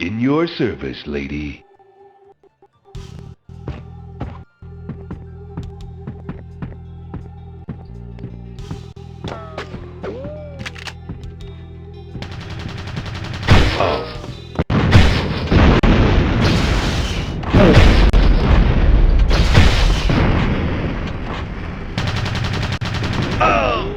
In your service, lady. Oh.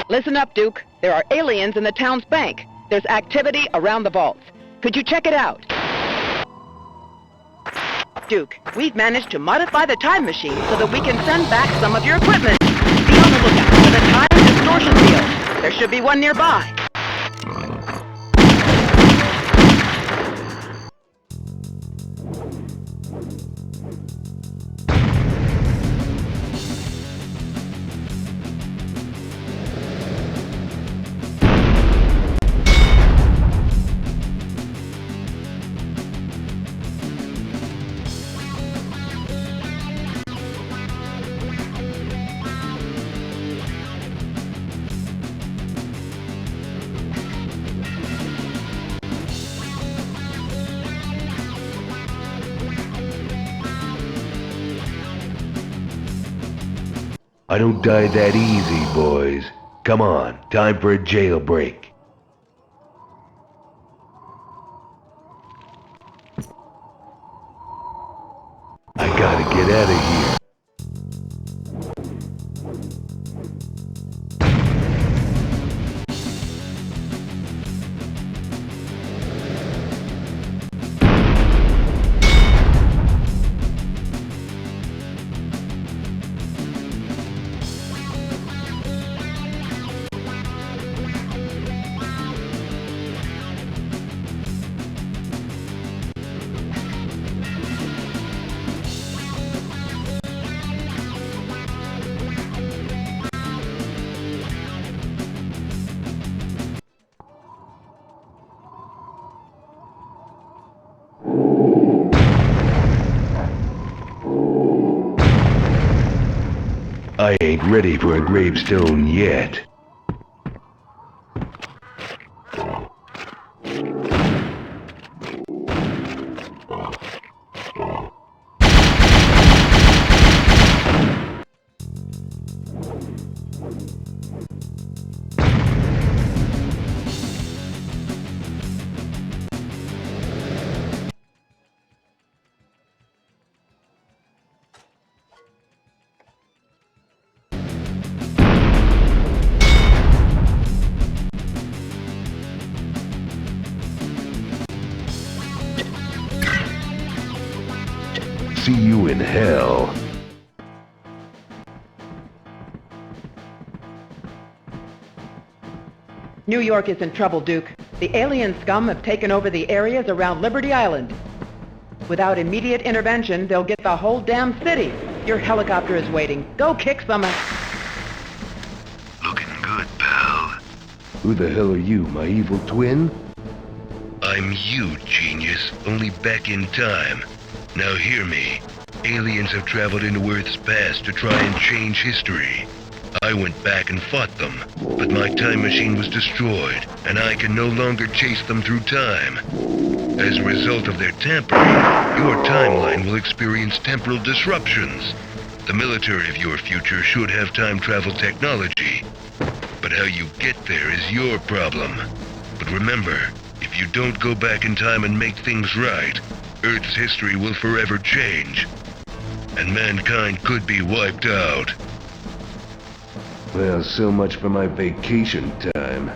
Listen up, Duke. There are aliens in the town's bank. There's activity around the vaults. Could you check it out? Duke, we've managed to modify the time machine so that we can send back some of your equipment. Be on the lookout for the time distortion field. There should be one nearby. I don't die that easy, boys. Come on, time for a jailbreak. I gotta get out of here. I ain't ready for a gravestone yet. See you in hell. New York is in trouble, Duke. The alien scum have taken over the areas around Liberty Island. Without immediate intervention, they'll get the whole damn city. Your helicopter is waiting. Go kick some ass. Looking good, pal. Who the hell are you, my evil twin? I'm you, genius, only back in time. Now hear me. Aliens have traveled into Earth's past to try and change history. I went back and fought them, but my time machine was destroyed, and I can no longer chase them through time. As a result of their tampering, your timeline will experience temporal disruptions. The military of your future should have time travel technology, but how you get there is your problem. But remember, if you don't go back in time and make things right, Earth's history will forever change, and mankind could be wiped out. Well, so much for my vacation time.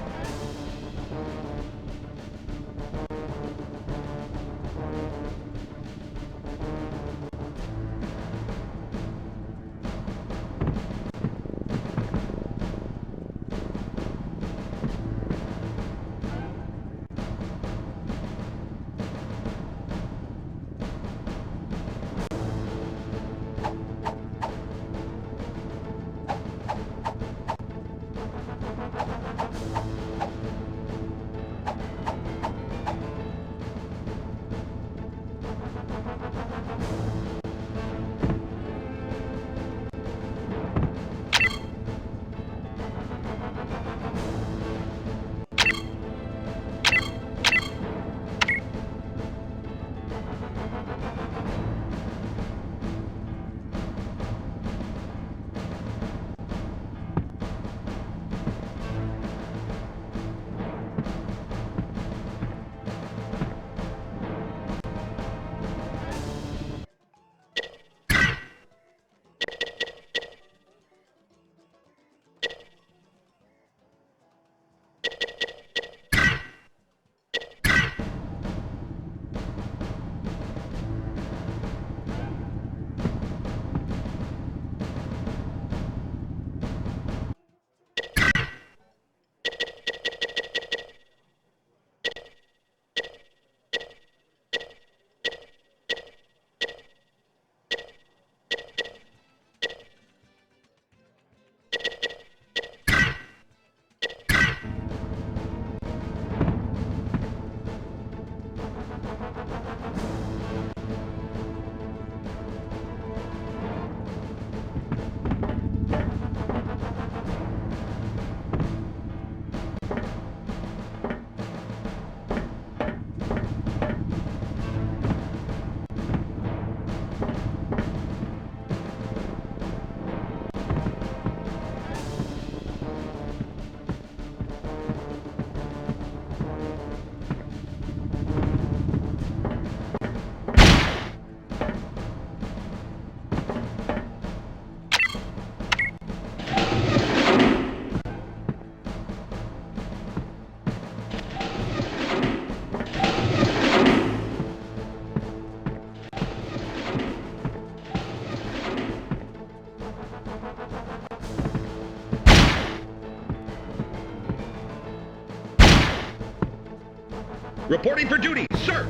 Reporting for duty, sir!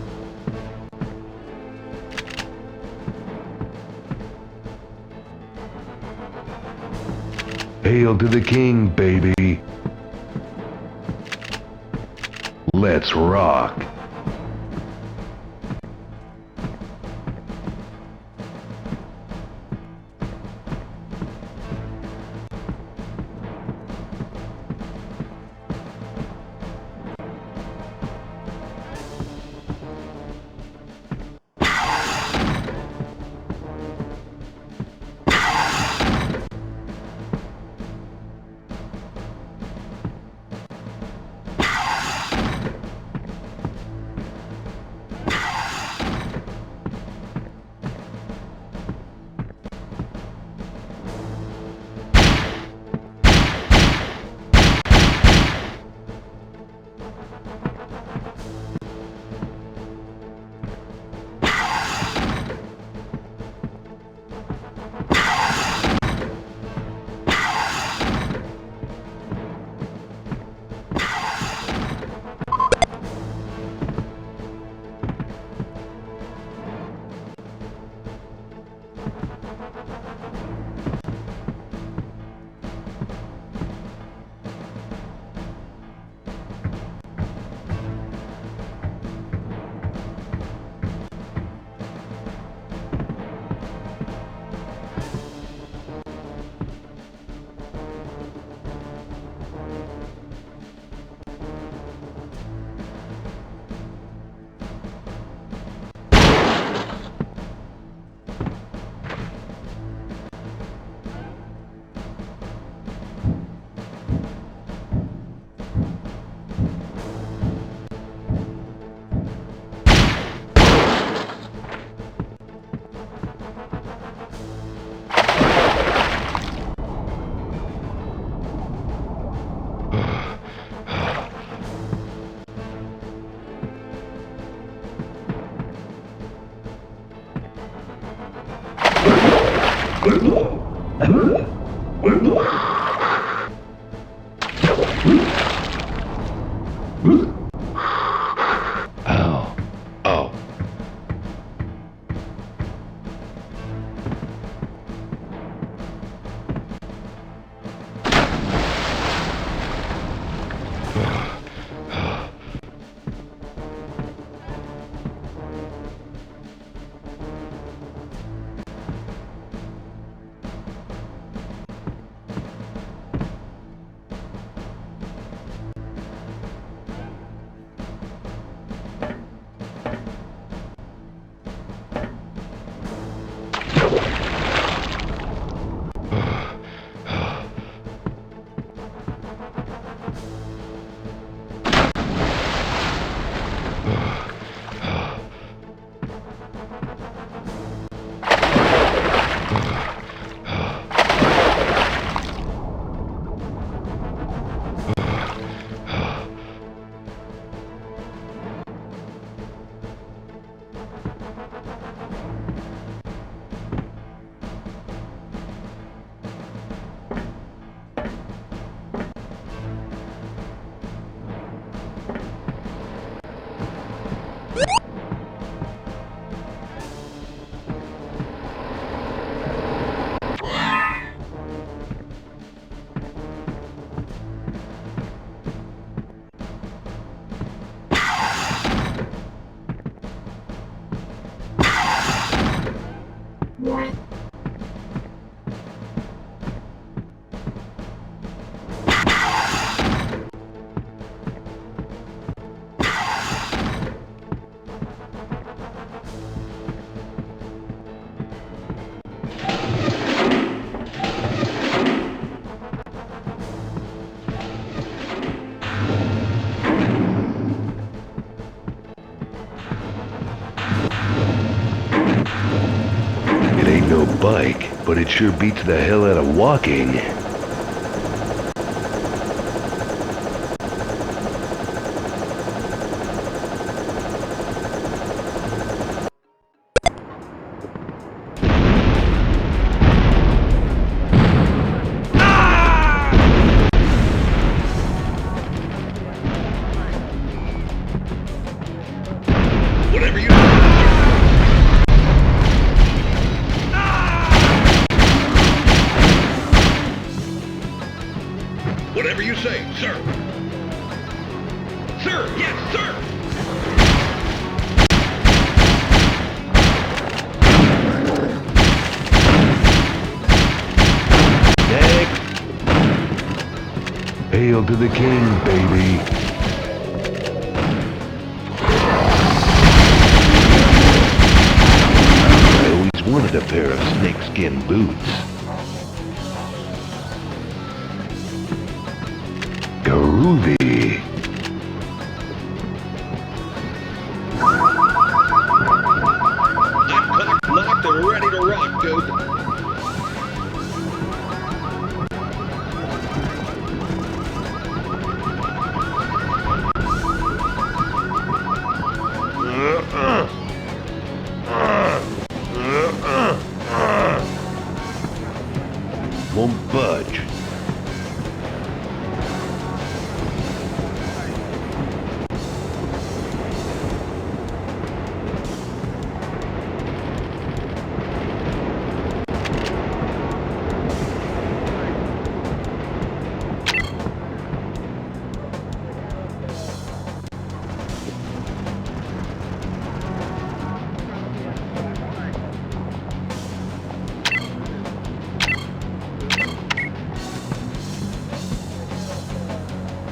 Hail to the king, baby. Let's rock. Ow. Oh. It ain't no bike, but it sure beats the hell out of walking. Whatever you Whatever you say, sir. Sir, yes, sir. Next. Hail to the king, baby. I always wanted a pair of snakeskin boots. Groovy. I'm cocked, locked, and ready to rock, dude. Won't budge.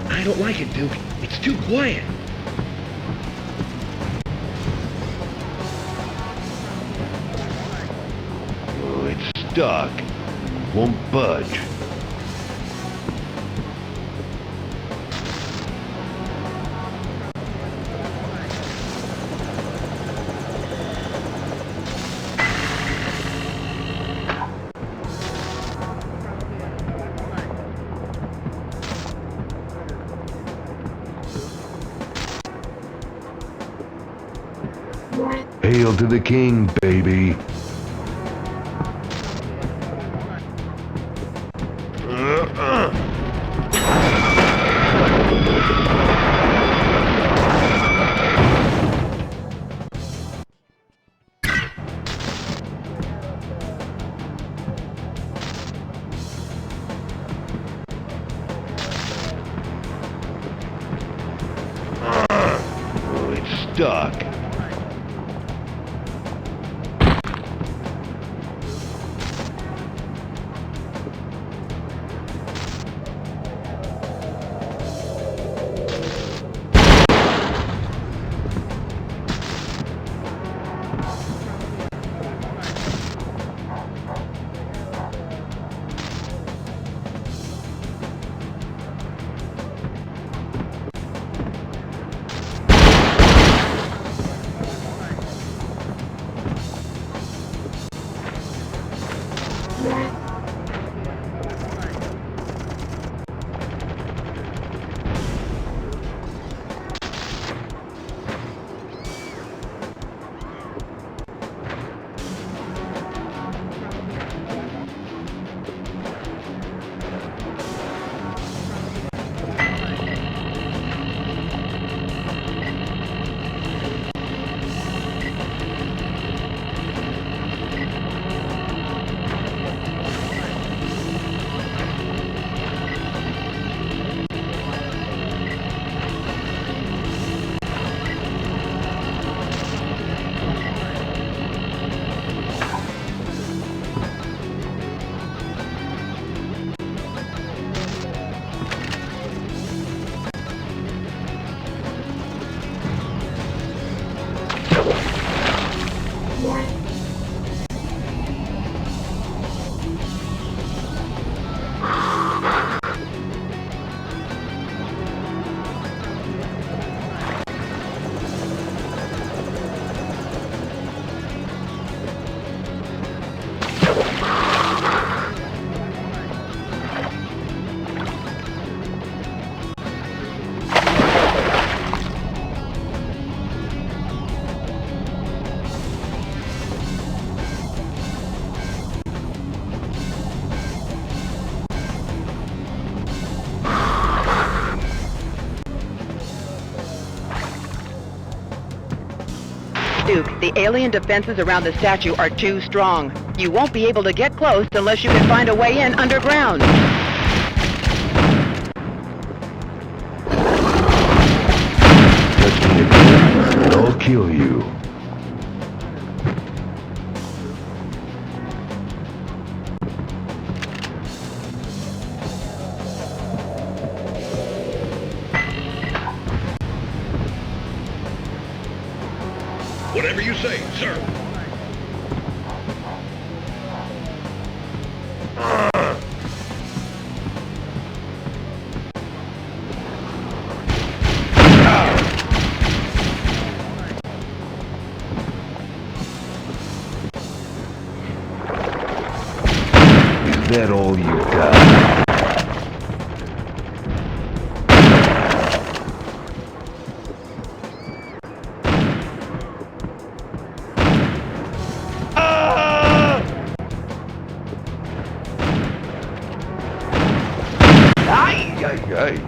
I don't like it, Duke. It's too quiet. Oh, it's stuck. Won't budge. Hail to the king, baby. stuck. Duke, the alien defenses around the statue are too strong. You won't be able to get close unless you can find a way in underground. Touch me again, and I'll kill you. Whatever you say, sir. Is that all you got? Hey.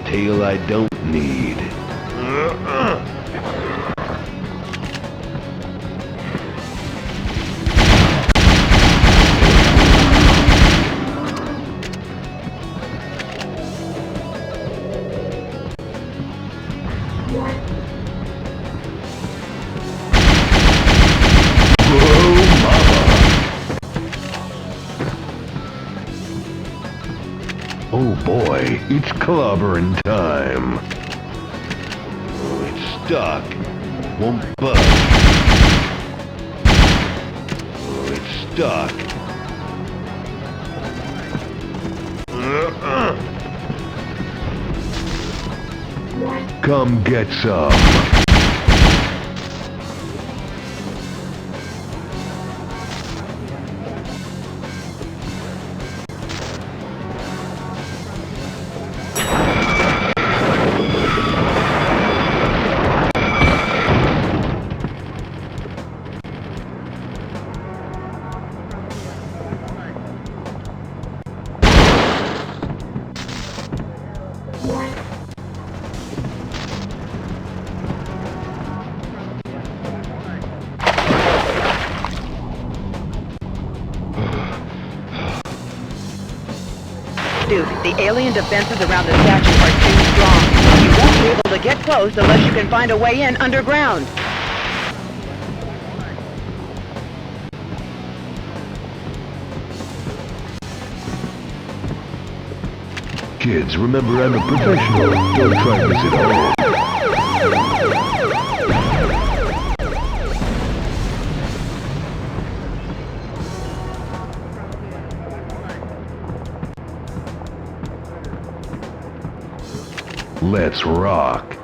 Tail I don't need. Oh boy, it's clobbering time. Oh, it's stuck. Won't budge. Oh, it's stuck. Come get some. Duke, the alien defenses around the statue are too strong. You won't be able to get close unless you can find a way in underground. Kids, remember I'm a professional. Don't try this at home. Let's rock.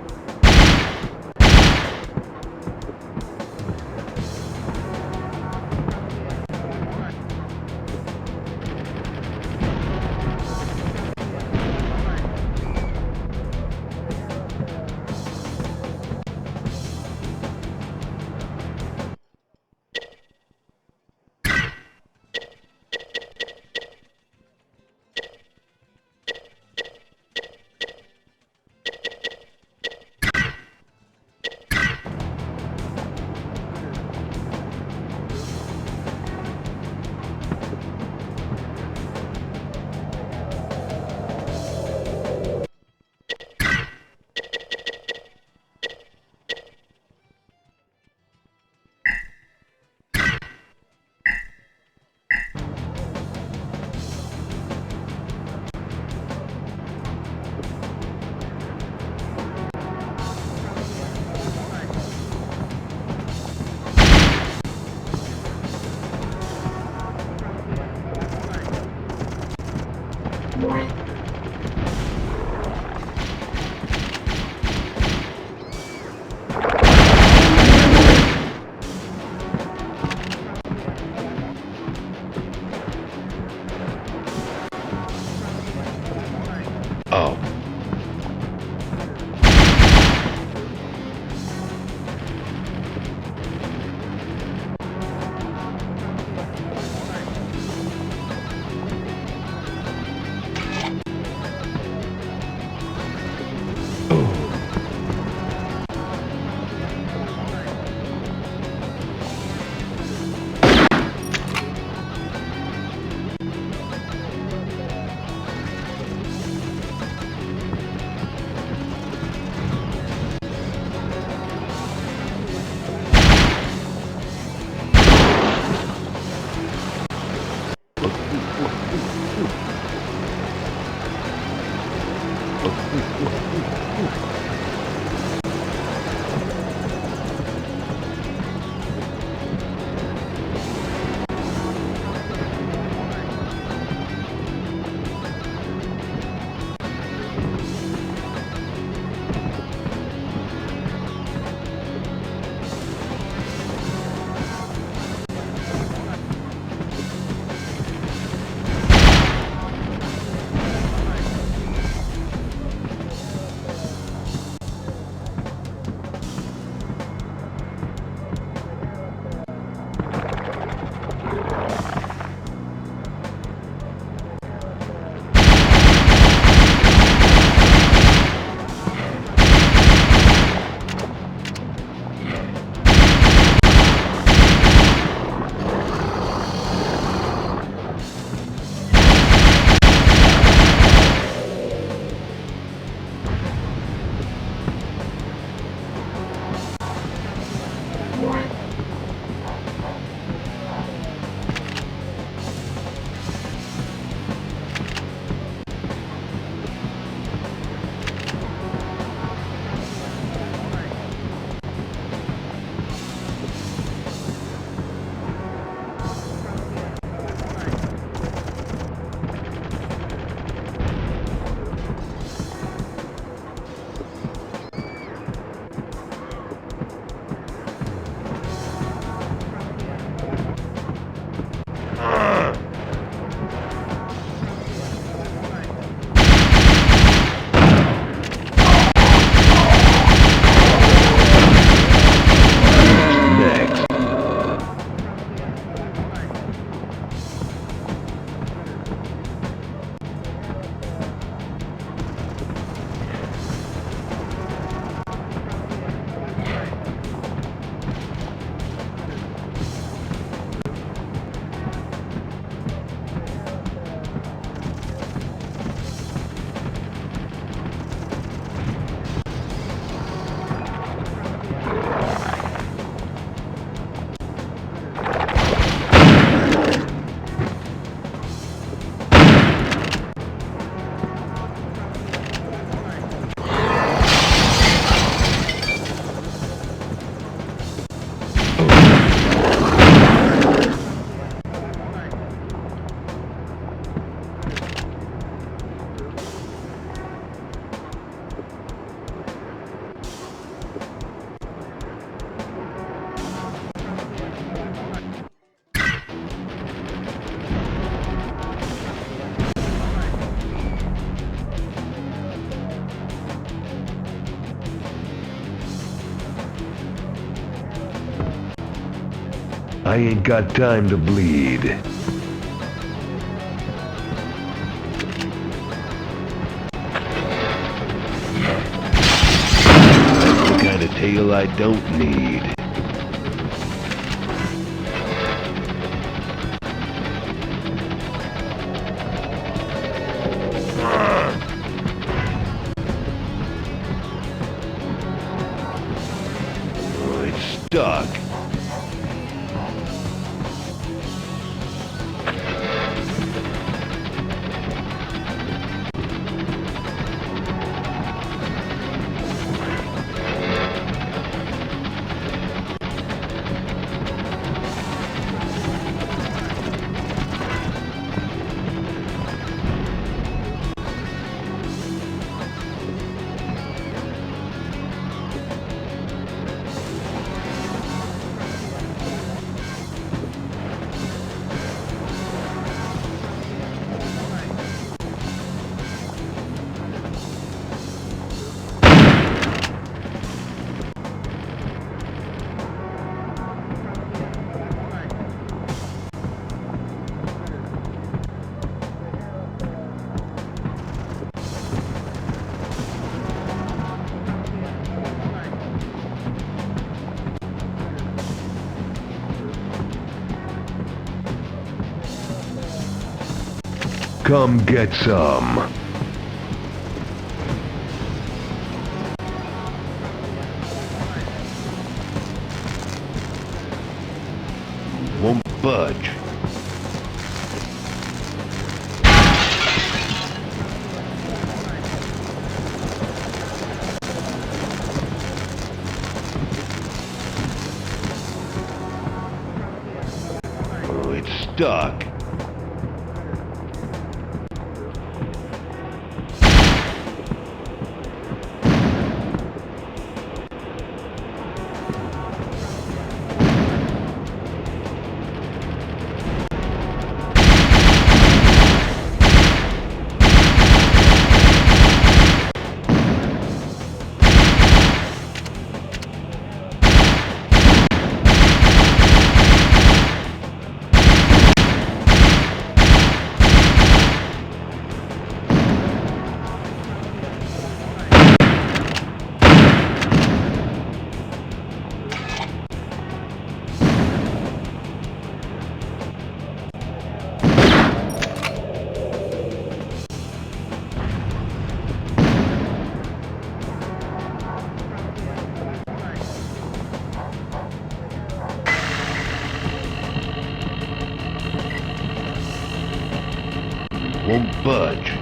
Oh. I ain't got time to bleed. That's the kind of tail I don't need. Oh, it's stuck. Come get some. Won't budge. Oh, it's stuck. Won't budge.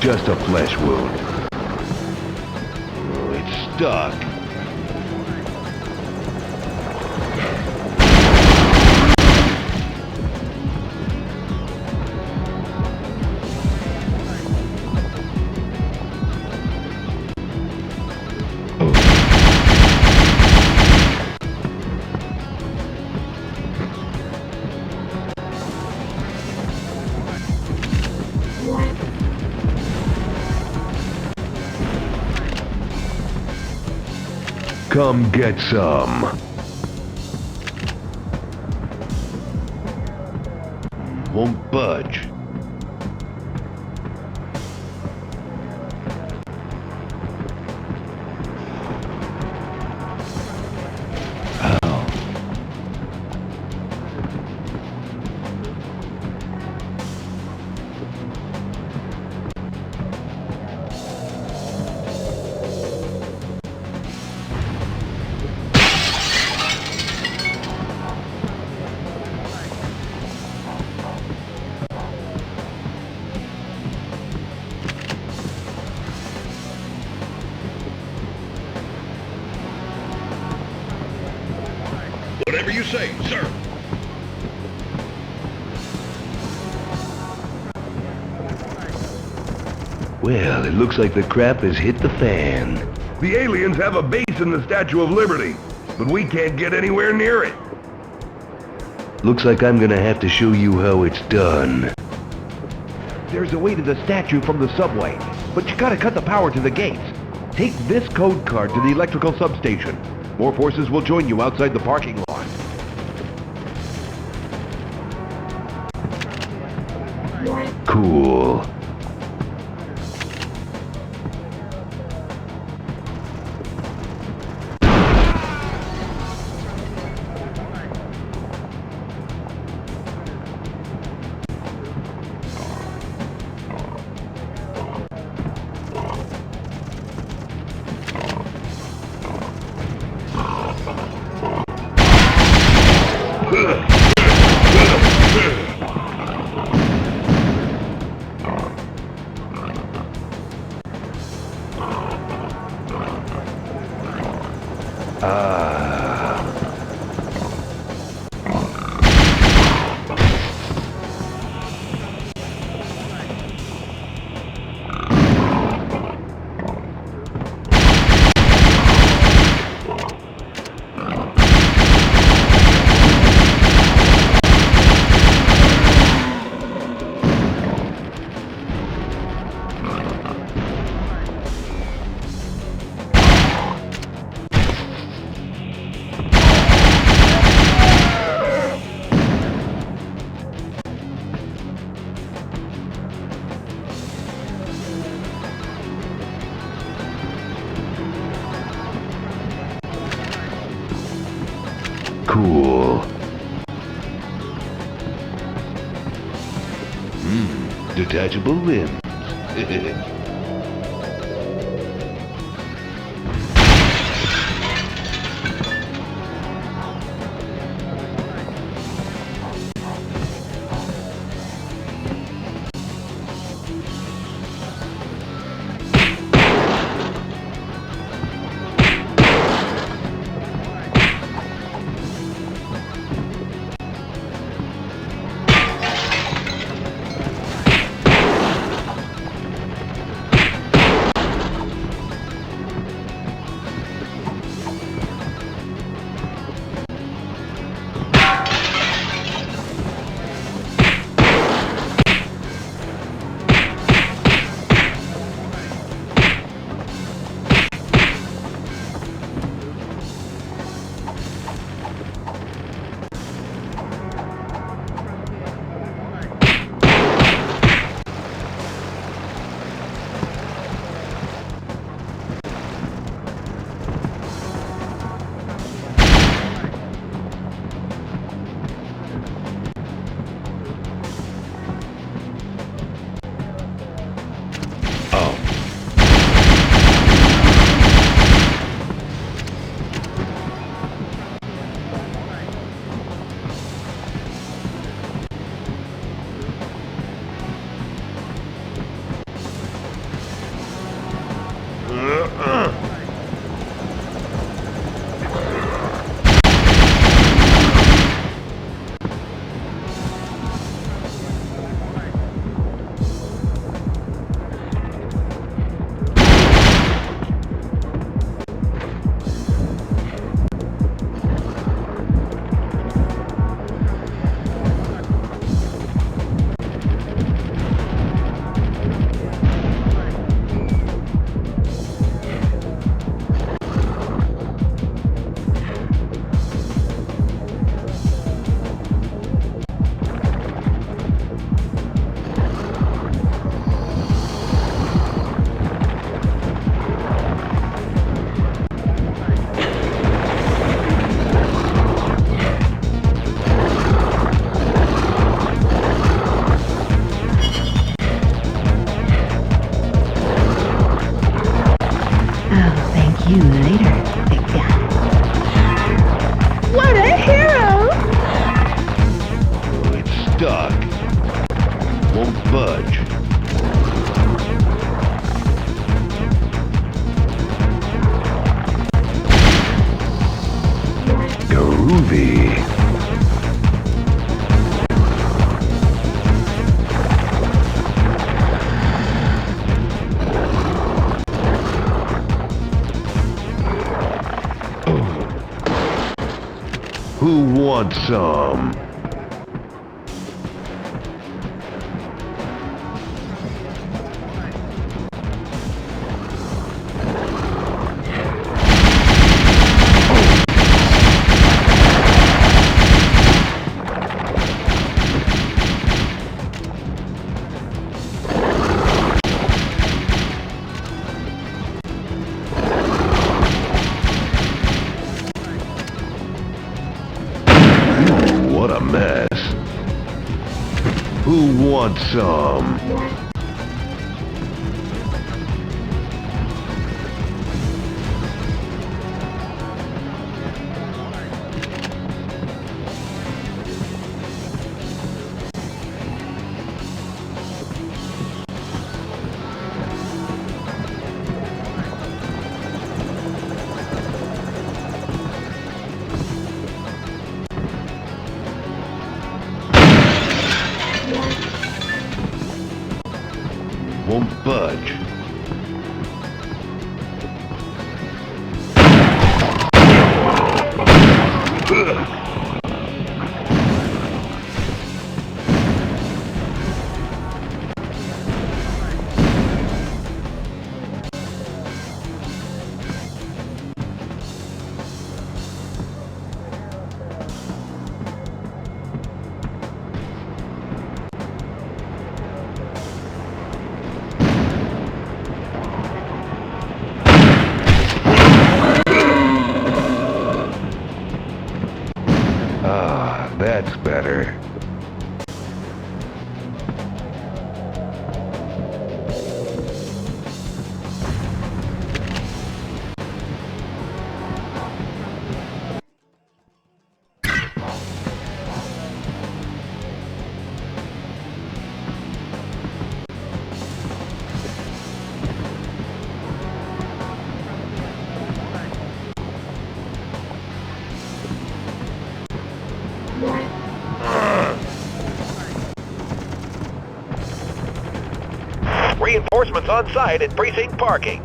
Just a flesh wound. Oh, it's stuck. Come get some. Won't budge. Whatever you say, sir. Well, it looks like the crap has hit the fan. The aliens have a base in the Statue of Liberty, but we can't get anywhere near it. Looks like I'm gonna have to show you how it's done. There's a way to the statue from the subway, but you gotta cut the power to the gates. Take this code card to the electrical substation. More forces will join you outside the parking lot. Cool. Cool. Detachable limbs. Who wants some? What a mess. Who wants some? Won't budge. Ah, that's better. Reinforcements on site at precinct parking.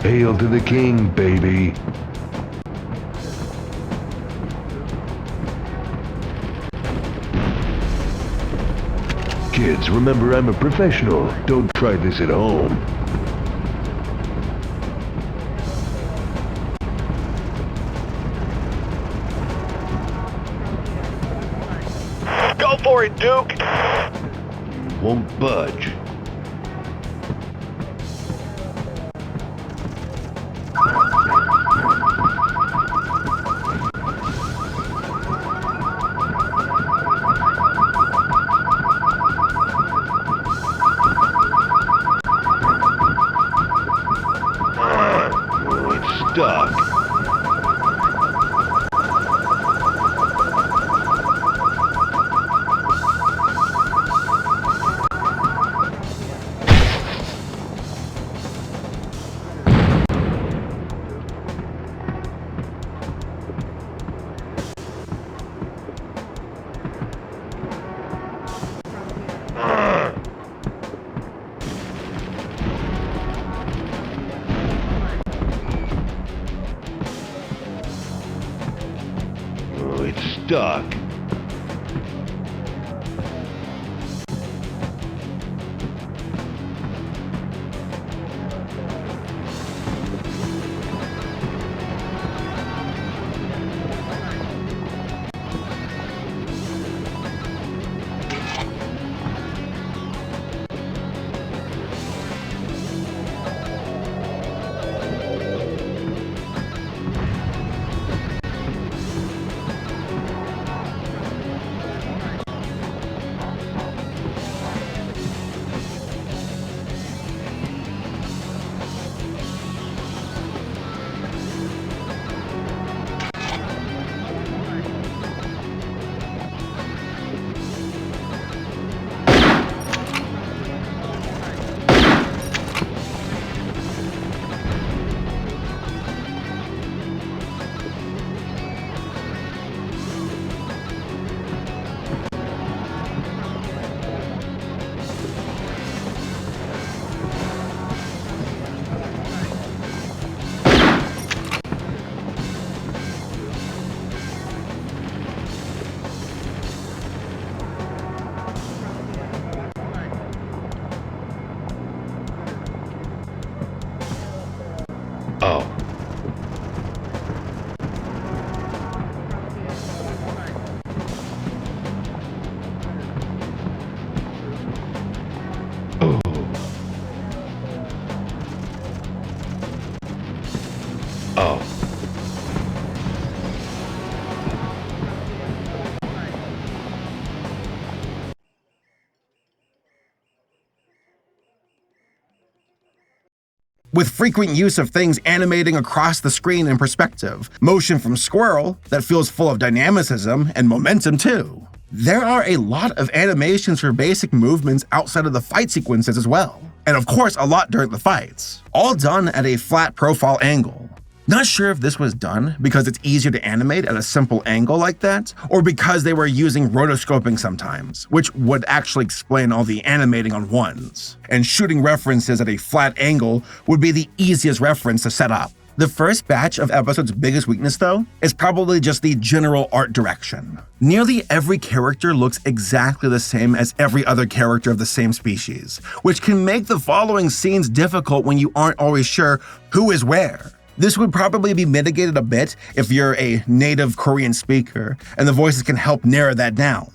Hail to the king, baby. Kids, remember I'm a professional. Don't try this at home. Go for it, Duke! Won't budge. It's stuck. Oh, it's stuck. with frequent use of things animating across the screen in perspective, motion from Squirrel that feels full of dynamicism and momentum too. There are a lot of animations for basic movements outside of the fight sequences as well, and of course a lot during the fights, all done at a flat profile angle. Not sure if this was done because it's easier to animate at a simple angle like that, or because they were using rotoscoping sometimes, which would actually explain all the animating on ones. And shooting references at a flat angle would be the easiest reference to set up. The first batch of episode's biggest weakness, though, is probably just the general art direction. Nearly every character looks exactly the same as every other character of the same species, which can make the following scenes difficult when you aren't always sure who is where. This would probably be mitigated a bit if you're a native Korean speaker, and the voices can help narrow that down.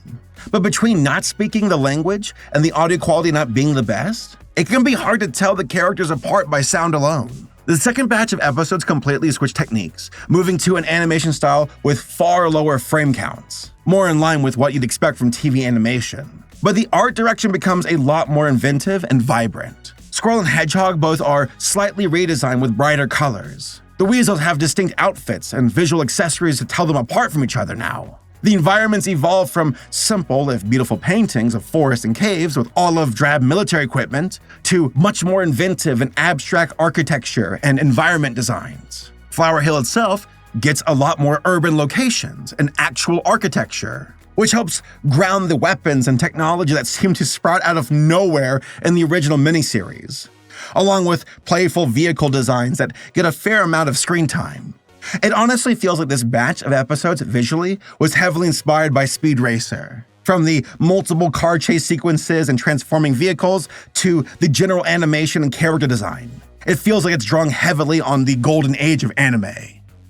But between not speaking the language and the audio quality not being the best, it can be hard to tell the characters apart by sound alone. The second batch of episodes completely switched techniques, moving to an animation style with far lower frame counts, more in line with what you'd expect from TV animation. But the art direction becomes a lot more inventive and vibrant. Squirrel and Hedgehog both are slightly redesigned with brighter colors. The Weasels have distinct outfits and visual accessories to tell them apart from each other now. The environments evolve from simple, if beautiful paintings of forests and caves with olive drab military equipment to much more inventive and abstract architecture and environment designs. Flower Hill itself gets a lot more urban locations and actual architecture, which helps ground the weapons and technology that seem to sprout out of nowhere in the original miniseries, along with playful vehicle designs that get a fair amount of screen time. It honestly feels like this batch of episodes visually was heavily inspired by Speed Racer. From the multiple car chase sequences and transforming vehicles to the general animation and character design. It feels like it's drawing heavily on the golden age of anime.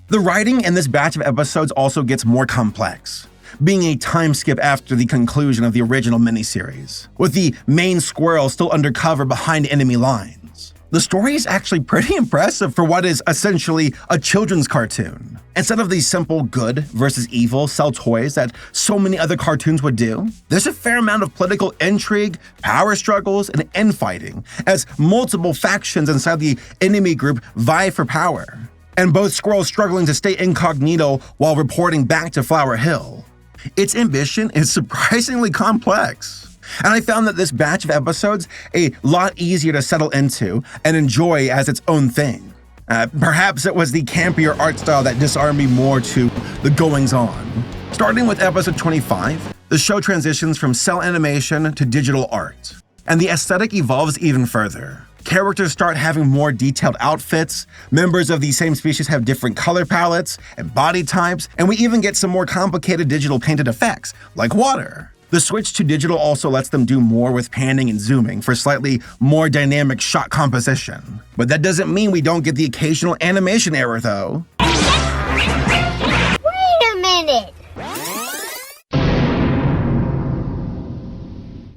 The writing in this batch of episodes also gets more complex, being a time skip after the conclusion of the original miniseries, with the main Squirrel still undercover behind enemy lines. The story is actually pretty impressive for what is essentially a children's cartoon. Instead of the simple good versus evil sell toys that so many other cartoons would do, there's a fair amount of political intrigue, power struggles, and infighting, as multiple factions inside the enemy group vie for power, and both Squirrels struggling to stay incognito while reporting back to Flower Hill. Its ambition is surprisingly complex, and I found that this batch of episodes a lot easier to settle into and enjoy as its own thing. Perhaps it was the campier art style that disarmed me more to the goings-on. Starting with episode 25, the show transitions from cell animation to digital art, and the aesthetic evolves even further. Characters start having more detailed outfits, members of the same species have different color palettes and body types, and we even get some more complicated digital painted effects, like water. The switch to digital also lets them do more with panning and zooming for slightly more dynamic shot composition. But that doesn't mean we don't get the occasional animation error, though. Wait a minute!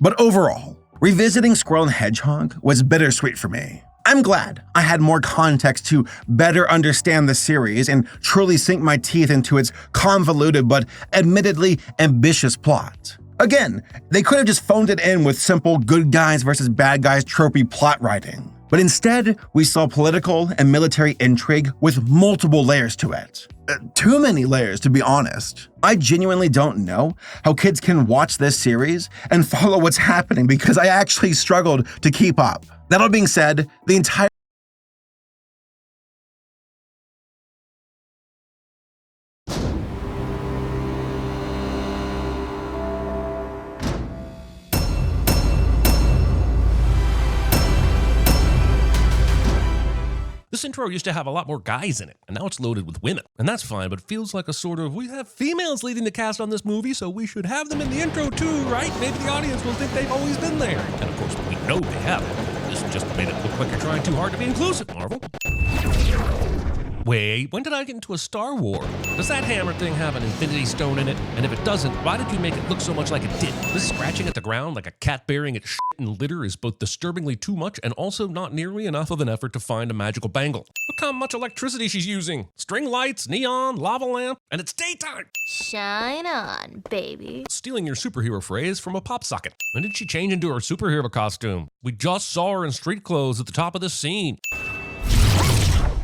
But overall, revisiting Squirrel and Hedgehog was bittersweet for me. I'm glad I had more context to better understand the series and truly sink my teeth into its convoluted but admittedly ambitious plot. Again, they could have just phoned it in with simple good guys versus bad guys tropey plot writing. But instead, we saw political and military intrigue with multiple layers to it. Too many layers, to be honest. I genuinely don't know how kids can watch this series and follow what's happening because I actually struggled to keep up. That all being said, the entire This intro used to have a lot more guys in it, and now it's loaded with women. And that's fine, but it feels like a sort of, we have females leading the cast on this movie, so we should have them in the intro too, right? Maybe the audience will think they've always been there. And of course, we know they haven't. This just made it look like you're trying too hard to be inclusive, Marvel. Wait, when did I get into a Star War? Does that hammer thing have an infinity stone in it? And if it doesn't, why did you make it look so much like it did? This scratching at the ground like a cat burying its shit in litter is both disturbingly too much and also not nearly enough of an effort to find a magical bangle. Look how much electricity she's using. String lights, neon, lava lamp, and it's daytime! Shine on, baby. Stealing your superhero phrase from a pop socket. When did she change into her superhero costume? We just saw her in street clothes at the top of this scene.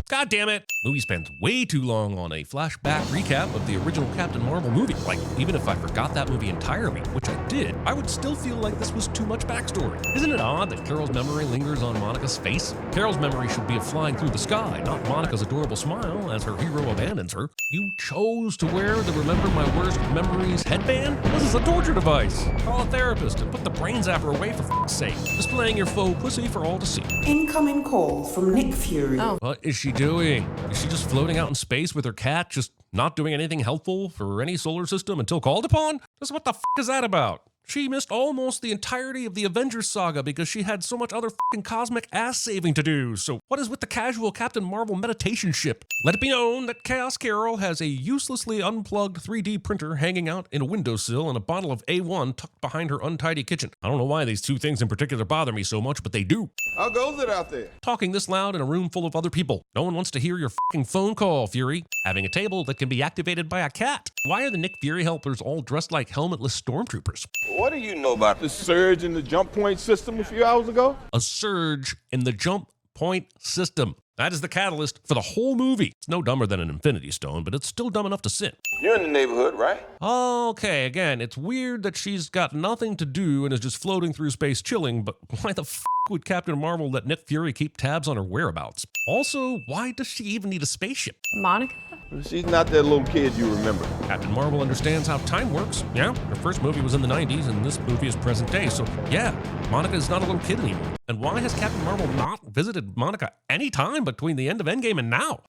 God damn it! Movie spends way too long on a flashback recap of the original Captain Marvel movie. Like, even if I forgot that movie entirely, which I did, I would still feel like this was too much backstory. Isn't it odd that Carol's memory lingers on Monica's face? Carol's memory should be of flying through the sky, not Monica's adorable smile as her hero abandons her. You chose to wear the Remember My Worst Memories headband? This is a torture device. Call a therapist and put the brain zapper away for f***'s sake. Displaying your faux pussy for all to see. Incoming call from Nick Fury. What is she doing? Is she just floating out in space with her cat, just not doing anything helpful for any solar system until called upon? Just what the f*** is that about? She missed almost the entirety of the Avengers saga because she had so much other f***ing cosmic ass saving to do. So what is with the casual Captain Marvel meditation ship? Let it be known that Chaos Carol has a uselessly unplugged 3D printer hanging out in a windowsill and a bottle of A1 tucked behind her untidy kitchen. I don't know why these two things in particular bother me so much, but they do. How goes it out there? Talking this loud in a room full of other people. No one wants to hear your f***ing phone call, Fury. Having a table that can be activated by a cat. Why are the Nick Fury helpers all dressed like helmetless stormtroopers? What do you know about the surge in the jump point system a few hours ago? A surge in the jump point system. That is the catalyst for the whole movie. It's no dumber than an Infinity Stone, but it's still dumb enough to sin. You're in the neighborhood, right? Okay, again, it's weird that she's got nothing to do and is just floating through space chilling, but why the f*** would Captain Marvel let Nick Fury keep tabs on her whereabouts? Also, why does she even need a spaceship? Monica? She's not that little kid you remember. Captain Marvel understands how time works. Yeah, her first movie was in the 90s, and this movie is present day, so yeah, Monica is not a little kid anymore. And why has Captain Marvel not visited Monica any time between the end of Endgame and now?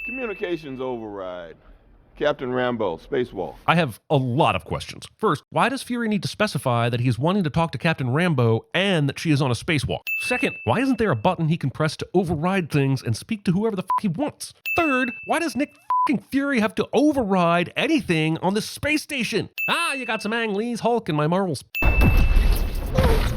Communications override. Captain Rambo, spacewalk. I have a lot of questions. First, why does Fury need to specify that he is wanting to talk to Captain Rambo and that she is on a spacewalk? Second, why isn't there a button he can press to override things and speak to whoever the he wants? Third, why does Nick Fury have to override anything on this space station? Ah, you got some Ang Lee's Hulk in my marbles.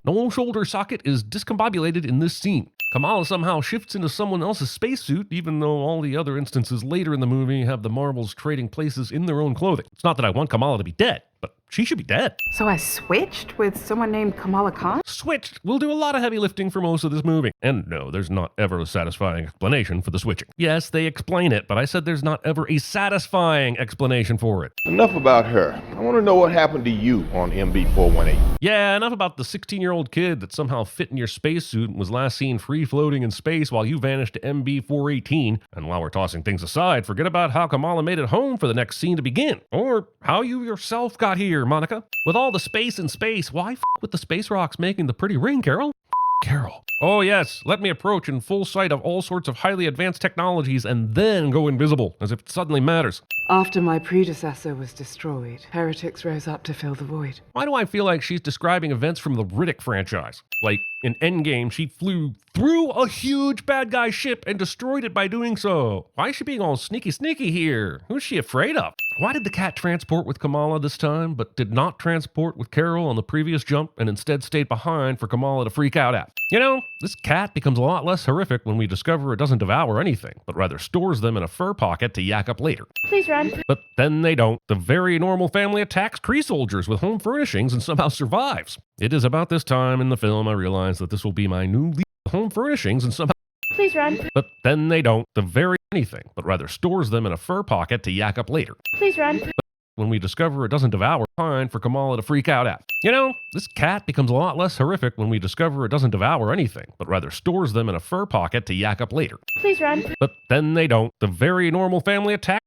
No shoulder socket is discombobulated in this scene. Kamala somehow shifts into someone else's spacesuit, even though all the other instances later in the movie have the Marvels trading places in their own clothing. It's not that I want Kamala to be dead, but she should be dead. So I switched with someone named Kamala Khan? Switched will do a lot of heavy lifting for most of this movie. And no, there's not ever a satisfying explanation for the switching. Yes, they explain it, but I said there's not ever a satisfying explanation for it. Enough about her. I want to know what happened to you on MB-418. Yeah, enough about the 16-year-old kid that somehow fit in your spacesuit and was last seen free-floating in space while you vanished to MB-418. And while we're tossing things aside, forget about how Kamala made it home for the next scene to begin. Or how you yourself got here, Monica. With all the space in space, why with the space rocks making the pretty ring, Carol? Carol. Oh yes, let me approach in full sight of all sorts of highly advanced technologies and then go invisible, as if it suddenly matters. After my predecessor was destroyed, heretics rose up to fill the void. Why do I feel like she's describing events from the Riddick franchise? Like, in Endgame, she flew through a huge bad guy ship and destroyed it by doing so. Why is she being all sneaky here? Who's she afraid of? Why did the cat transport with Kamala this time, but did not transport with Carol on the previous jump and instead stayed behind for Kamala to freak out at? You know, this cat becomes a lot less horrific when we discover it doesn't devour anything, but rather stores them in a fur pocket to yak up later. Please run. But then they don't. The very normal family attacks Kree soldiers with home furnishings and somehow survives. It is about this time in the film I realize that this will be my new lead home furnishings and somehow... Please run. But then they don't. The very anything, but rather stores them in a fur pocket to yak up later. Please run. When we discover it doesn't devour, fine for Kamala to freak out at. You know, this cat becomes a lot less horrific when we discover it doesn't devour anything, but rather stores them in a fur pocket to yak up later. Please run. But then they don't. The very normal family attack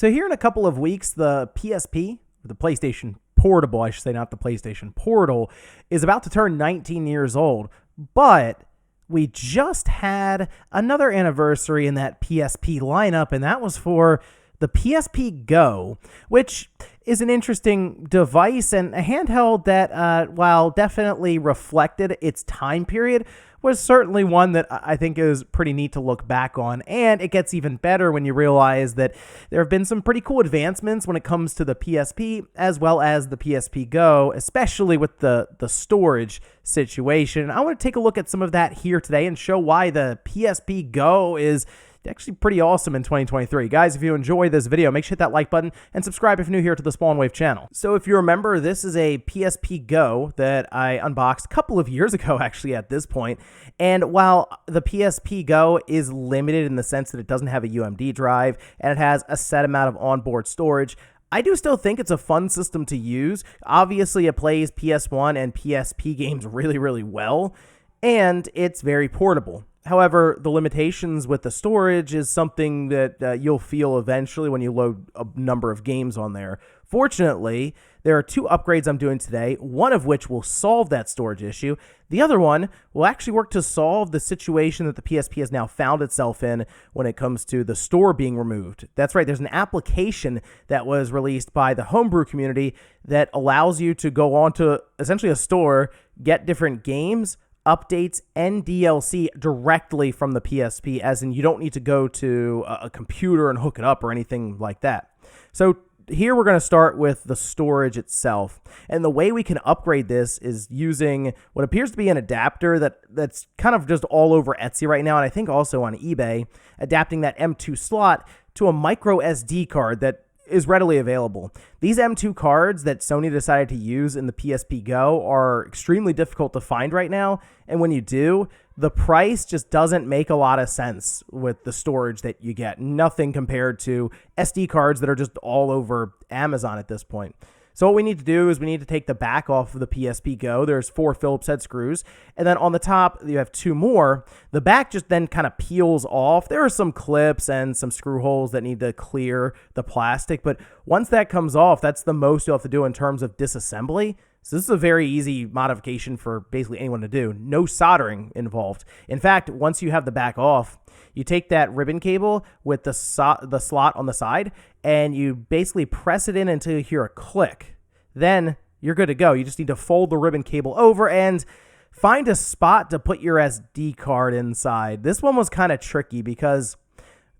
So here in a couple of weeks, the PSP, the PlayStation Portable, I should say, not the PlayStation Portal, is about to turn 19 years old. But we just had another anniversary in that PSP lineup, and that was for the PSP Go, which is an interesting device and a handheld that, while definitely reflected its time period, was certainly one that I think is pretty neat to look back on. And it gets even better when you realize that there have been some pretty cool advancements when it comes to the PSP as well as the PSP Go, especially with the storage situation. I want to take a look at some of that here today and show why the PSP Go is actually pretty awesome in 2023. Guys, if you enjoy this video, make sure to hit that like button and subscribe if you're new here to the Spawn Wave channel. So if you remember, this is a PSP Go that I unboxed a couple of years ago, actually, at this point. And while the PSP Go is limited in the sense that it doesn't have a UMD drive and it has a set amount of onboard storage, I do still think it's a fun system to use. Obviously, it plays PS1 and PSP games really, really well, and it's very portable. However, the limitations with the storage is something that you'll feel eventually when you load a number of games on there. Fortunately, there are two upgrades I'm doing today, one of which will solve that storage issue. The other one will actually work to solve the situation that the PSP has now found itself in when it comes to the store being removed. That's right, there's an application that was released by the homebrew community that allows you to go onto essentially a store, get different games, updates, and DLC directly from the PSP, as in you don't need to go to a computer and hook it up or anything like that. So here we're going to start with the storage itself. And the way we can upgrade this is using what appears to be an adapter that's kind of just all over Etsy right now, and I think also on eBay, adapting that M2 slot to a micro SD card that is readily available. These M2 cards that Sony decided to use in the PSP Go are extremely difficult to find right now, and when you do, the price just doesn't make a lot of sense with the storage that you get. Nothing compared to SD cards that are just all over Amazon at this point. So what we need to do is we need to take the back off of the PSP Go. There's 4 Phillips head screws. And then on the top, you have 2 more. The back just then kind of peels off. There are some clips and some screw holes that need to clear the plastic. But once that comes off, that's the most you'll have to do in terms of disassembly. So this is a very easy modification for basically anyone to do. No soldering involved. In fact, once you have the back off, you take that ribbon cable with the slot on the side and you basically press it in until you hear a click. Then you're good to go. You just need to fold the ribbon cable over and find a spot to put your SD card inside. This one was kind of tricky because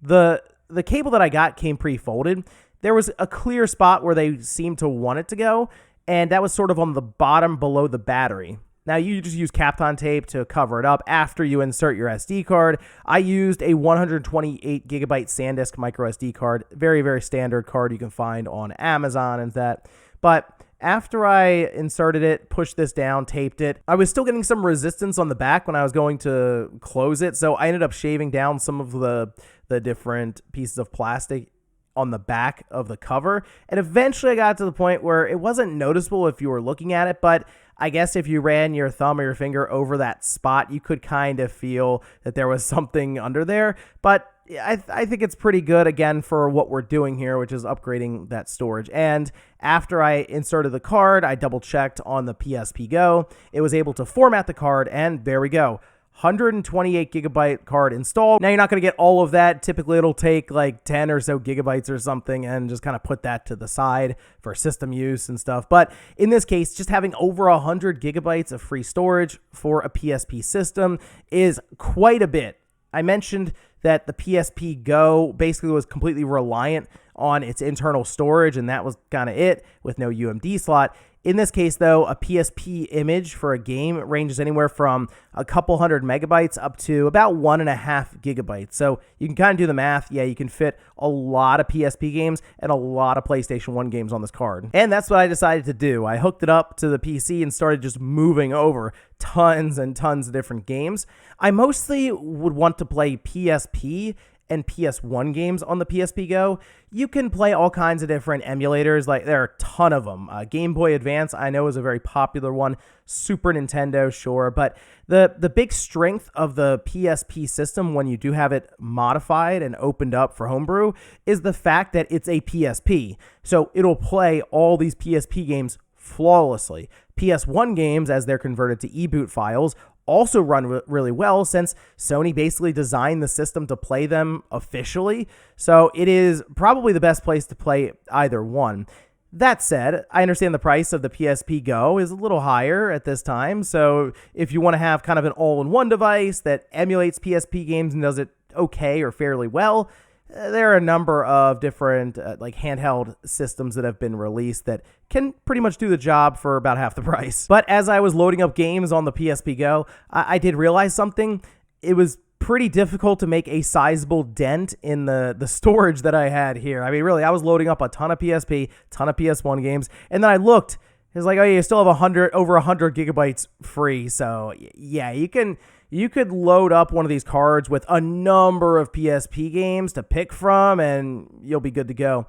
the cable that I got came pre-folded. There was a clear spot where they seemed to want it to go, and that was sort of on the bottom below the battery. Now, you just use Kapton tape to cover it up after you insert your SD card. I used a 128 gigabyte SanDisk micro SD card. Very, very standard card you can find on Amazon and that. But after I inserted it, pushed this down, taped it, I was still getting some resistance on the back when I was going to close it. So I ended up shaving down some of the different pieces of plastic on the back of the cover. And eventually I got to the point where it wasn't noticeable if you were looking at it, but I guess if you ran your thumb or your finger over that spot, you could kind of feel that there was something under there. But I think it's pretty good, again, for what we're doing here, which is upgrading that storage. And after I inserted the card, I double-checked on the PSP Go. It was able to format the card, and there we go. 128 gigabyte card installed. Now, you're not going to get all of that. Typically, it'll take like 10 or so gigabytes or something and just kind of put that to the side for system use and stuff. But in this case, just having over 100 gigabytes of free storage for a PSP system is quite a bit. I mentioned that the PSP Go basically was completely reliant on its internal storage, and that was kind of it with no UMD slot. In this case, though, a PSP image for a game ranges anywhere from a couple hundred megabytes up to about 1.5 gigabytes. So you can kind of do the math. Yeah, you can fit a lot of PSP games and a lot of PlayStation 1 games on this card. And that's what I decided to do. I hooked it up to the PC and started just moving over tons and tons of different games. I mostly would want to play PSP and PS1 games on the PSP Go, you can play all kinds of different emulators. Like, there are a ton of them. Game Boy Advance, I know, is a very popular one. Super Nintendo, sure. But the big strength of the PSP system, when you do have it modified and opened up for homebrew, is the fact that it's a PSP. So it'll play all these PSP games flawlessly. PS1 games, as they're converted to e-boot files, also run really well, since Sony basically designed the system to play them officially. So it is probably the best place to play either one. That said, I understand the price of the PSP Go is a little higher at this time. So if you want to have kind of an all-in-one device that emulates PSP games and does it okay or fairly well, there are a number of different like handheld systems that have been released that can pretty much do the job for about half the price. But as I was loading up games on the PSP Go, I did realize something. It was pretty difficult to make a sizable dent in the storage that I had here. I mean, really, I was loading up a ton of PSP, ton of PS1 games, and then I looked. It's like, oh yeah, you still have over 100 gigabytes free. So yeah, you could load up one of these cards with a number of PSP games to pick from, and you'll be good to go.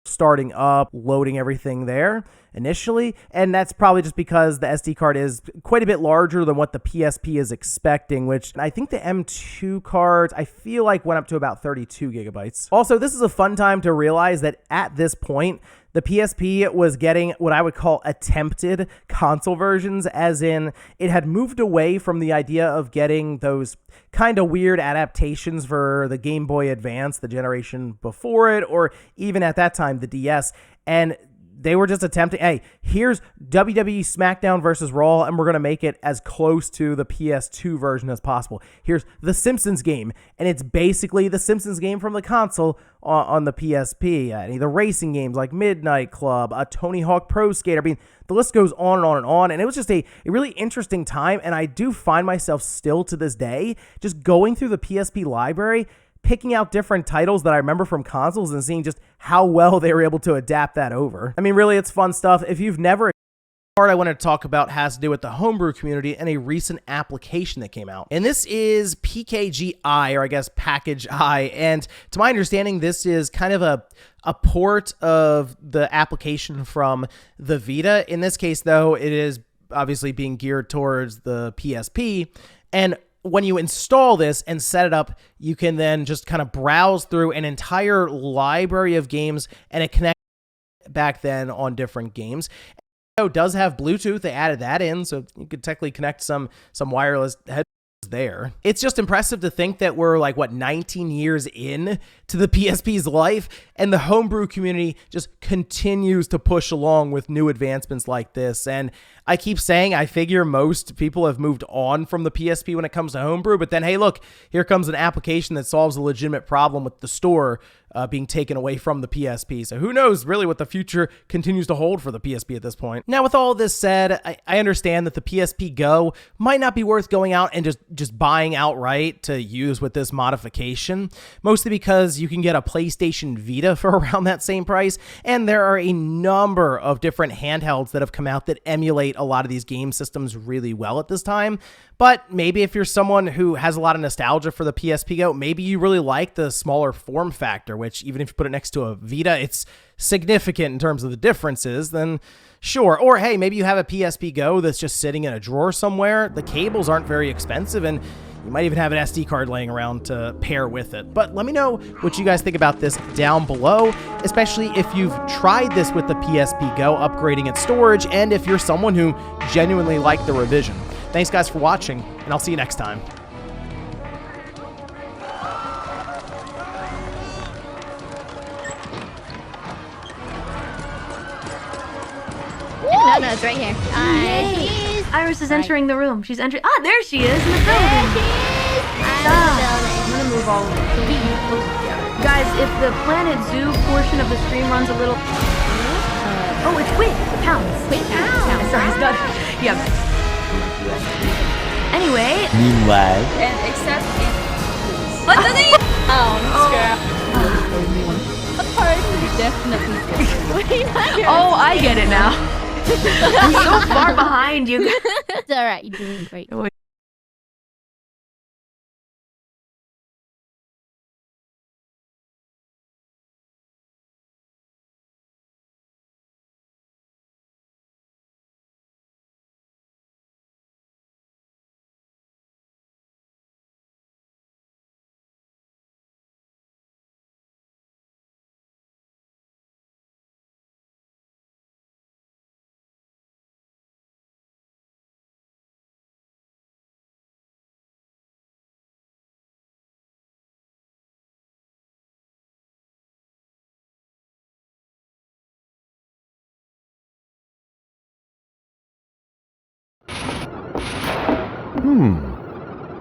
Starting up, loading everything there initially, and that's probably just because the SD card is quite a bit larger than what the PSP is expecting, which I think the M2 cards, I feel like, went up to about 32 gigabytes. Also, this is a fun time to realize that at this point, the PSP was getting what I would call attempted console versions, as in it had moved away from the idea of getting those kind of weird adaptations for the Game Boy Advance, the generation before it, or even at that time, the DS, and they were just attempting, hey, here's WWE SmackDown versus Raw, and we're going to make it as close to the PS2 version as possible. Here's the Simpsons game, and it's basically the Simpsons game from the console on the PSP. Any of the racing games like Midnight Club, Tony Hawk Pro Skater. I mean, the list goes on and on and on, and it was just a really interesting time, and I do find myself still to this day just going through the PSP library, picking out different titles that I remember from consoles and seeing just how well they were able to adapt that over. I mean, really, it's fun stuff. If you've never... The part I wanted to talk about has to do with the homebrew community and a recent application that came out. And this is PKGI, or I guess Package I. And to my understanding, this is kind of a port of the application from the Vita. In this case, though, it is obviously being geared towards the PSP. And when you install this and set it up, you can then just kind of browse through an entire library of games, and it connects back then on different games. It does have Bluetooth. They added that in, so you could technically connect some wireless headphones there. It's just impressive to think that we're 19 years in to the PSP's life, and the homebrew community just continues to push along with new advancements like this. And I keep saying, I figure most people have moved on from the PSP when it comes to homebrew, but then, hey, look, here comes an application that solves a legitimate problem with the store being taken away from the PSP. So who knows really what the future continues to hold for the PSP at this point. Now, with all this said, I understand that the PSP Go might not be worth going out and just buying outright to use with this modification, mostly because you can get a PlayStation Vita for around that same price, and there are a number of different handhelds that have come out that emulate a lot of these game systems really well at this time. But maybe if you're someone who has a lot of nostalgia for the PSP Go, maybe you really like the smaller form factor, which even if you put it next to a Vita, it's significant in terms of the differences, then sure. Or hey, maybe you have a PSP Go that's just sitting in a drawer somewhere. The cables aren't very expensive, and you might even have an SD card laying around to pair with it. But let me know what you guys think about this down below, especially if you've tried this with the PSP Go, upgrading its storage, and if you're someone who genuinely liked the revision. Thanks guys for watching, and I'll see you next time. No, it's right here. Iris is entering the room. She's entering. Ah, there she is in the building. I'm gonna move all of them so we can get close together. Guys, if the Planet Zoo portion of the stream runs a little... oh, it's Quid. Pounds. Quid pounds. Sorry, it's not... yeah. Anyway... Meanwhile... And except in... What does he... girl. Definitely. Oh, I get it now. I'm so far behind you. It's alright, you're doing great.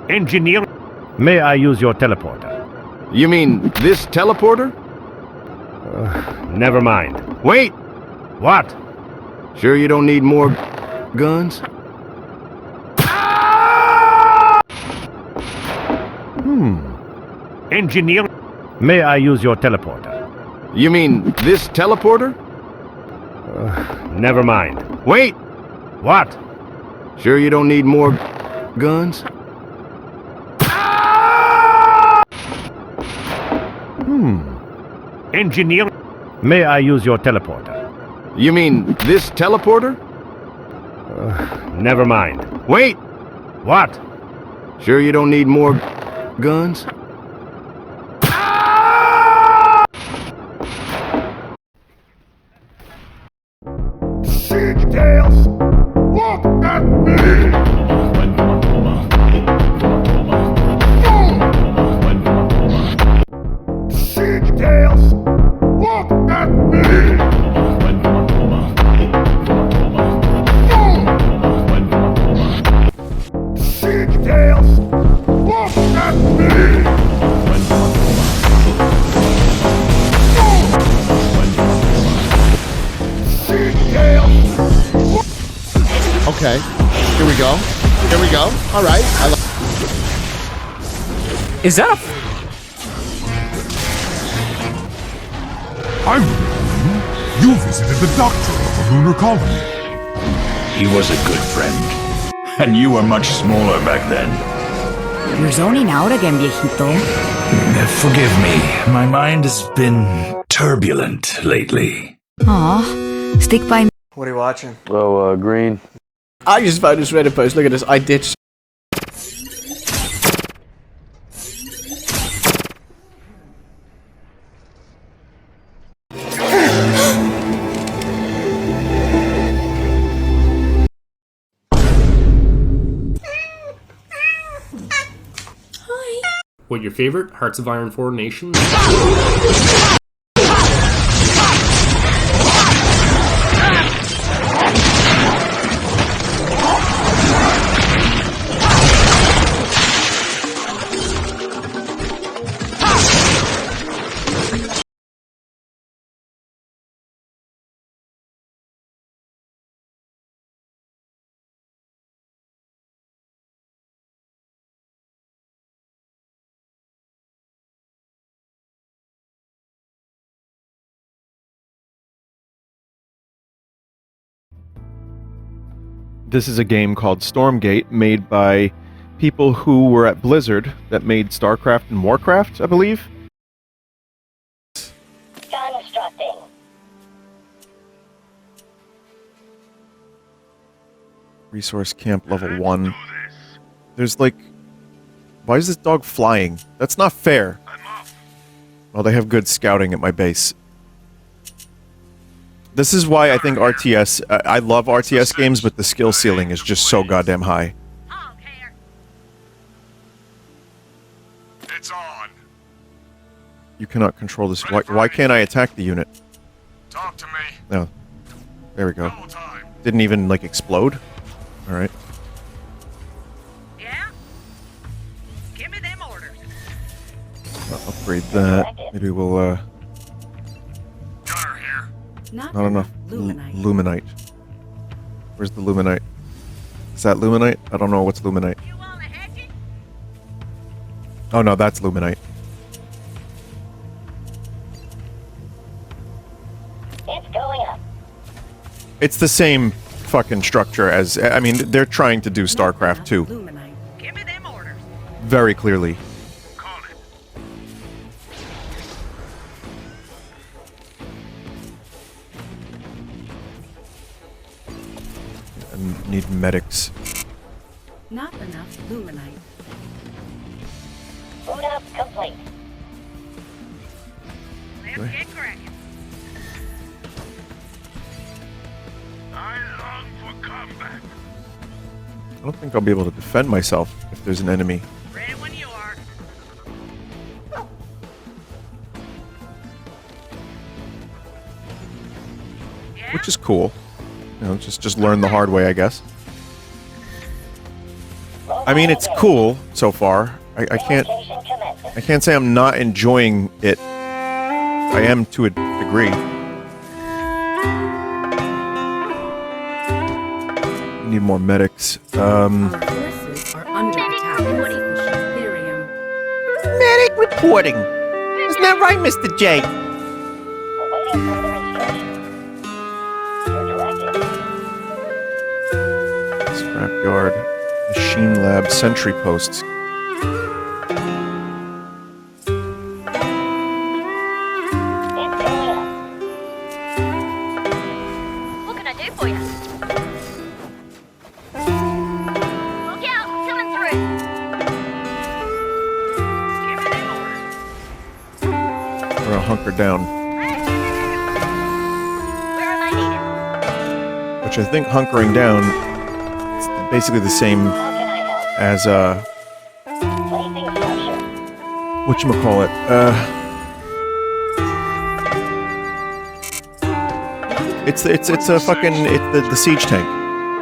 Engineer. May I use your teleporter? You mean this teleporter? Never mind. Wait! What? Sure you don't need more guns? Engineer. May I use your teleporter? You mean this teleporter? Never mind. Wait! What? Sure you don't need more guns? Engineer. May I use your teleporter? You mean this teleporter? Never mind. Wait! What? Sure you don't need more guns? Tails! Look at me! Tails! Look at me! Tails! Look at me! Okay, here we go. Here we go. All right. Is that I'm you visited the doctor of the lunar colony. He was a good friend. And you were much smaller back then. You're zoning out again, viejito. Forgive me. My mind has been turbulent lately. Aw, stick by me. What are you watching? Oh, Green. I just found this Reddit post. Look at this. I ditched. What your favorite Hearts of Iron 4 nations? This is a game called Stormgate, made by people who were at Blizzard that made StarCraft and Warcraft, I believe. Constructing. Resource camp level 1. There's like... Why is this dog flying? That's not fair. Well, they have good scouting at my base. This is why I think RTS... I love RTS games, but the skill ceiling is just so goddamn high. It's on. You cannot control this. Why can't I attack the unit? Talk to me. No. There we go. Didn't even, like, explode? Alright. Yeah? Give me them orders. I'll upgrade that. Maybe we'll, Not enough Luminite. Where's the Luminite? Is that Luminite? I don't know what's Luminite. Oh no, that's Luminite. It's going up. It's the same fucking structure as... I mean, they're trying to do StarCraft 2. Give me them orders. Very clearly. I need medics. Not enough luminite. Boot up complete. Let's get cracking. I long for combat. I don't think I'll be able to defend myself if there's an enemy. Ready when you are. Which is cool. You know, just learn the hard way, I guess. I mean, it's cool so far. I can't say I'm not enjoying it. I am to a degree. Need more medics. Forces are under attack. Ethereum. Medic reporting. Isn't that right, Mr. J? Scrapyard, machine lab, sentry posts. What can I do for you? Look out! Coming through! We're gonna hunker down. Where am I needed? Which I think hunkering down is basically the same as whatchamacallit? It's a fucking the siege tank.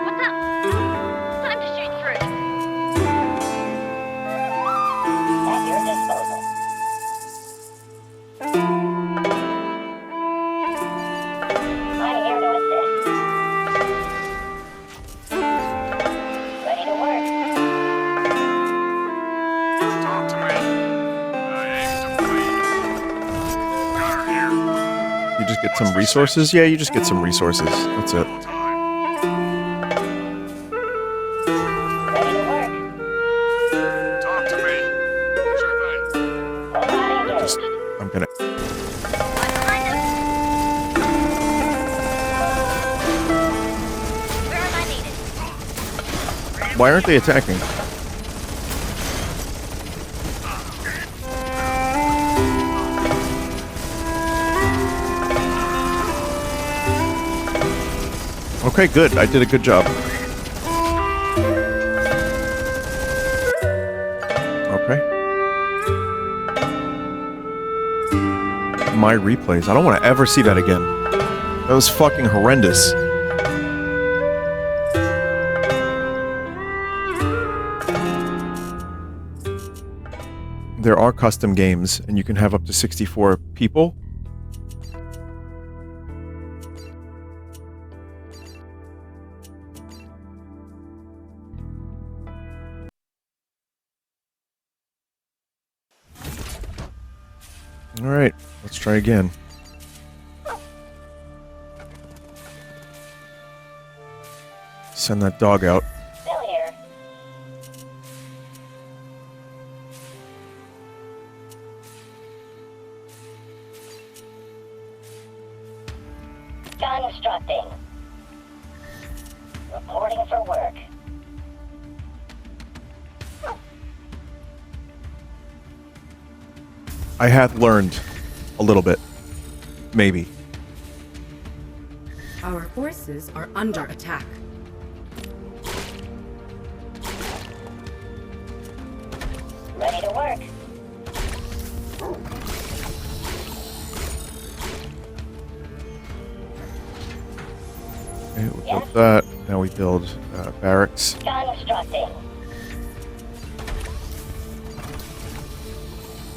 What's up? Time to shoot through. At your disposal. I'm here to assist. Ready to work. Talk to me. I aim to bleed. Gunner here. You just get some resources? Yeah, you just get some resources. That's it. Ready to work. Talk to me. Sure thing. I'm gonna. Where am I needed? Why aren't they attacking? Okay, good. I did a good job. Okay. My replays. I don't want to ever see that again. That was fucking horrendous. There are custom games, and you can have up to 64 people. All right, let's try again. Send that dog out. Still here. Constructing. Reporting for work. I have learned a little bit. Maybe. Our forces are under attack. Ready to work. Okay, we built that. Now we build barracks. Constructing.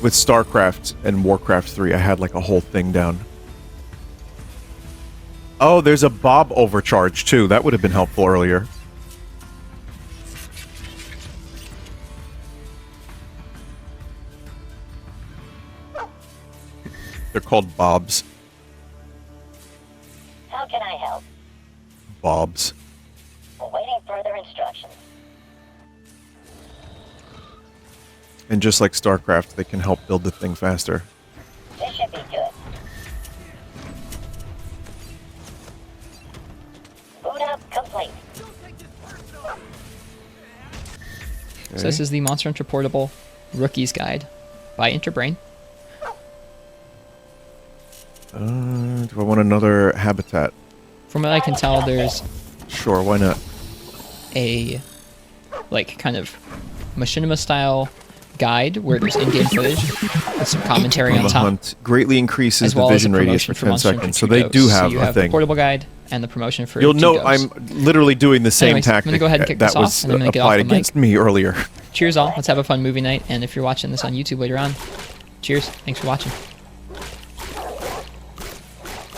With StarCraft and Warcraft 3, I had like a whole thing down. Oh, there's a Bob overcharge too. That would have been helpful earlier. They're called Bobs. How can I help? Bobs. Awaiting further instructions. And just like StarCraft, they can help build the thing faster. This should be good. Boot up complete. So this is the Monster Hunter Portable Rookie's Guide by Interbrain. Do I want another habitat? From what I can tell, there's Sure, why not? a like kind of machinima style guide where there's in-game footage with some commentary on The top. hunt greatly increases as well the as a vision radius promotion for for 10 Monster Hunter seconds, so they 2 do Ghosts. have So you a have thing. the portable guide, and the promotion for You'll note G-Dubs. I'm literally doing the same Anyways, I'm tactic gonna go ahead and kick that this off, was and I'm gonna get off applied the mic. against me earlier. Cheers all. Let's have a fun movie night. And if you're watching this on YouTube later on, cheers. Thanks for watching.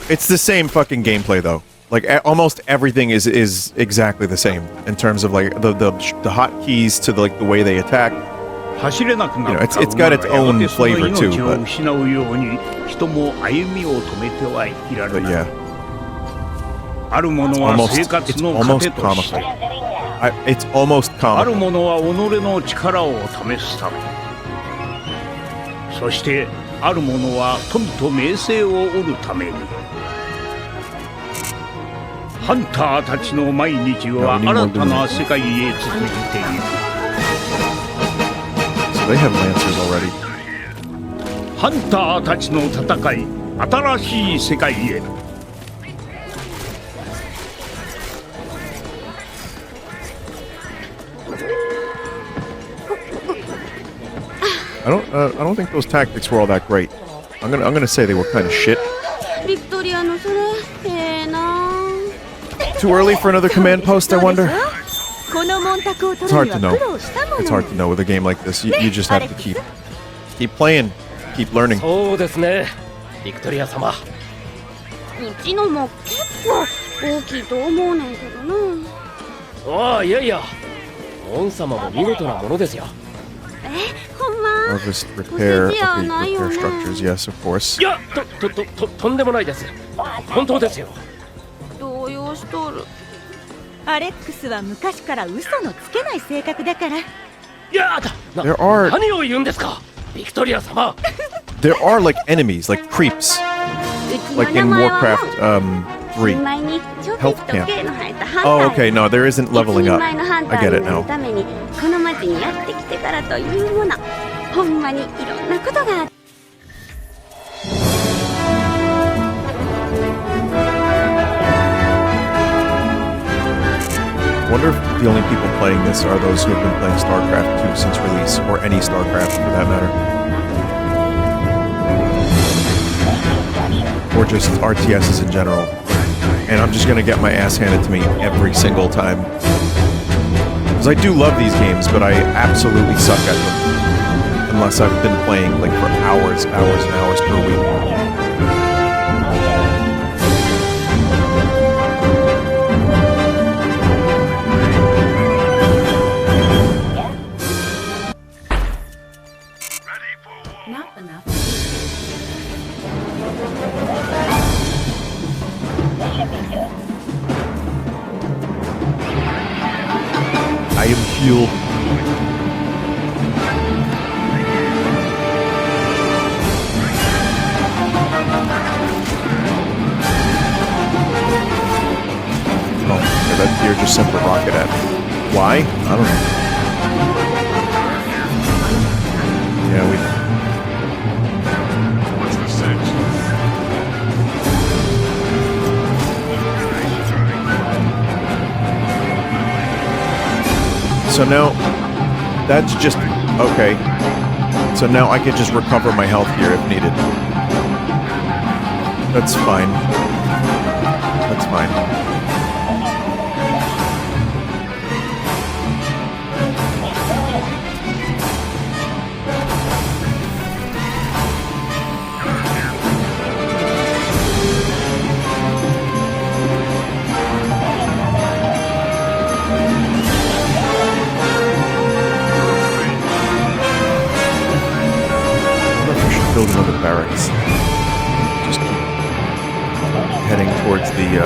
It's the same fucking gameplay though. Like almost everything is exactly the same in terms of like the hotkeys to the way they attack. You know, it's got its own flavor too, but yeah. It's almost comical. It's almost comical. そしてある者は富と名声を得るためにハンターたちの毎日は新たな世界へ続いていく So they have lancers already. ハンターたちの戦い新しい世界へ I don't think those tactics were all that great. I'm gonna say they were kind of shit. ビクトリアのそれな Too early for another command post, I wonder? このモンタクを It's 取る hard に to は know. 苦労したも It's の hard to know with a game like this. You just have to keep playing, keep learning. そうですね。ビクトリア様。うちのも結構大きいと思うねんけどなああ、いやいや。モン様も見事なものですよ。ほんま Harvest, repair, okay, repair structures, yes, of course. いや、とんでもないです。本当ですよ。動揺しとるアレックスは昔から嘘のつけない性格だから。いやだ。There are 何を言うんですか、ビクトリア様。 there are like enemies, like creeps, like in Warcraft 3. Health camp. Oh, okay, no, there isn't leveling up. I get it now. ためにこの町にやってきてからというものほんまにいろんなことがあって I wonder if the only people playing this are those who have been playing StarCraft 2 since release, or any StarCraft for that matter. Or just RTSs in general. And I'm just gonna get my ass handed to me every single time. Because I do love these games, but I absolutely suck at them. Unless I've been playing like for hours and hours per week. Not enough. I am healed. Oh, yeah, that deer just sent the rocket at me. Why? I don't know. Yeah, we... What's the sense? So now, that's just... Okay. So now I can just recover my health here if needed. That's fine. That's fine. Build another barracks. Just heading towards the I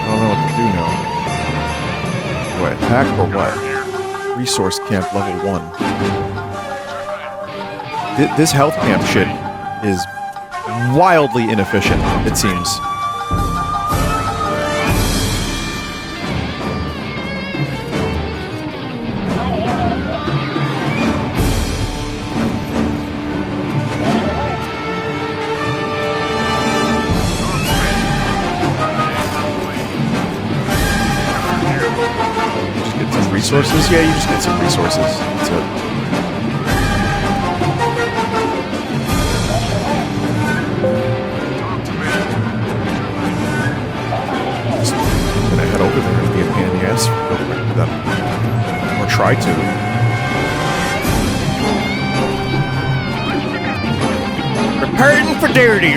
don't know what to do now. Do I attack or what? Resource camp level 1. This health camp shit is wildly inefficient, it seems. Resources? Yeah, you just get some resources. That's it. try to. Reporting for dirty.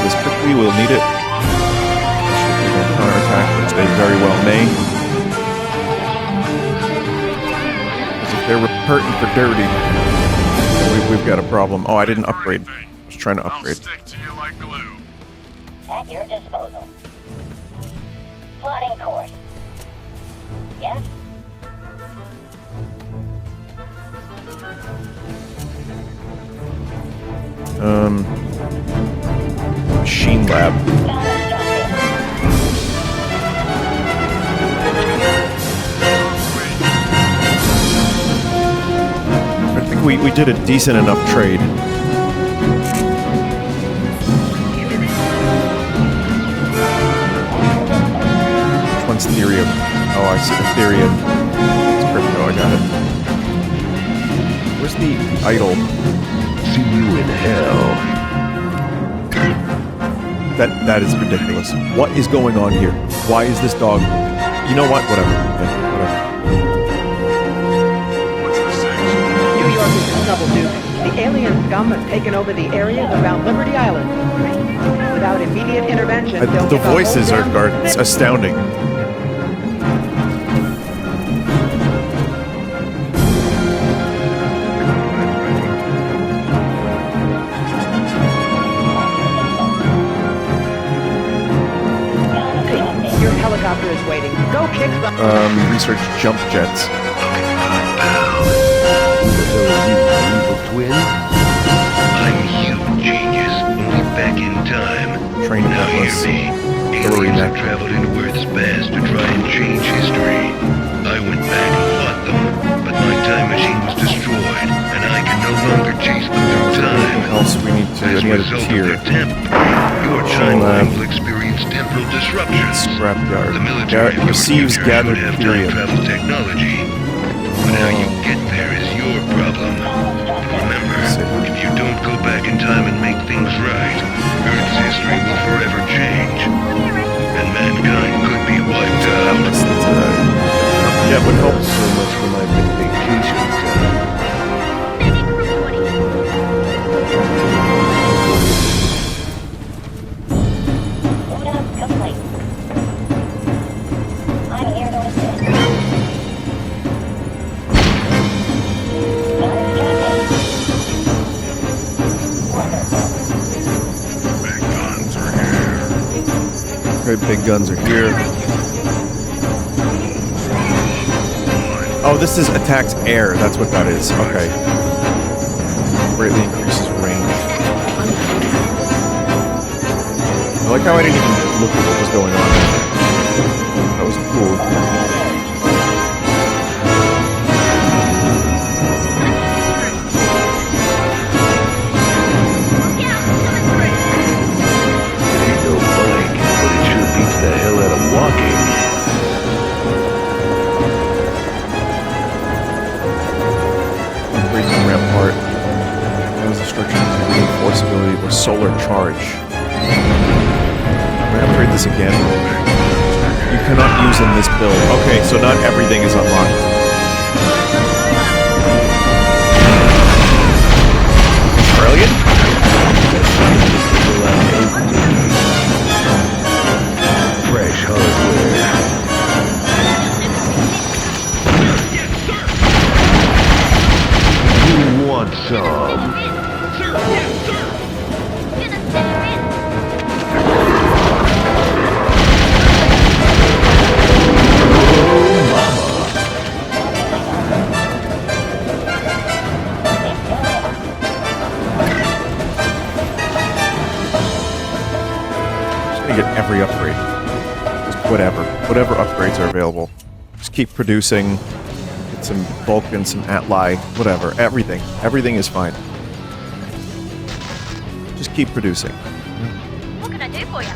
This quickly, we'll need it. Should be a counterattack, which they very well may. Because if they're hurting for dirty, we've got a problem. Oh, I didn't upgrade. I was trying to upgrade. At your disposal. Plotting course. Yes? Machine lab. I think we did a decent enough trade. Which one's Therium? Oh, I see Ethereum. It's crypto, I got it. Where's the idol? See you in hell. That is ridiculous. What is going on here? Why is this dog? You know what? Whatever. Yeah, whatever. New York is in trouble, Duke. The alien scum have taken over the areas around Liberty Island. Without immediate intervention, they'll The get whole voices are damn astounding. Your helicopter is waiting. Go kick some. Research jump jets. Evil twin? I'm huge genius, only back in time. Train now hear Atlas. me. Aliens have traveled into Earth's past to try and change history. I went back and fought them, but my time machine was destroyed, and I can no longer chase them through time. What else we need to? As a Any other result of tier? their your timeline will experience temporal disruptions. Scrapyard. The military of your Receives future gathered should have period. time travel technology. But how you get there is your problem. Remember, if you don't go back in time and make things right, Earth's history will forever change. And mankind could be wiped out. Yeah, it would help. So much for my vacation time. I'm here to assist. Okay, big guns are here. Oh, this is attacks air. That's what that is. Okay. Greatly increases range. I like how I didn't even look at what was going on. That was cool. Ain't no bike, but it sure beats the hell out of walking. Upgrade the rampart. That was the structure reinforceability or solar charge. I'm gonna upgrade this again. You cannot use in this build. Okay, so not everything is unlocked. Australian? Fresh hardware. You want some? whatever upgrades are available. Just keep producing. Get some Vulcan, some Atli, whatever. Everything. Everything is fine. Just keep producing. What can I do for you?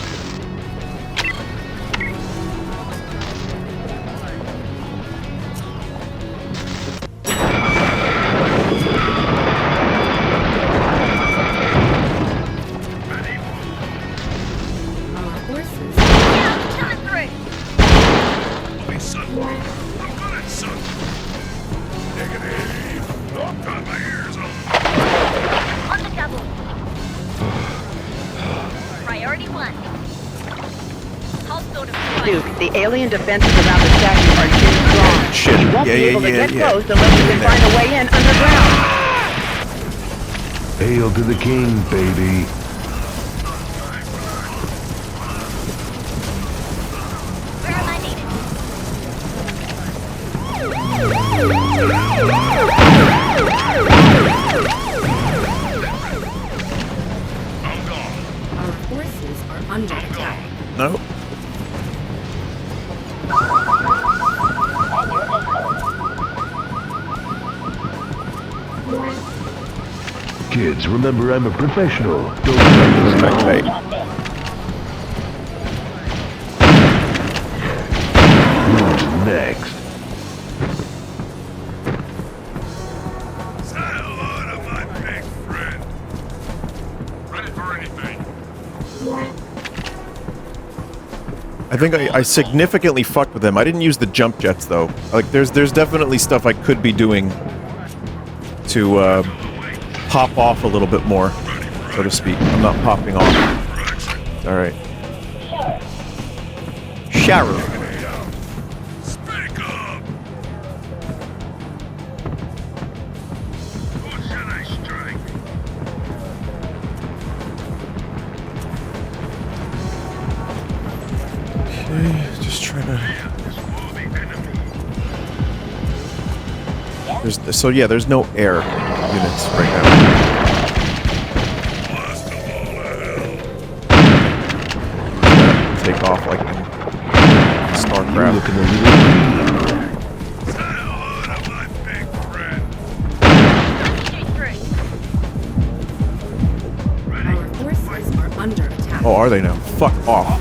Our horses. Coming through. Hey, son. I'm good at son. Negative. I've got my ears on. On the double. Priority 1. Hostile deployed. Duke, the alien defenses around the statue are too strong. Shit. You won't Yeah, be yeah, able to yeah, get yeah. close unless you can find a way in underground. Hail to the king, baby. Where am I needed? Our forces are under attack. No. Kids, remember I'm a professional. Don't try to Who's next? Say hello to my big friend. Ready for anything. I think I significantly fucked with them. I didn't use the jump jets though. Like there's definitely stuff I could be doing to pop off a little bit more, so to speak. I'm not popping off. All right. Sharu. Speak up. Who should I strike? Okay, just trying to. There's no air units right now. Take off like in StarCraft. Looking a little Our forces are under attack. Oh, are they now? Fuck off.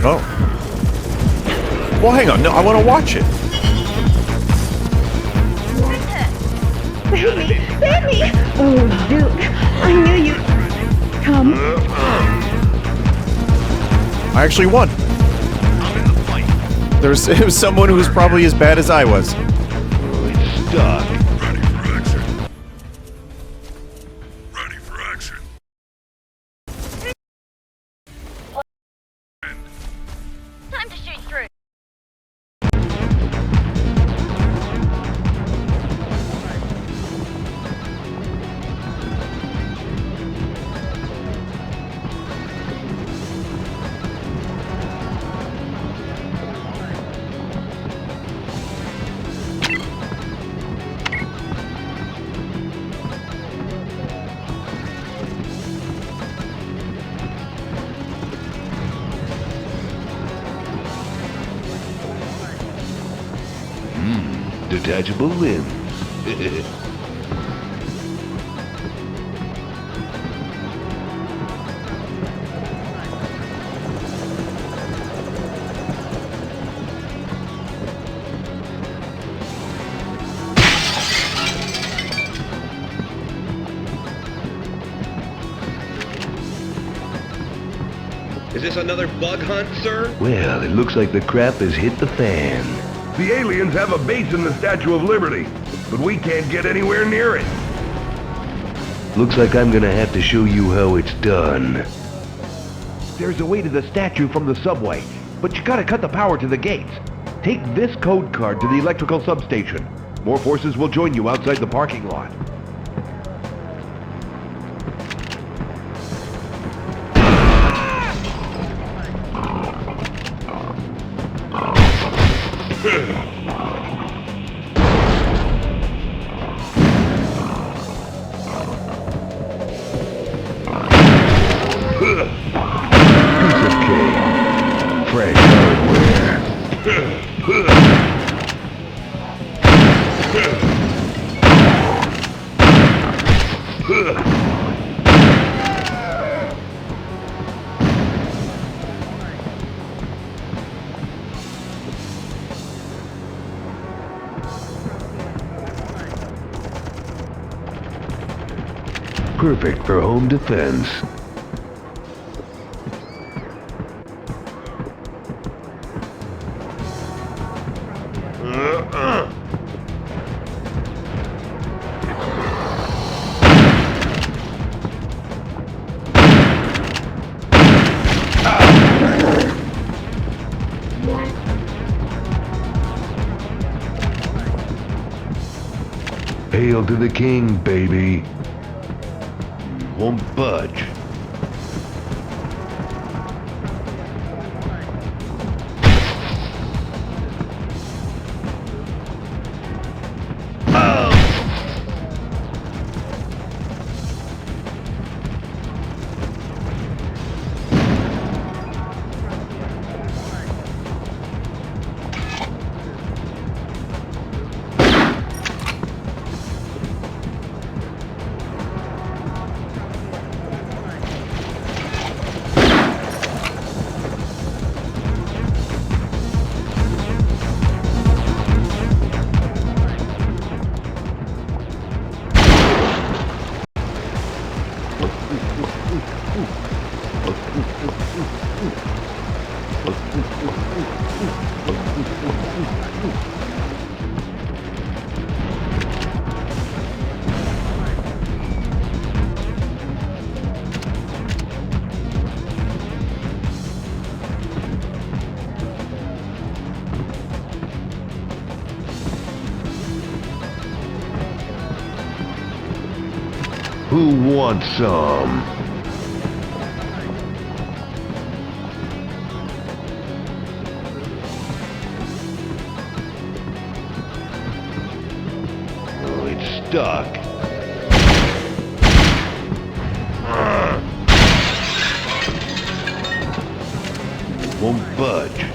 Oh. Well, hang on. No, I want to watch it. Save me! Save me! Oh, Duke, I knew you'd come. I actually won. It was someone who was probably as bad as I was. stuck. Time to shoot through. Detachable limbs. Is this another bug hunt, sir? Well, it looks like the crap has hit the fan. The aliens have a base in the Statue of Liberty, but we can't get anywhere near it. Looks like I'm gonna have to show you how it's done. There's a way to the statue from the subway, but you gotta cut the power to the gates. Take this code card to the electrical substation. More forces will join you outside the parking lot. Piece of cake. Fresh hardware. Perfect for home defense. Hail to the king, baby. Won't budge. Who wants some? Oh, it's stuck. Won't budge.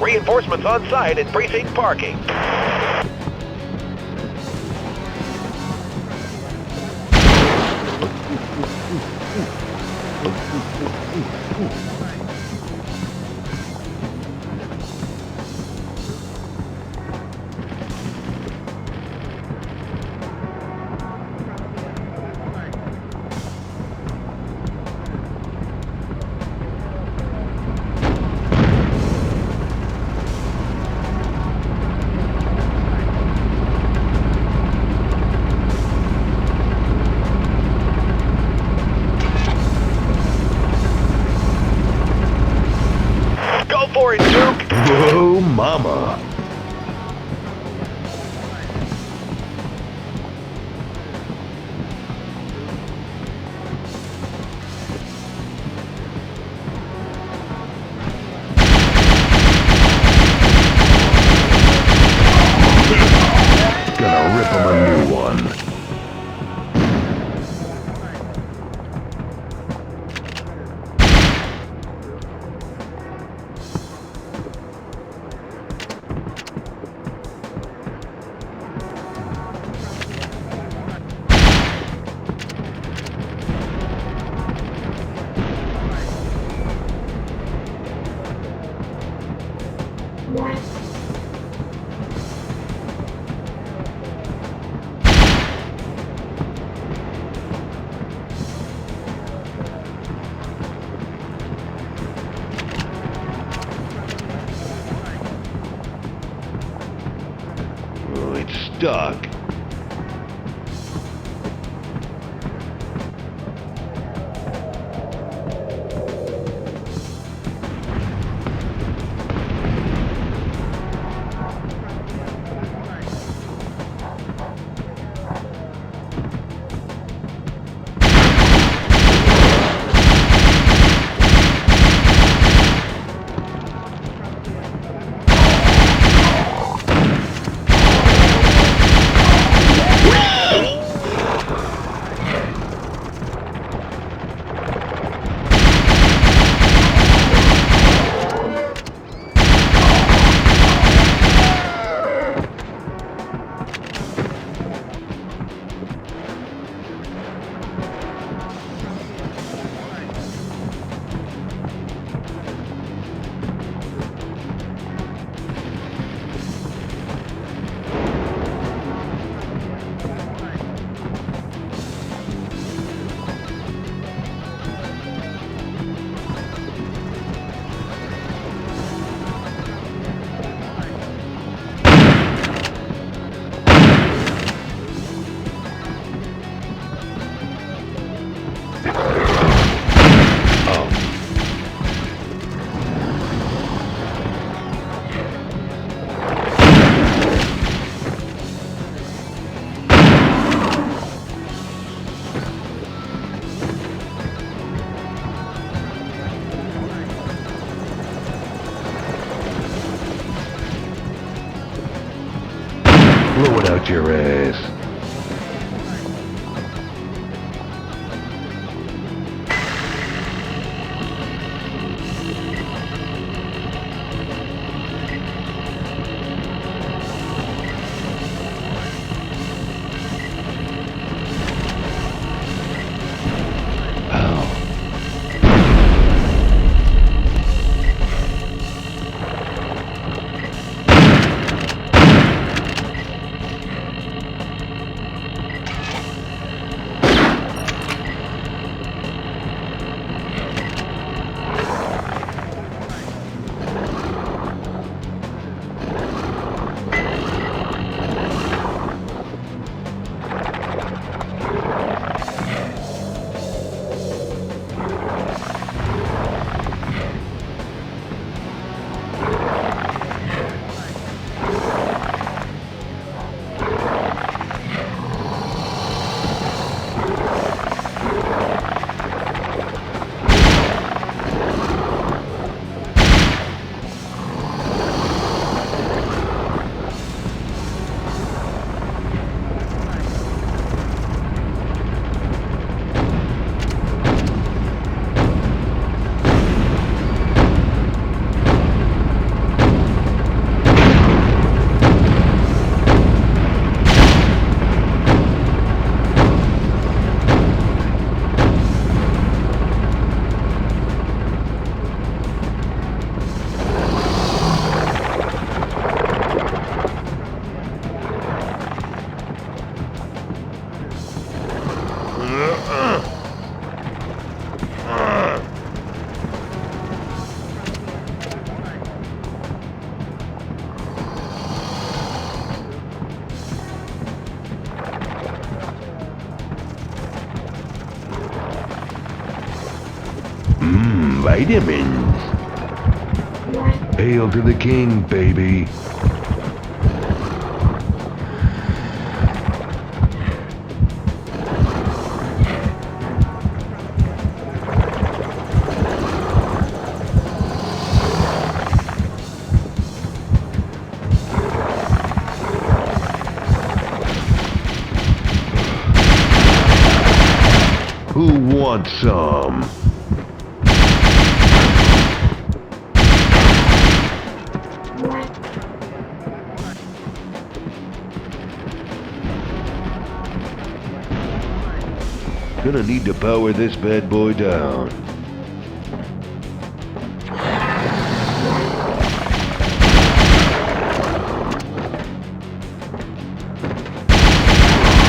Reinforcements on site at precinct parking. For it, Duke! Whoa, mama. Gonna rip him a new one. Oh, it's stuck. Blow it out your ass. Vitamins. Hail to the king, baby. Who wants some? Gonna need to power this bad boy down.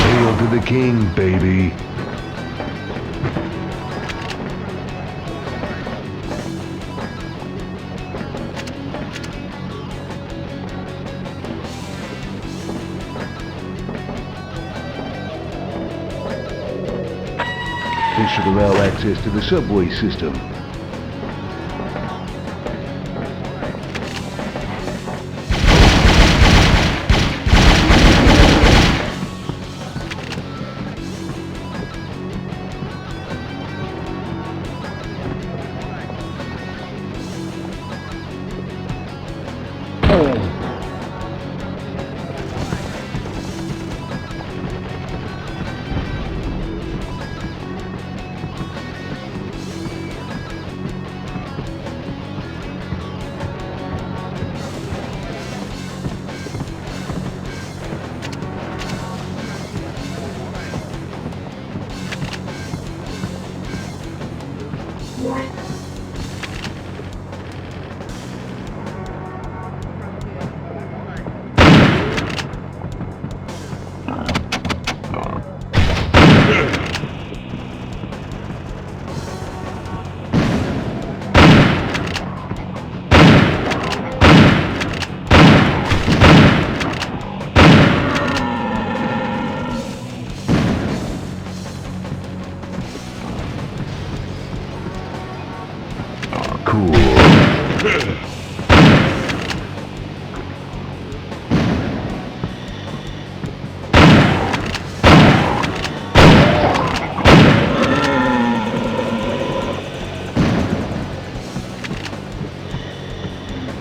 Hail to the king, baby. This should allow access to the subway system.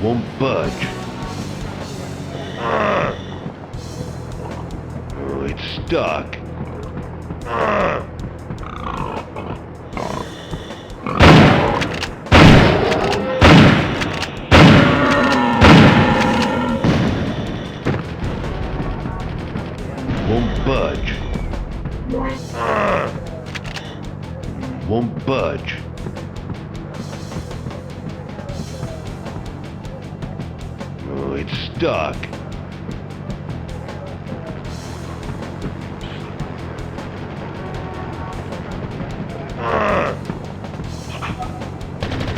Won't budge. stuck. Won't budge. Won't budge. Oh, it's stuck.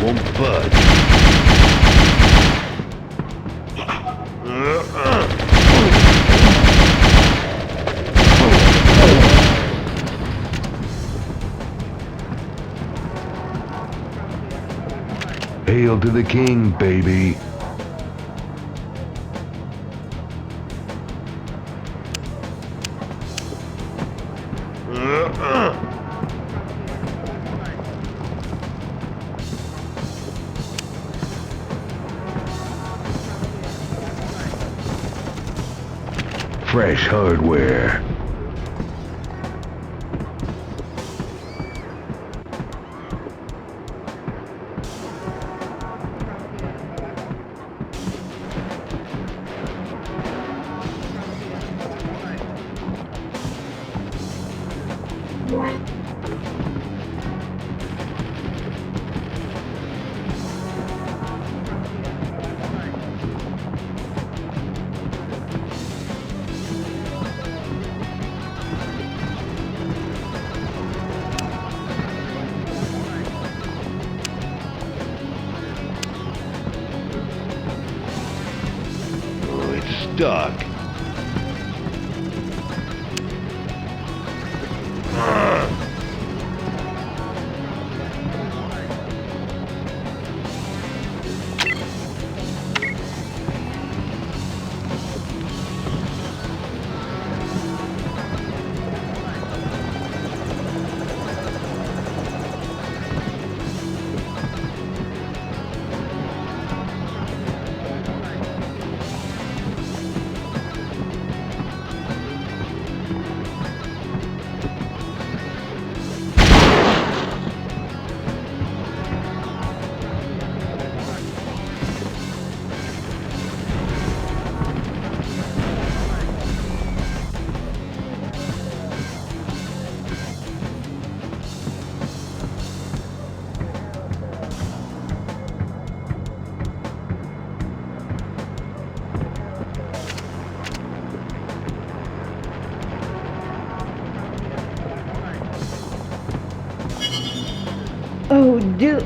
Won't budge. Hail to the king, baby. Fresh hardware. Stuck. Oh, Duke,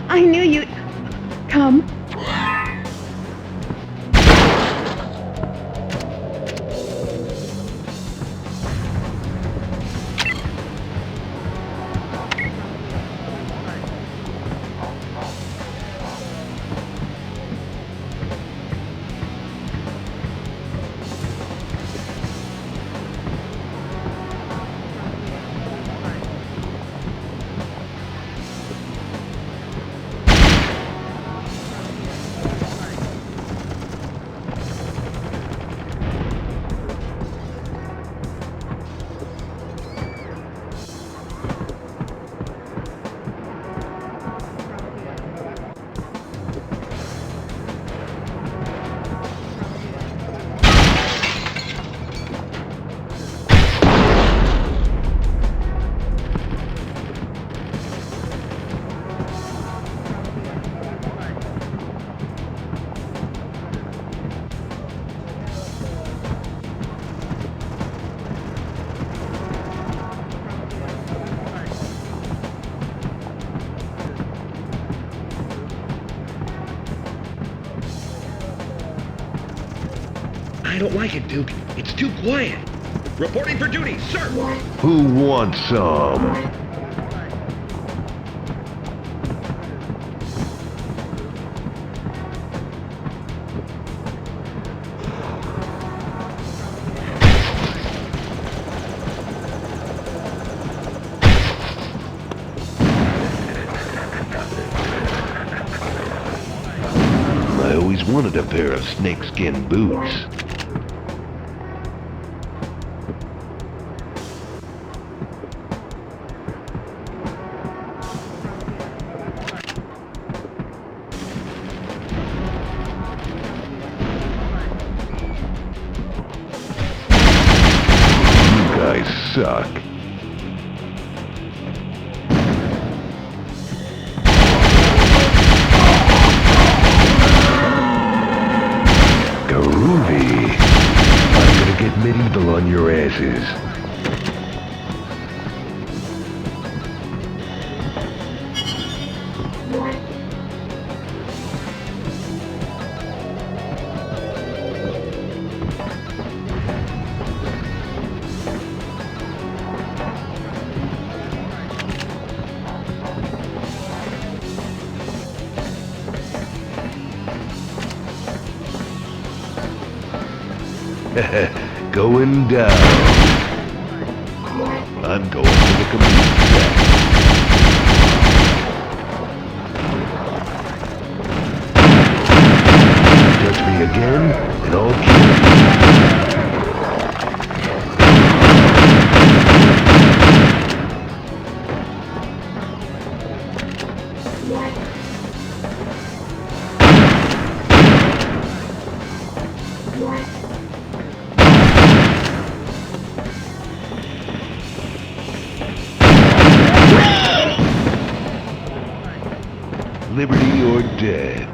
I knew you'd come. I don't like it, Duke. It's too quiet. Reporting for duty, sir! Who wants some? I always wanted a pair of snakeskin boots. suck. Groovy. I'm gonna get medieval on your asses. Going down. I'm going to the complete set. Touch me again, and I'll kill you. Liberty or death.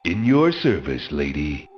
In your service, lady.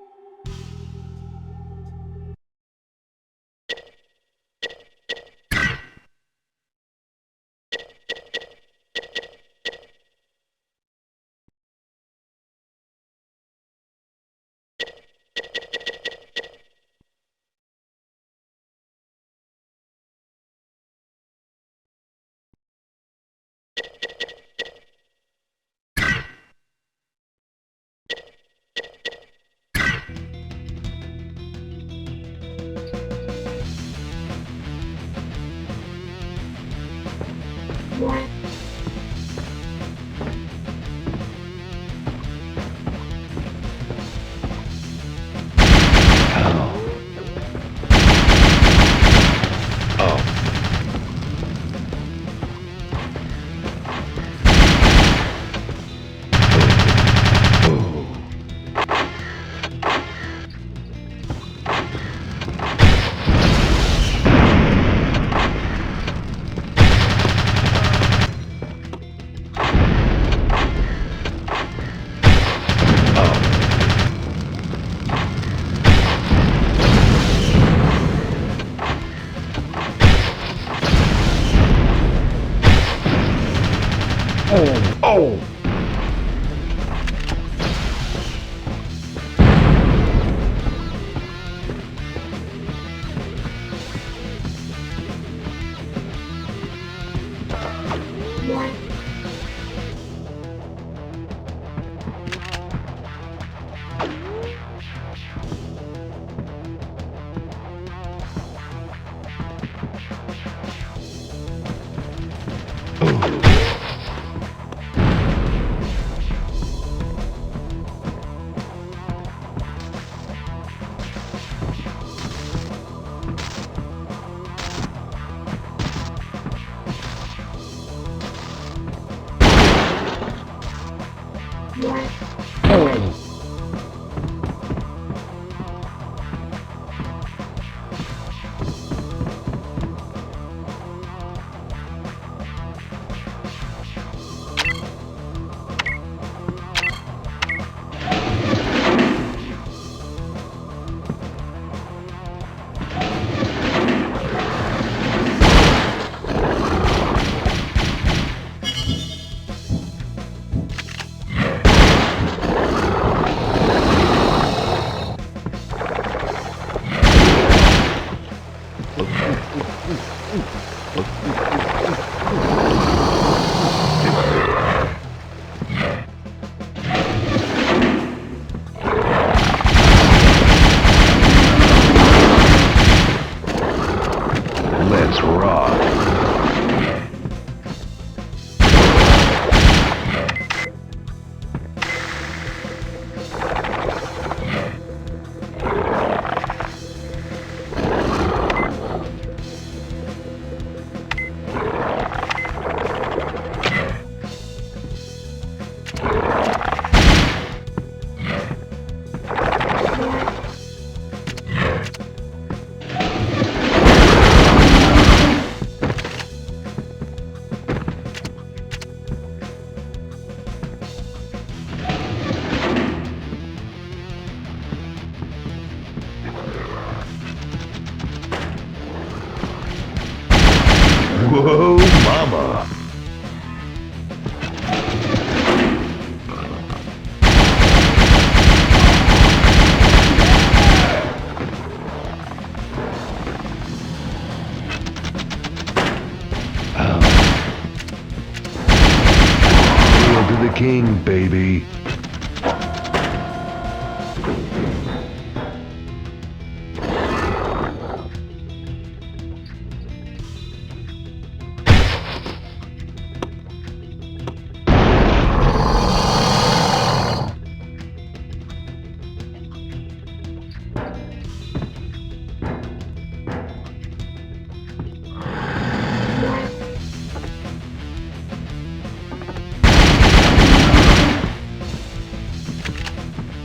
Oh! Let's rock. Whoa, mama. Hail to the king, baby.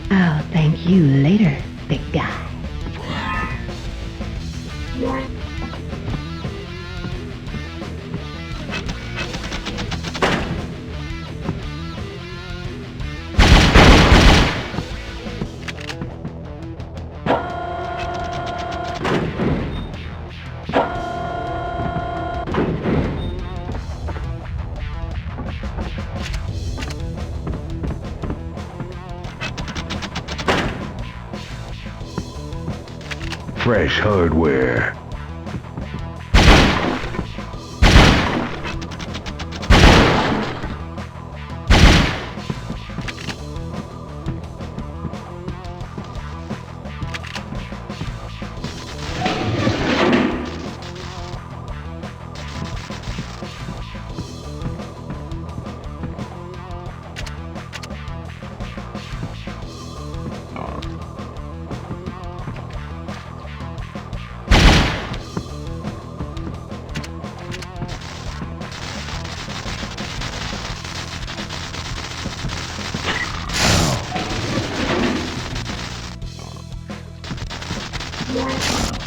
I'll thank you later, big guy. Fresh hardware.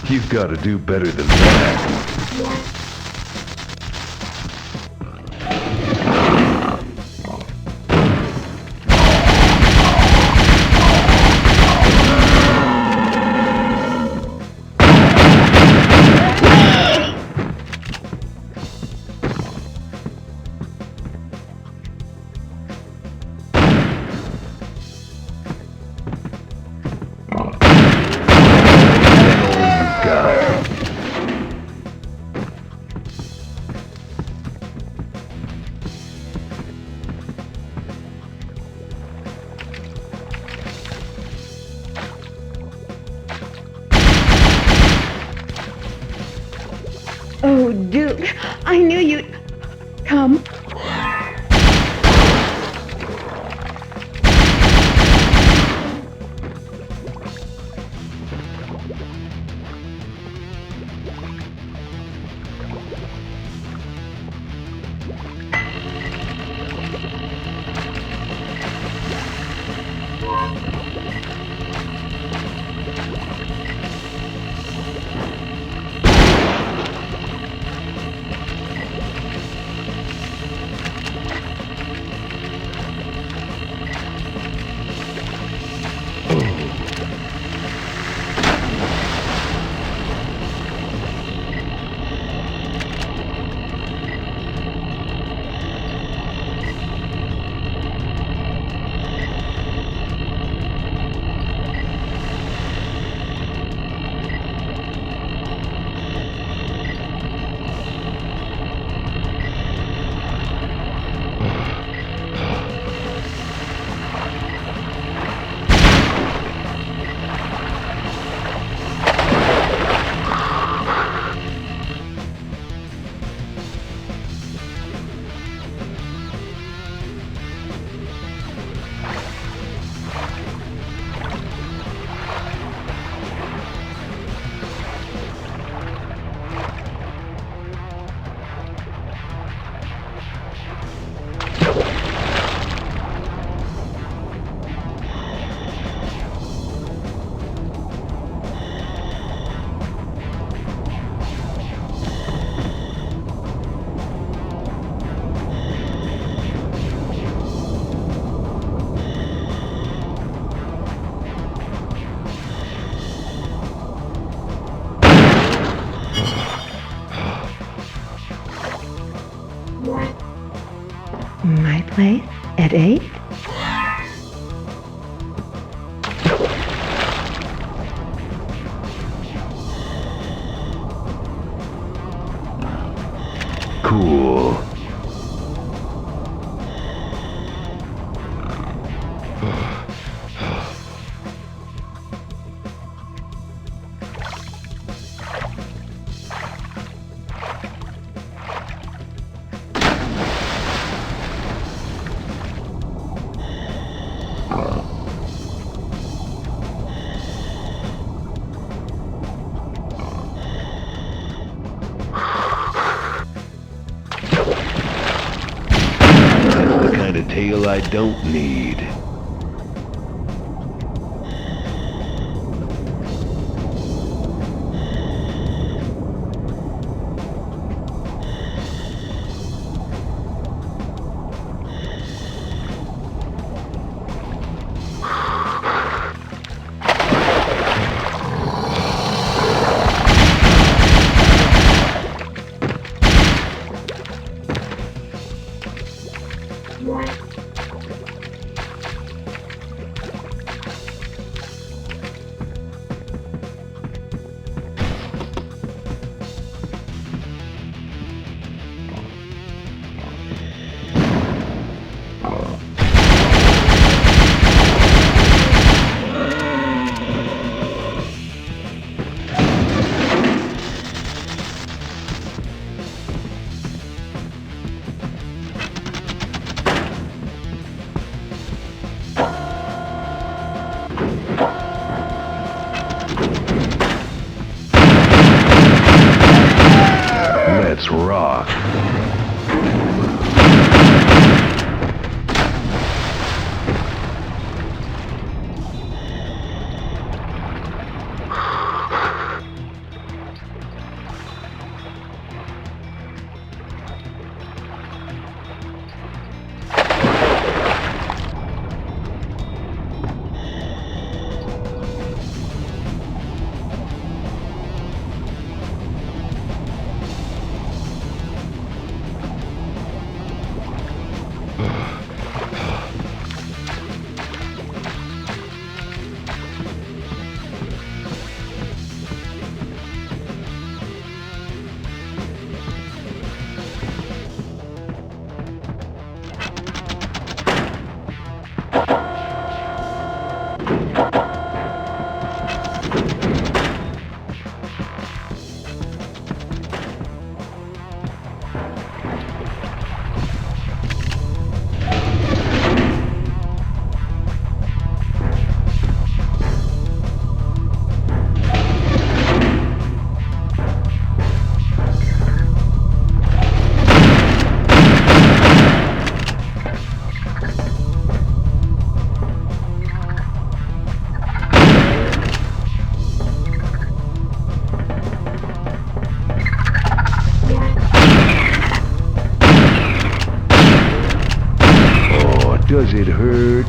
You've got to do better than that. I knew you'd come. My place at 8? Cool. That's the kind of tail I don't need. Let's rock. Does it hurt?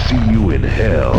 See you in hell.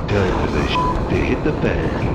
Time for this to hit the fan.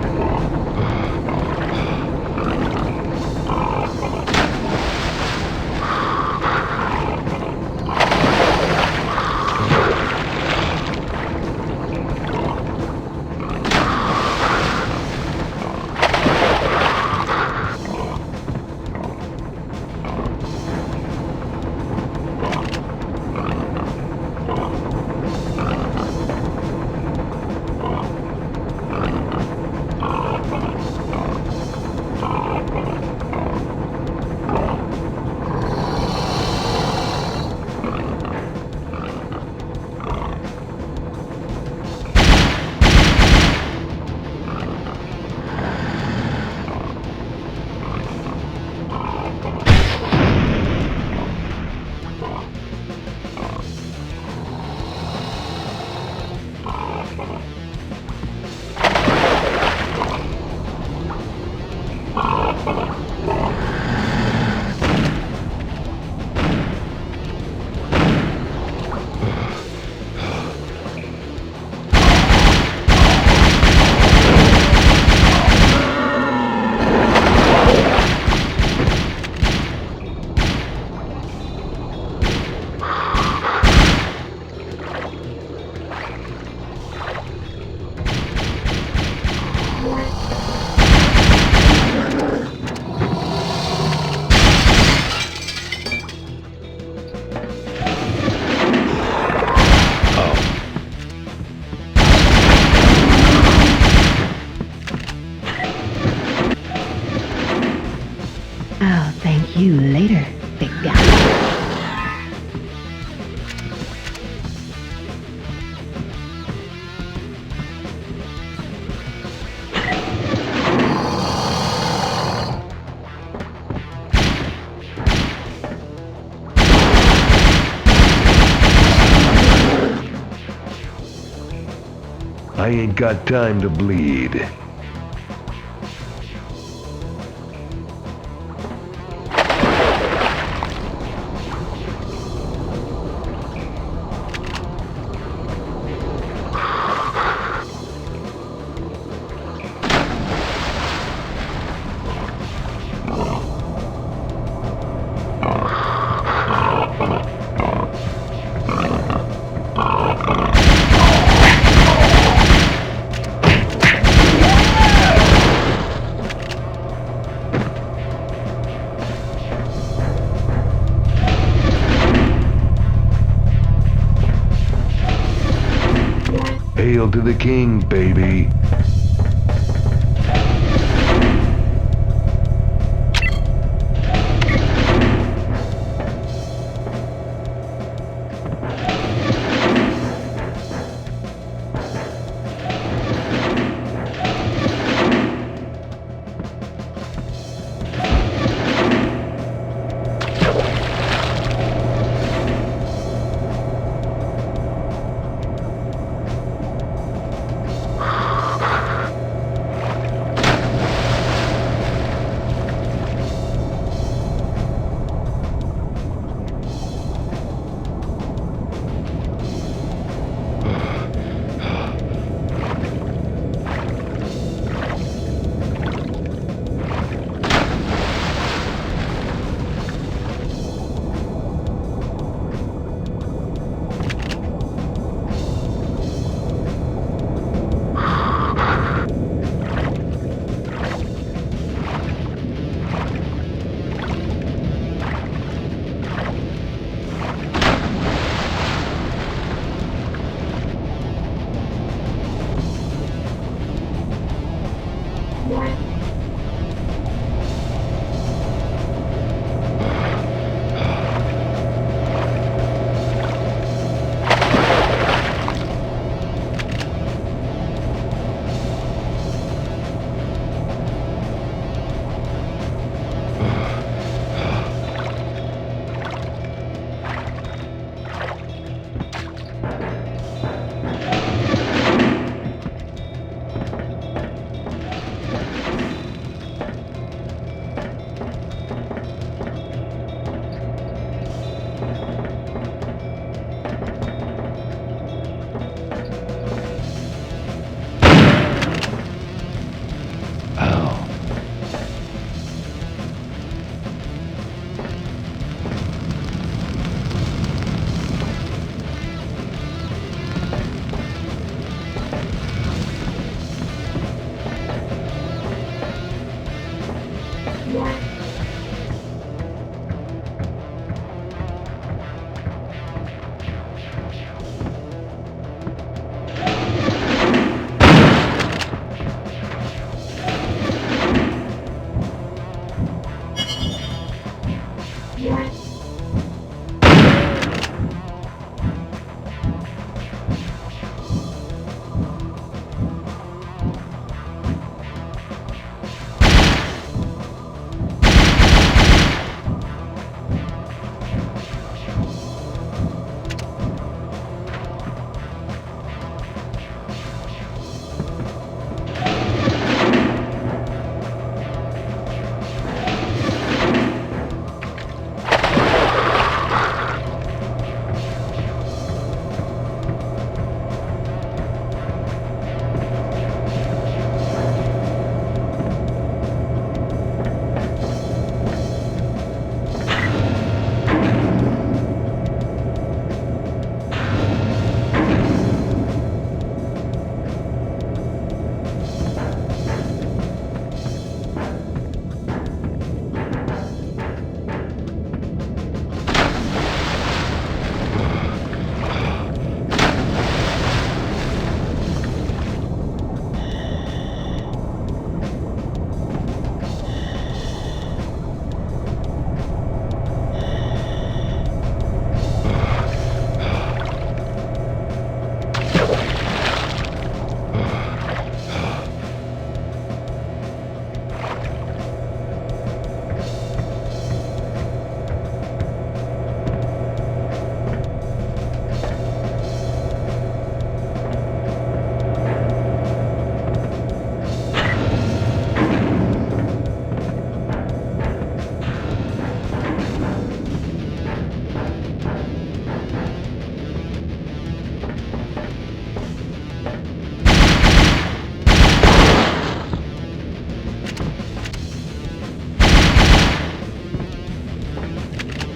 I ain't got time to bleed. Hail to the king, baby.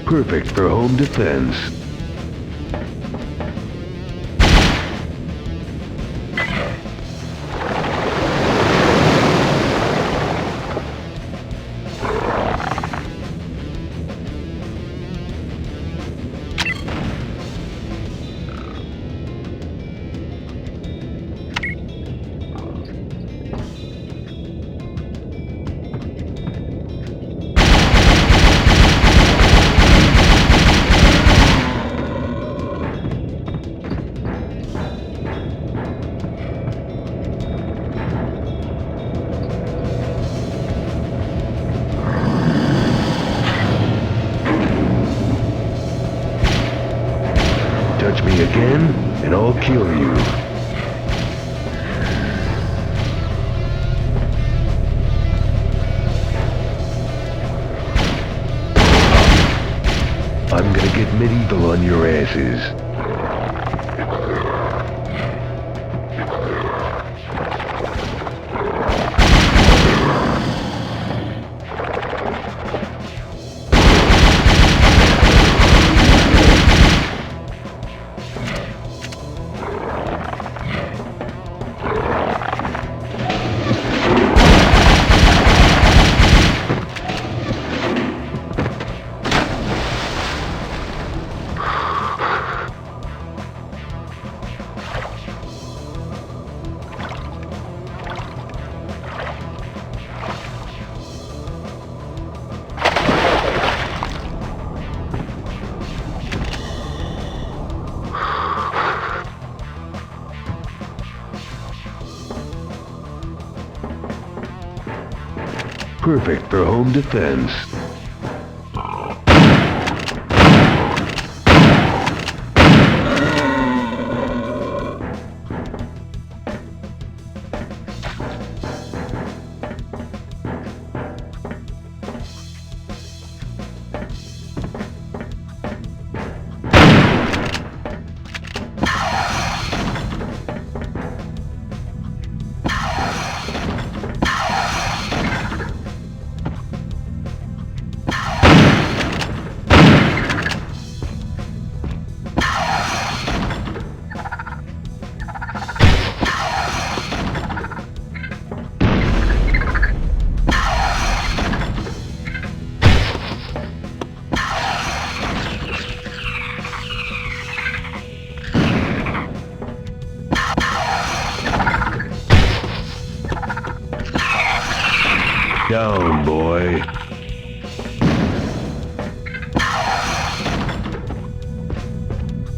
Perfect for home defense. Touch me again, and I'll kill you. I'm gonna get medieval on your asses. Perfect for home defense. Down, boy.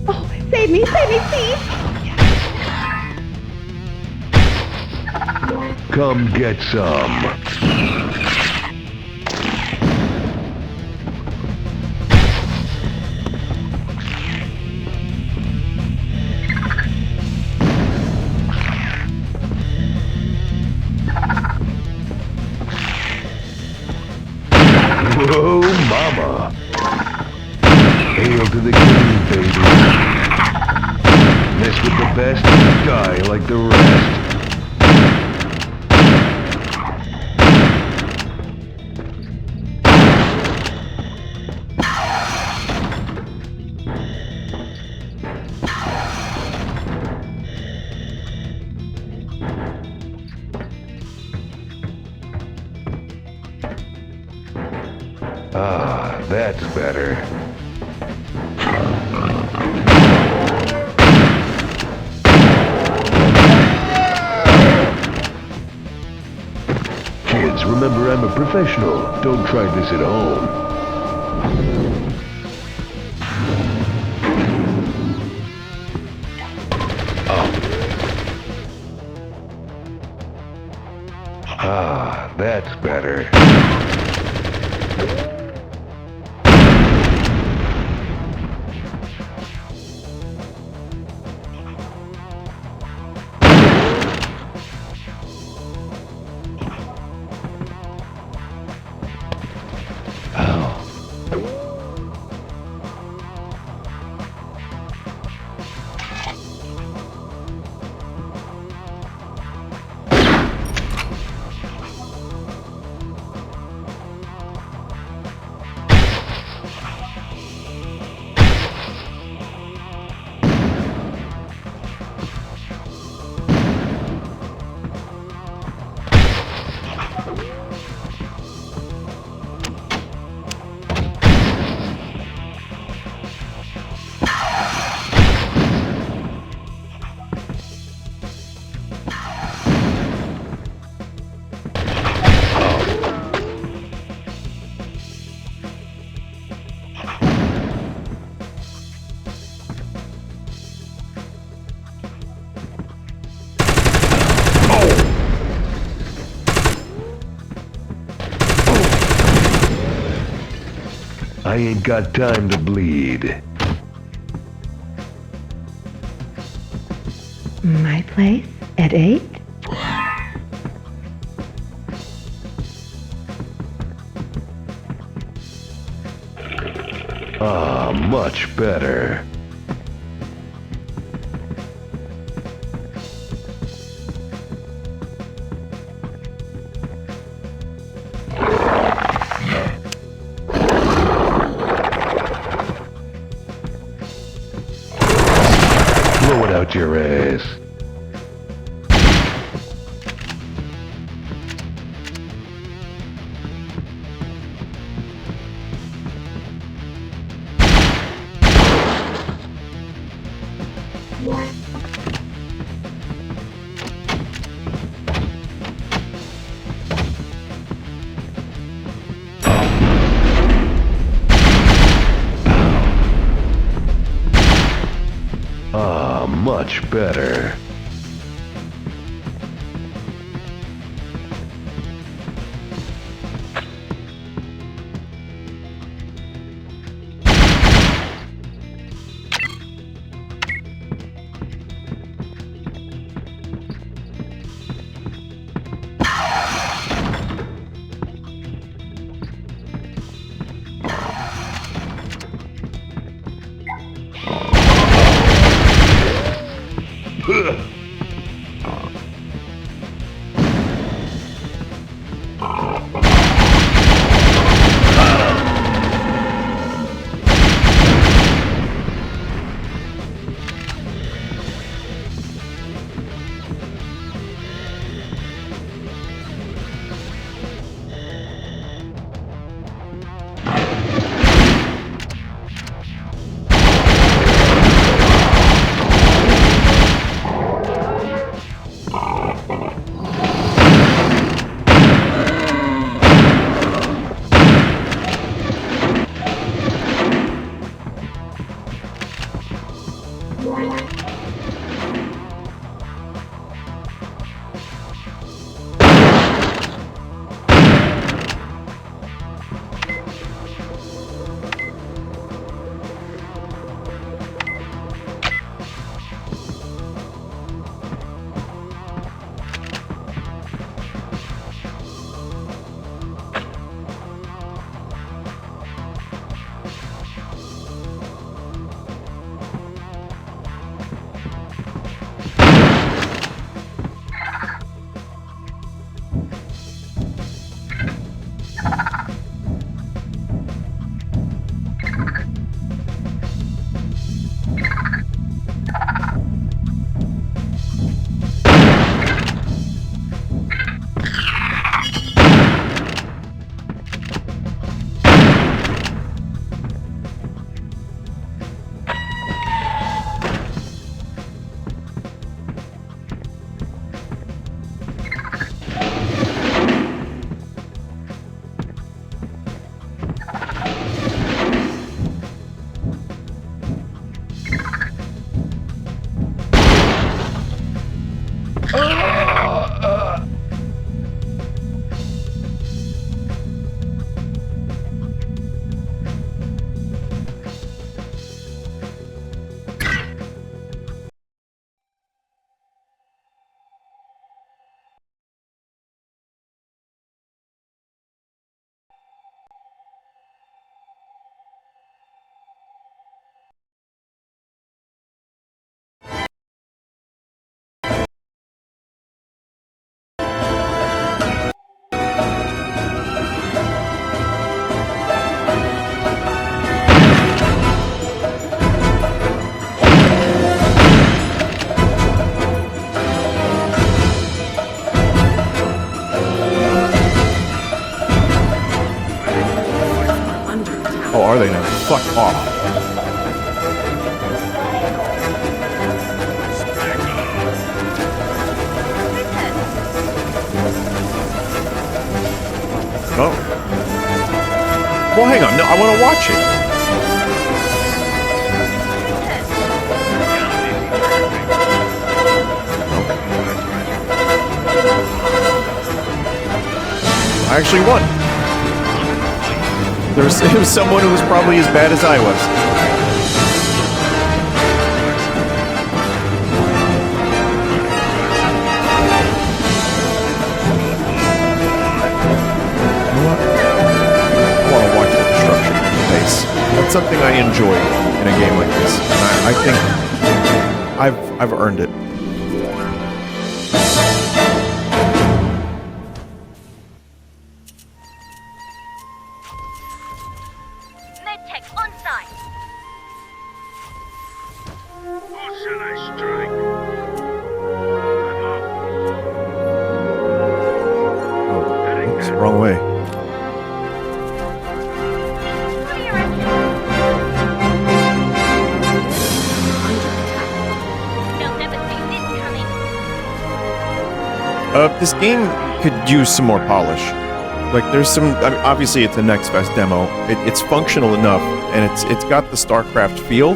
Oh, save me, please! Come get some. Whoa, mama. Hail to the king, baby. Mess with the best, die like the rest. Ah, that's better. Kids, remember I'm a professional. Don't try this at home. Ah, that's better. ain't got time to bleed. My place at 8? Ah, much better. Blow it out your ass. Ah, much better. Oh, are they now? Fuck off. Oh. Well, hang on. No, I want to watch it. I actually won. It was someone who was probably as bad as I was. You know what? I want to watch the destruction of the base. That's something I enjoy in a game like this. And I think I've earned it. Wrong way. This game could use some more polish. Like, there's some. I mean, obviously, it's a Next Fest demo. It's functional enough, and it's got the StarCraft feel.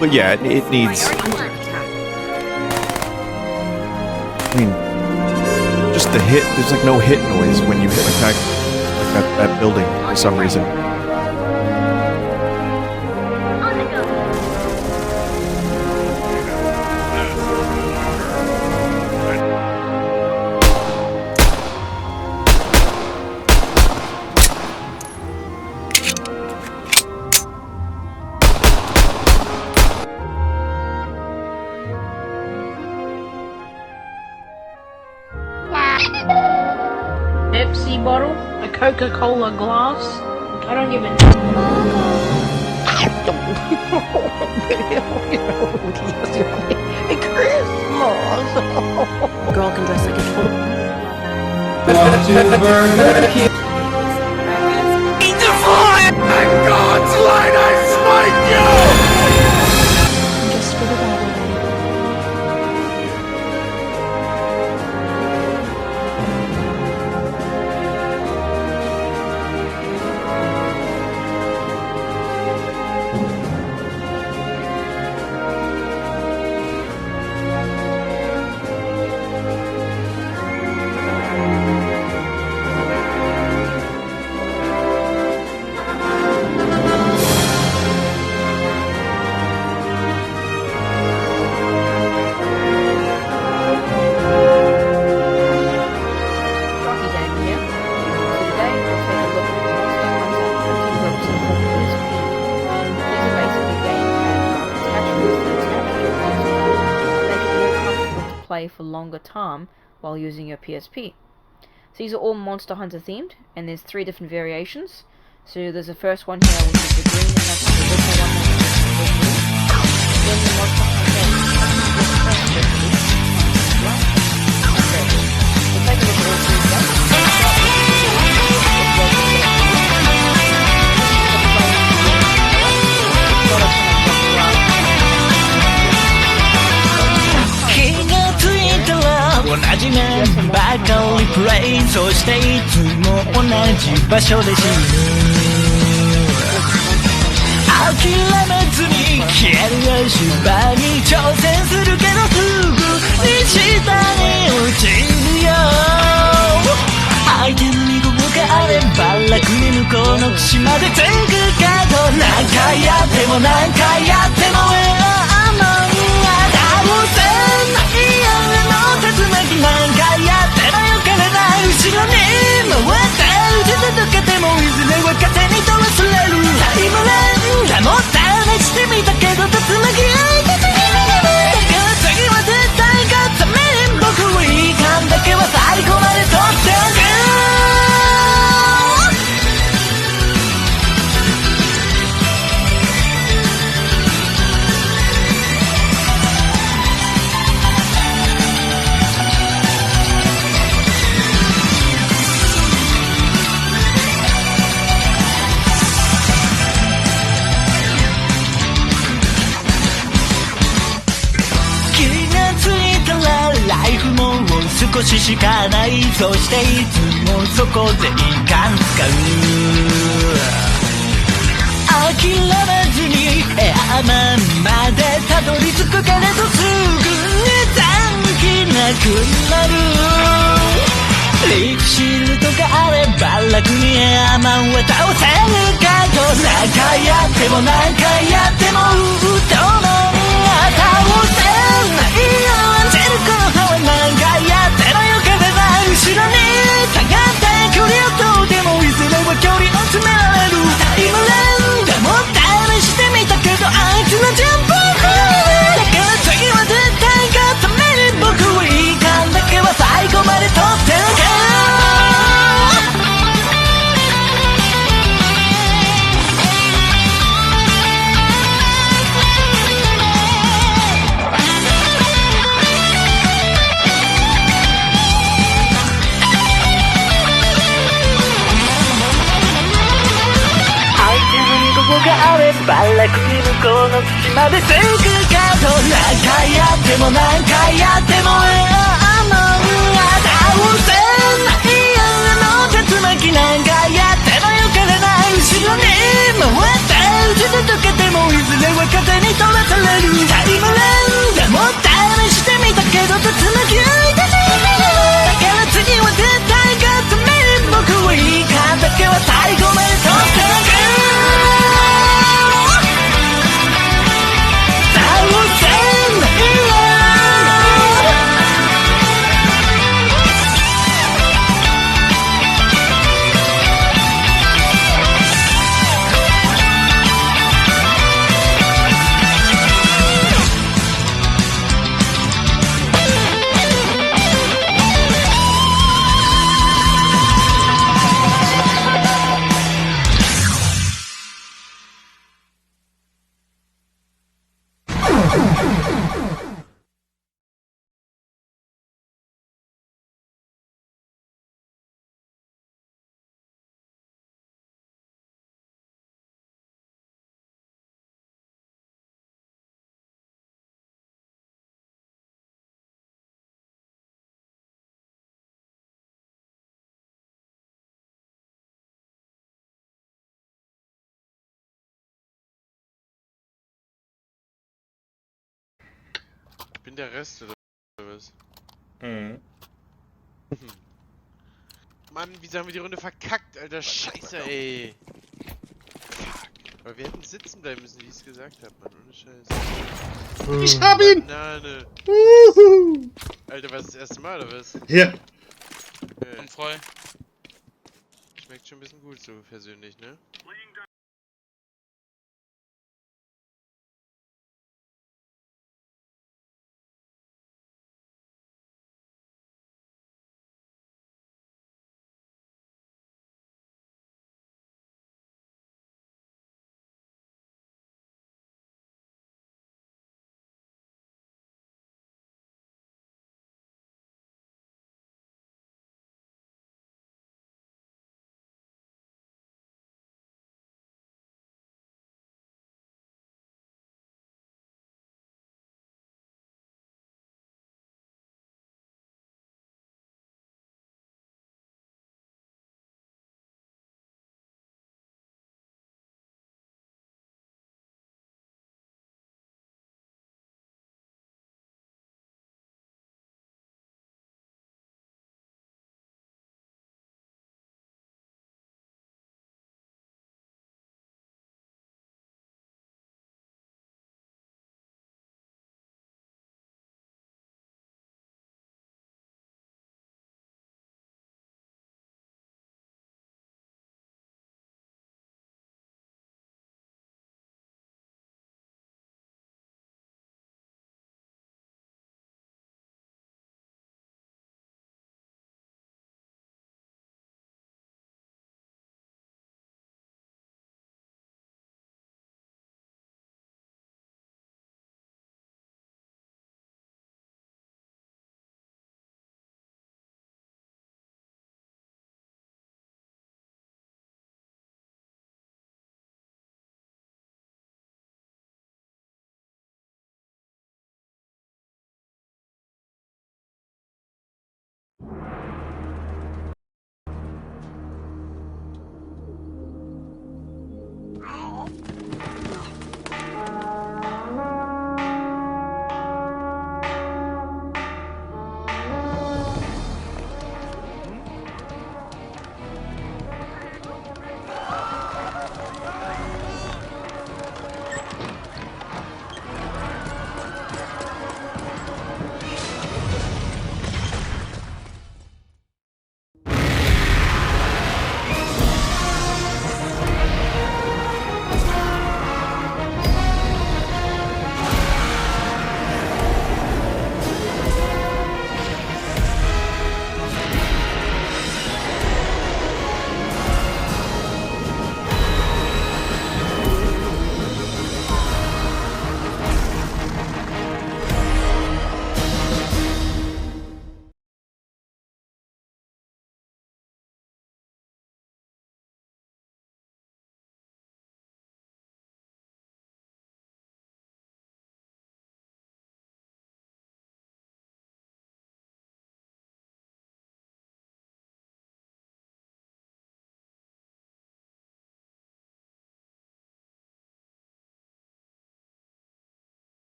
But yeah, it needs. I mean, just the hit. There's like no hit noise when you hit attack like that building for some reason. Pepsi bottle, a Coca-Cola glass. I don't even Christmas. Girl can dress like a God's light, I smite you! Just for the Bible, play for longer time while using your PSP. So these are all Monster Hunter themed, and there's 3 different variations. So there's the first one here, which is the green, and that's the original one. Then the Monster Hunter we'll take a look at all 3 of them.少ししかない。そしていつもそこでいかん使う。諦めずにエアマンまでたどり着くけれどすぐに短気なくなる。リーフシールドがあれば楽にアーマンは倒せるかと何回やっても何回やってもうとも倒せないよジェルコの葉は何回やってもよければ後ろに下がって距離をとってもいずれは距離を詰められるタイムランでも試してみたけどあいつのジャンプだから次は絶対勝つために僕はいい感だけは最後まで取ってるがあれば楽に向こうの土まで行くかと何回やっても何回やってもあの倒せないあの竜巻何回やってもよけれない後ろに回って打ち続けてもいずれは風に飛ばされるタイムランでも試してみたけど竜巻はいたねだから次は絶対勝つために僕はいいかだけは最後まで取っておくIch bin der Rest oder was? Mhm. Mann, wieso haben wir die Runde verkackt, alter Scheiße, ey. Fuck. Aber wir hätten sitzen bleiben müssen, wie ich es gesagt habe, Mann, ohne Scheiße. Ich hab ihn! Banane. Alter, was ist das erste Mal, oder was? Ja. Und frei. Schmeckt schon ein bisschen gut so, persönlich, ne?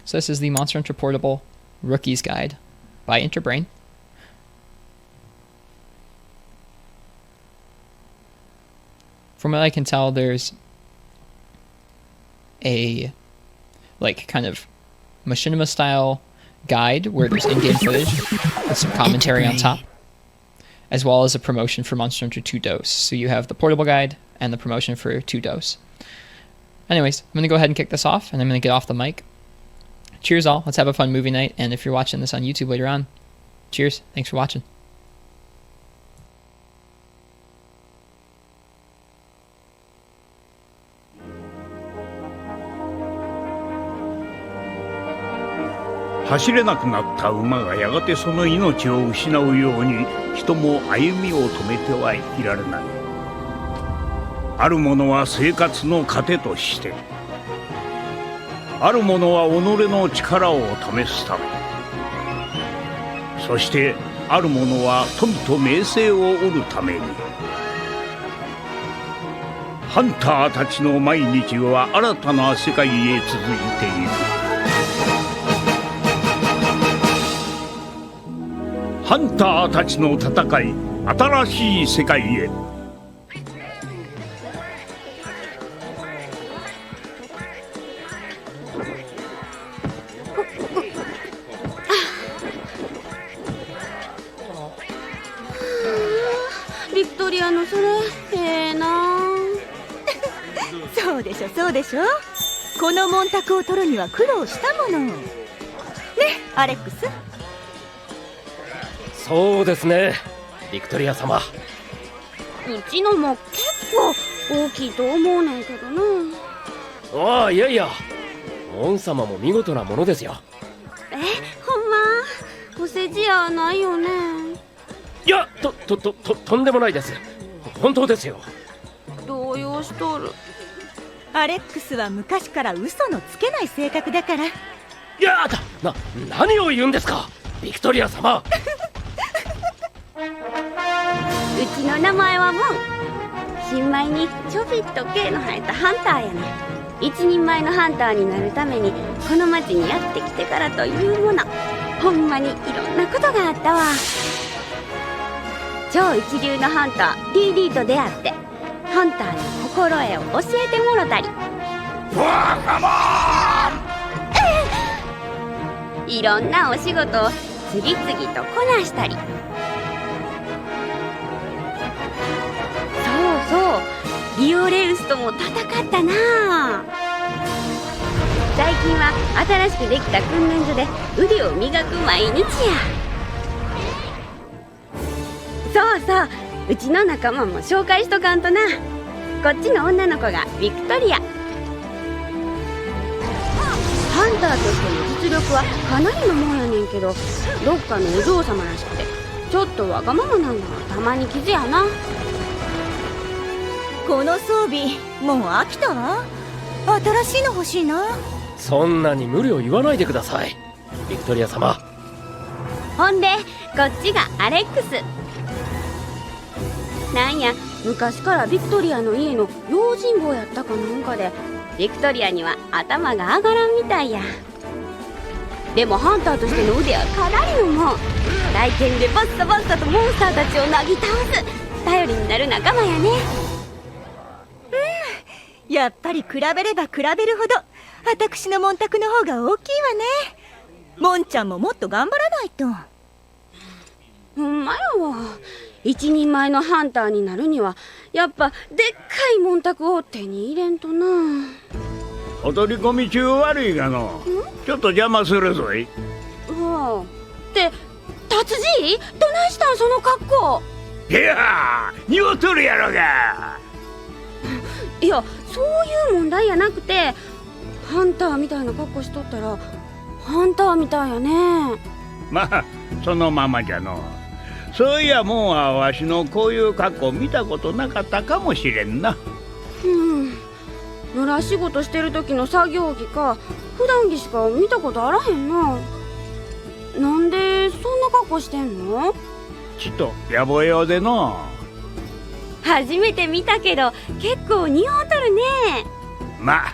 So this is the Monster Hunter Portable Rookie's Guide by Interbrain. From what I can tell, there's a kind of machinima style guide where there's in-game footage with some commentary on top, as well as a promotion for Monster Hunter 2 Dose. So you have the portable guide and the promotion for 2 Dose. Anyways, I'm going to go ahead and kick this off, and I'm going to get off the mic. Cheers all, let's have a fun movie night, and if you're watching this on YouTube later on, cheers, thanks for watching.走れなくなった馬がやがてその命を失うように人も歩みを止めてはいられない。ある者は生活の糧として、ある者は己の力を試すため、そしてある者は富と名声を得るために。ハンターたちの毎日は新たな世界へ続いている。ハンターたちの戦い、新しい世界へ。ビクトリアのそれ、なそうでしょそうでしょ。このモンタクを取るには苦労したものね、アレックス。そうですね、ビクトリア様。うちのも結構大きいと思うねんけどな。ああ、いやいや、モン様も見事なものですよ。ほんまお世辞やないよね。いや、とんでもないです。本当ですよ。動揺しとる。アレックスは昔から嘘のつけない性格だから。いや何を言うんですか、ビクトリア様。うちの名前はモン。新米にちょびっと毛の生えたハンターやねん。一人前のハンターになるためにこの町にやってきてからというもの、ほんまにいろんなことがあったわ。超一流のハンター DD と出会ってハンターの心得を教えてもろたり、いろんなお仕事を次々とこなしたり。そうビオレウスとも戦ったな。最近は新しくできた訓練所で腕を磨く毎日や。そううちの仲間も紹介しとかんとな。こっちの女の子がビクトリア。ハンターとしての実力はかなりのもんやねんけど、どっかのお嬢様らしくてちょっとわがままなのはたまに傷やな。この装備もう飽きたわ。新しいの欲しいな。そんなに無理を言わないでください、ビクトリア様。ほんでこっちがアレックス。なんや昔からビクトリアの家の用心棒やったかなんかで、ビクトリアには頭が上がらんみたいや。でもハンターとしての腕はかなりのもん。体験でバッサバッサとモンスターたちをなぎ倒す頼りになる仲間やね。やっぱり比べれば比べるほど私のモンタクの方が大きいわね。モンちゃんももっと頑張らないと。ほんまやわ。一人前のハンターになるにはやっぱでっかいモンタクを手に入れんとな。お取り込み中悪いがの、ちょっと邪魔するぞい。って達人どないしたんその格好。いや似合うとるやろが。いやそういう問題やなくて、ハンターみたいな格好しとったらハンターみたいやね。まあそのままじゃの。そういやもうわしのこういう格好見たことなかったかもしれんな。野良仕事してる時の作業着か普段着しか見たことあらへんな。なんでそんな格好してんの？ちと野暮用での。初めて見たけど結構似合うとるね。まあ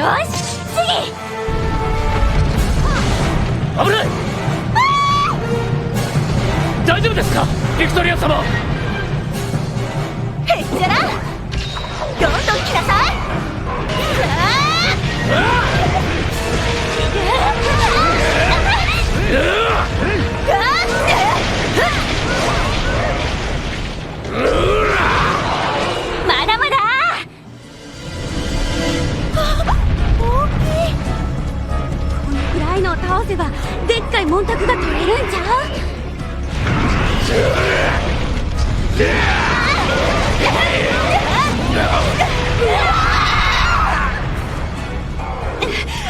よし次。危ない。大丈夫ですかビクトリア様。へっちゃら、どんどん来なさい。まだまだ。大きい。このくらいのを倒せばでっかいモンタクが取れるんちゃう。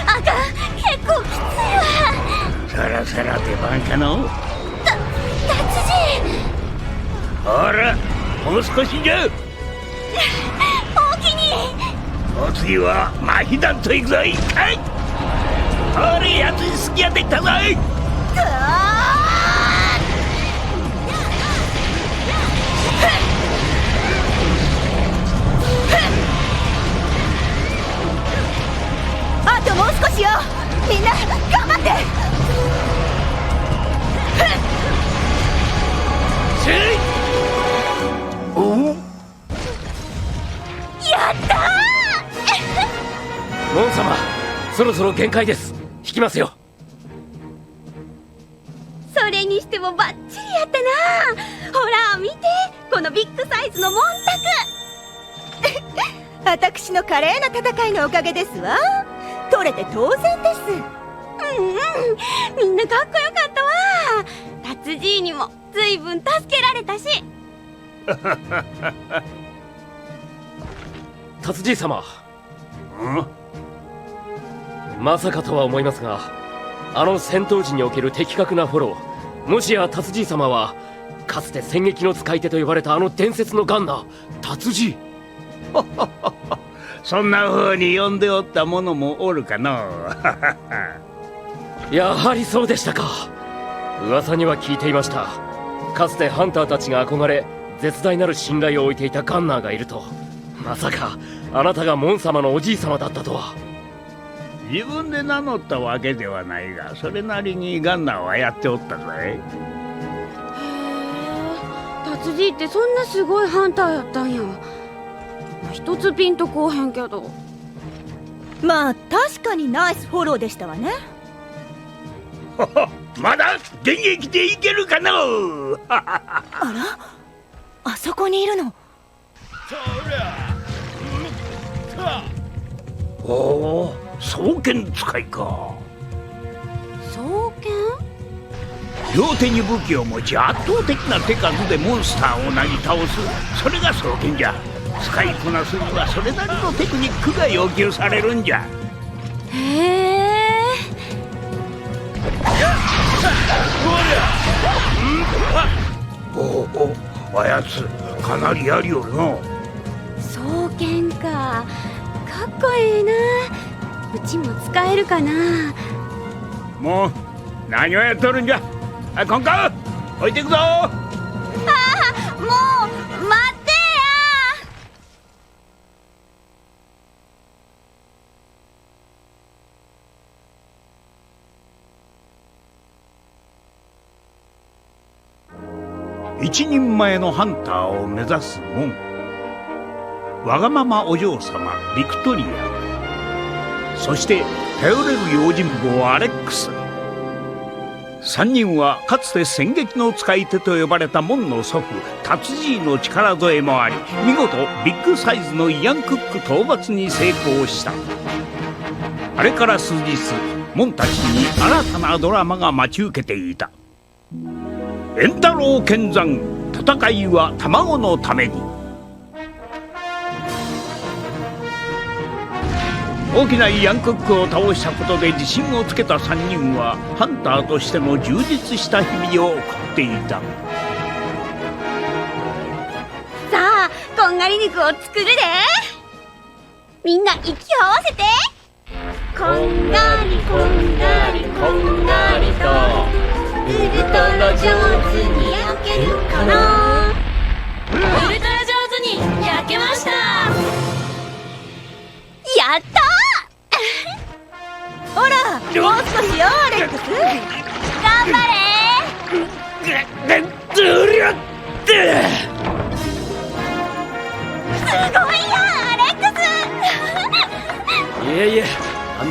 あかん、結構きついわ。そろそろ出番かの。達人。ほら、もう少しじゃ。おおきに。お次は麻痺弾といくぞい。はい。ほれ、やつに隙ができたぞい。あともう少しよ。みんな頑張って。やったーモン様、そろそろ限界です。引きますよ。それにしてもバッチリやったな。ほら見て、このビッグサイズのモンタク。私の華麗な戦いのおかげですわ。取れて当然です。みんなかっこよかったわ。達人にもずいぶん助けられたし。達人様、まさかとは思いますが、あの戦闘時における的確なフォロー、もしや達人様はかつて戦撃の使い手と呼ばれたあの伝説のガンナー達人。そんな風に呼んでおった者もおるかの。やはりそうでしたか。噂には聞いていました。かつてハンターたちが憧れ絶大なる信頼を置いていたガンナーがいると。まさかあなたがモン様のおじい様だったとは。自分で名乗ったわけではないが、それなりにガンナーはやっておったぞい。へえ、達人ってそんなすごいハンターやったんや。一つピンとこうへんけど。まあ確かにナイスフォローでしたわね。まだ現役でいけるかの。あら、あそこにいるの。おお、双剣使いか。双剣？両手に武器を持ち圧倒的な手数でモンスターをなぎ倒す、それが双剣じゃ。使いこなすにはそれなりのテクニックが要求されるんじゃ。へえ。おお、あやつかなりやりよるの。双剣か、かっこいいな。うちも使えるかな。もう何をやっとるんじゃ。あ、コンコ置いていくぞ。ああ、もう待ってや。一人前のハンターを目指すモン、わがままお嬢様ビクトリア、そして頼れる用心棒アレックス。3人はかつて戦撃の使い手と呼ばれたモンの祖父達人の力添えもあり、見事ビッグサイズのイアンクック討伐に成功した。あれから数日、モンたちに新たなドラマが待ち受けていた。エンタロウ剣山、戦いは卵のために。大きなイアンクックを倒したことで自信をつけた3人はハンターとしての充実した日々を送っていた。さあ、こんがり肉を作るで。みんな息を合わせて。こんがりこんがりこんがりとウルトラ上手に焼けるかな。ウルトラ上手に焼けました。やったー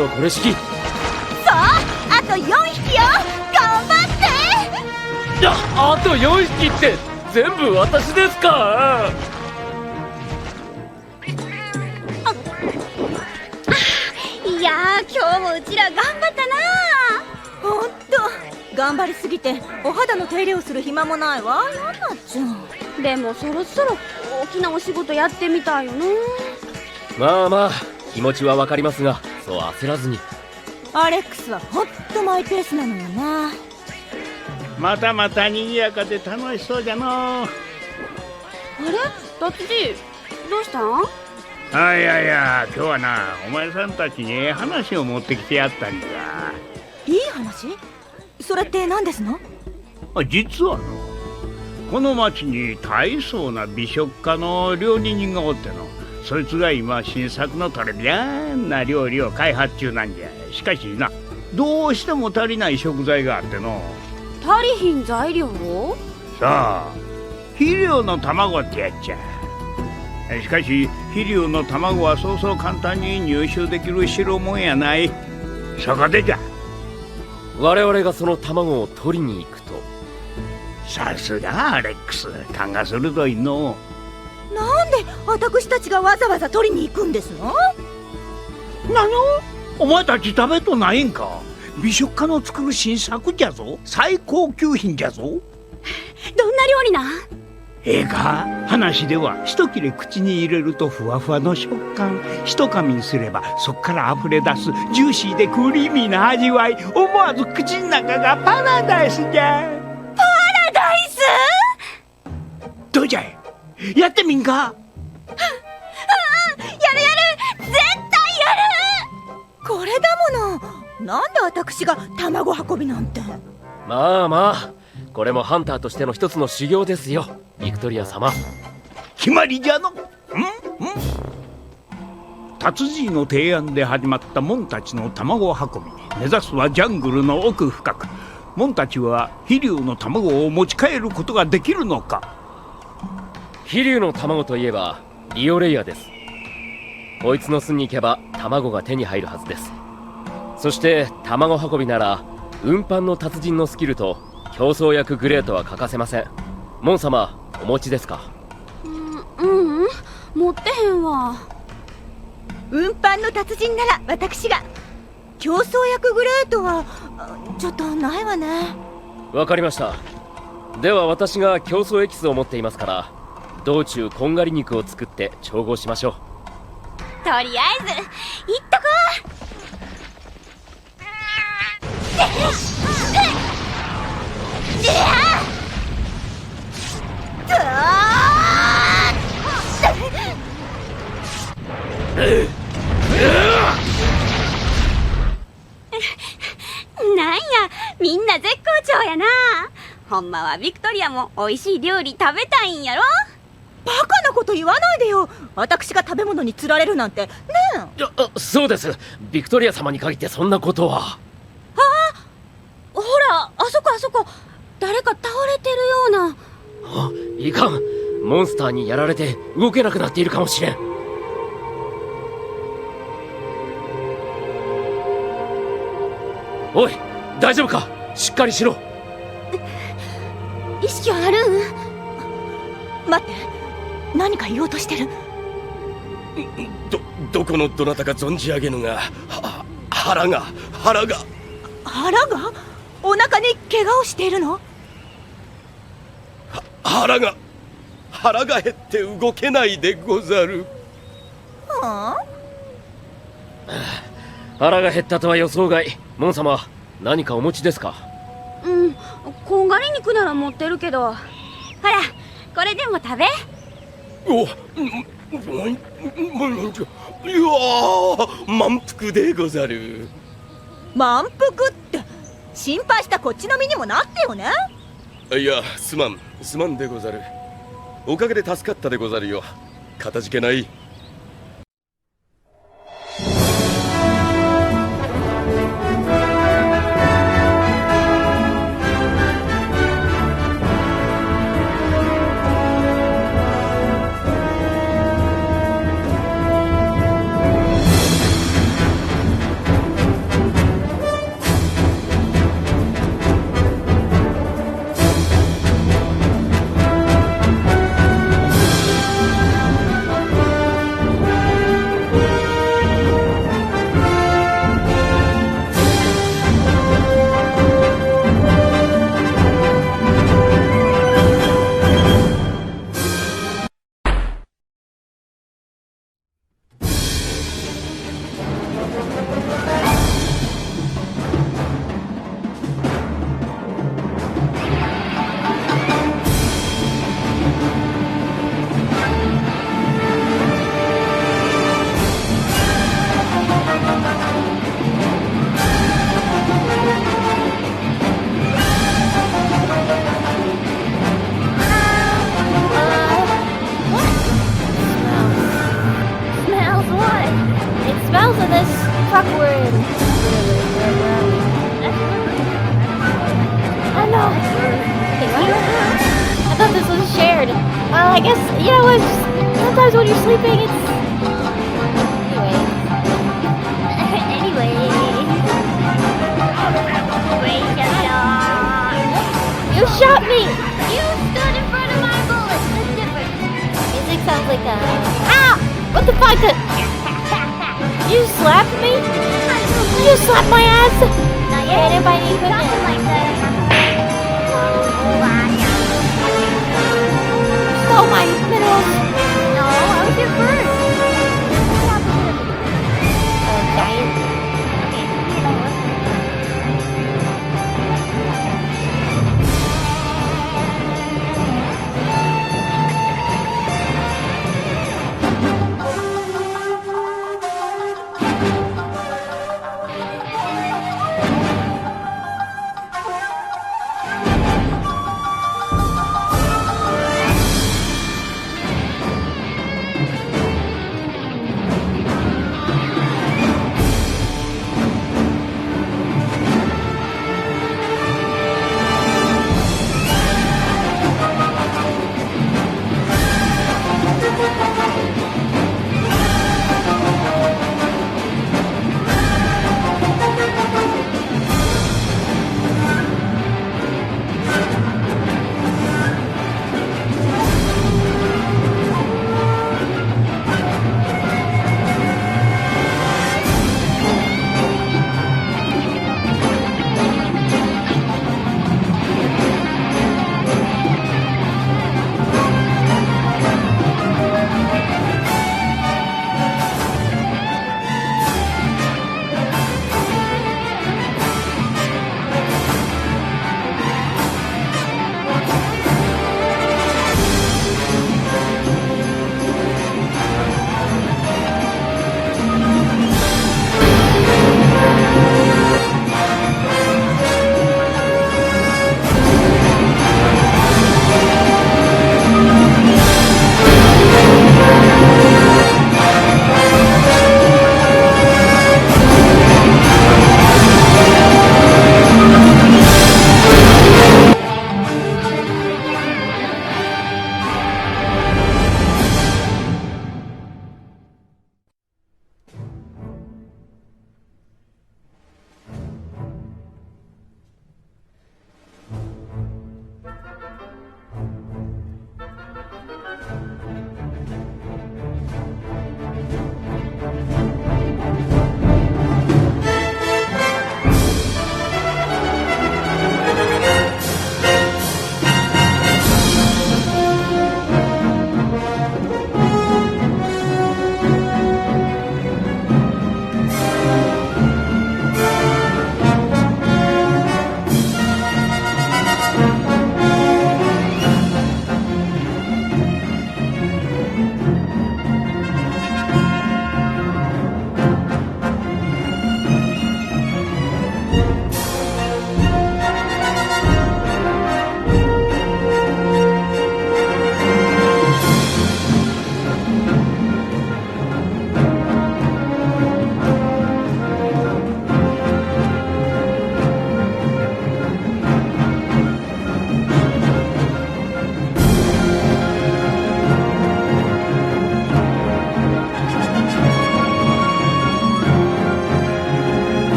のこれしき。さあ、あと4匹よ。頑張って。あと4匹って全部私ですか？いやー、今日もうちら頑張ったな。ほんと頑張りすぎてお肌の手入れをする暇もないわ。やんなっちゃう。でもそろそろ大きなお仕事やってみたいよね。まあまあ、気持ちはわかりますが、そう焦らずに。アレックスはほんとマイペースなのよな。またまた賑やかで楽しそうじゃの。あれ、達治、どうしたん？いや今日はな、お前さんたちに話を持ってきてやったんじゃ。いい話？それって何ですの？実はの、この町に大層な美食家の料理人がおっての、そいつが今新作のトレビアンな料理を開発中なんじゃ。しかしな、どうしても足りない食材があっての。足りひん材料？さあ、肥料の卵ってやっちゃ。しかし肥料の卵はそうそう簡単に入手できる代物やない。そこでじゃ、我々がその卵を取りに行くと。さすがアレックス、勘が鋭いの。なんで私たちがわざわざ取りに行くんですの？なの？お前たち食べとないんか？美食家の作る新作じゃぞ。最高級品じゃぞ。どんな料理なん？ええか、話では一切れ口に入れるとふわふわの食感、一噛みにすればそこから溢れ出すジューシーでクリーミーな味わい、思わず口の中がパラダイスじゃ。パラダイス？どうじゃい、やってみんか？やる絶対やる。これだもの。なんで私が卵運びなんて。まあまあ、これもハンターとしての一つの修行ですよ、ビクトリア様。決まりじゃの。達人の提案で始まったモンたちの卵運び。目指すはジャングルの奥深く。モンたちは飛竜の卵を持ち帰ることができるのか。飛竜の卵といえばリオレイヤです。こいつの巣に行けば卵が手に入るはずです。そして卵運びなら運搬の達人のスキルと競争薬グレートは欠かせません。モン様、お持ちですか？持ってへんわ。運搬の達人なら私が。競争薬グレートはちょっとないわね。わかりました。では私が競争エキスを持っていますから、道中こんがり肉を作って調合しましょう。とりあえず行っとこなんや、みんな絶好調やな。ほんまはビクトリアも美味しい料理食べたいんやろ。バカなこと言わないでよ。私が食べ物に釣られるなんてねえ。そうです。ビクトリア様に限ってそんなことは。ほら、あそこあそこ、誰か倒れてるような。いかん、モンスターにやられて動けなくなっているかもしれん。おい、大丈夫か？しっかりしろ。意識あるん？待って、何か言おうとしてる。どこのどなたか存じ上げぬが、腹がお腹に怪我をしているの？腹が減って動けないでござる。はあ？腹が減ったとは予想外。モン様、何かお持ちですか？こんがり肉なら持ってるけど。ほら、これでも食べ。いや満腹でござる。満腹って心配したこっちの身にもなってよね。いや、すまんでござる。おかげで助かったでござるよ。かたじけない。You know, it's sometimes when you're sleeping, it's. Anyway. Wait, you shot me! You stood in front of my bullets. That's different. Music sounds like a. Ah! What the fuck? You slapped me? You slapped my ass? Not yet. If I need something like that. Stole my minerals. No, I was here first. Giant.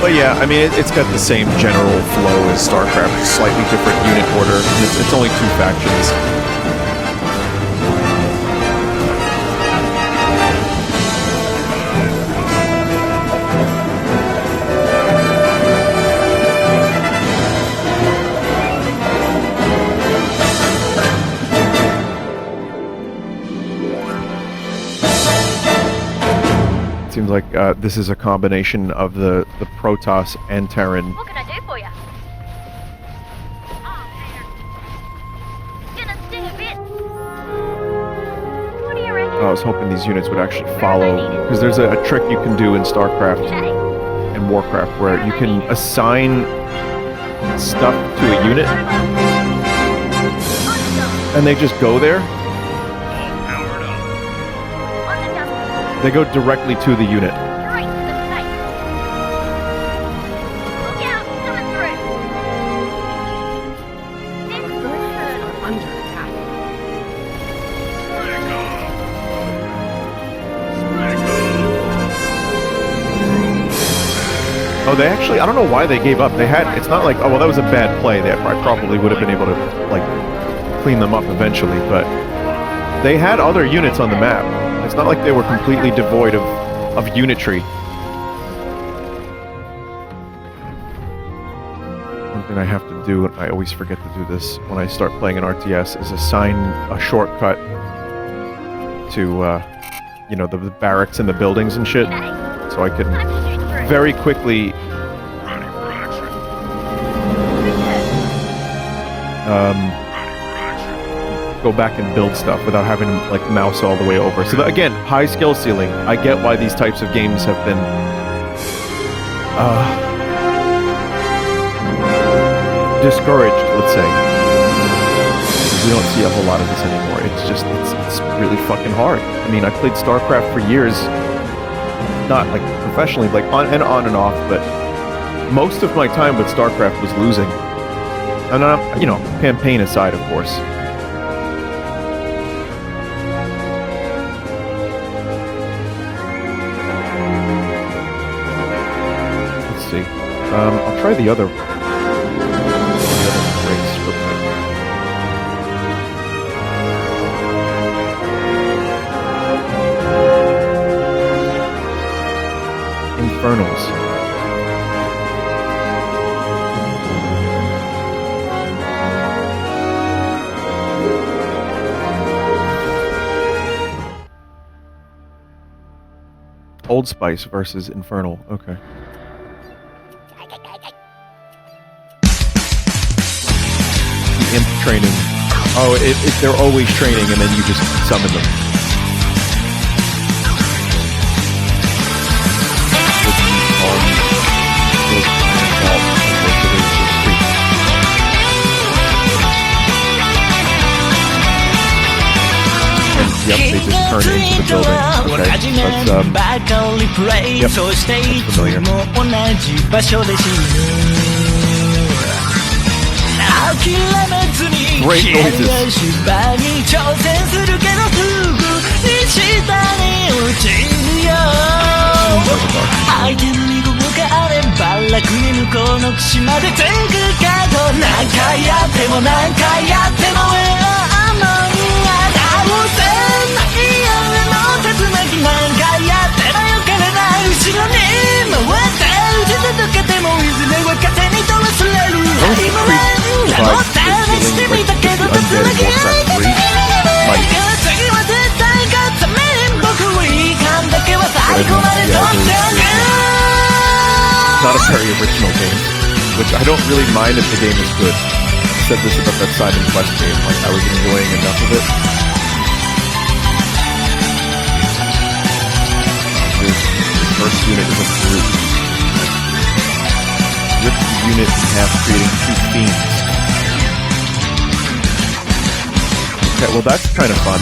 But yeah, I mean, it's got the same general flow as StarCraft, just slightly different unit order. And it's only 2 factions. Seems like this is a combination of the Protoss and Terran. What can I do for you? Gonna sting a bit. What do you reckon? I was hoping these units would actually follow, because there's a trick you can do in StarCraft and Warcraft where you can assign stuff to a unit, and they just go there. They go directly to the unit. Straight to the face. Look out, coming through. Under attack. Oh, they actually, I don't know why they gave up. They had, it's not like, oh, well, that was a bad play. I probably would have been able to, like, clean them up eventually, but they had other units on the map. It's not like they were completely devoid of unitry. One thing I have to do, and I always forget to do this when I start playing an RTS, is assign a shortcut to, you know, the barracks and the buildings and shit, so I can very quickly go back and build stuff without having to like mouse all the way over. So again, high skill ceiling. I get why these types of games have been discouraged, let's say. We don't see a whole lot of this anymore. It's just, it's really fucking hard. I mean, I played StarCraft for years, not like professionally, like on and off, but most of my time with StarCraft was losing. And you know, campaign aside, of course. I'll try the other race real quick. Infernals. Old Spice versus Infernal. Okay. Imp training. Oh, they're always training, and then you just summon them. And yep, they just turn into the building. Okay, that's yep, that's familiar. Great noises. Not a very original game, which I don't really mind if the game is good. I said this about that Simon Quest game, like I was enjoying enough of it. The first unit is a brute. Rip the unit in half, creating 2 fiends. Okay, well that's kind of fun.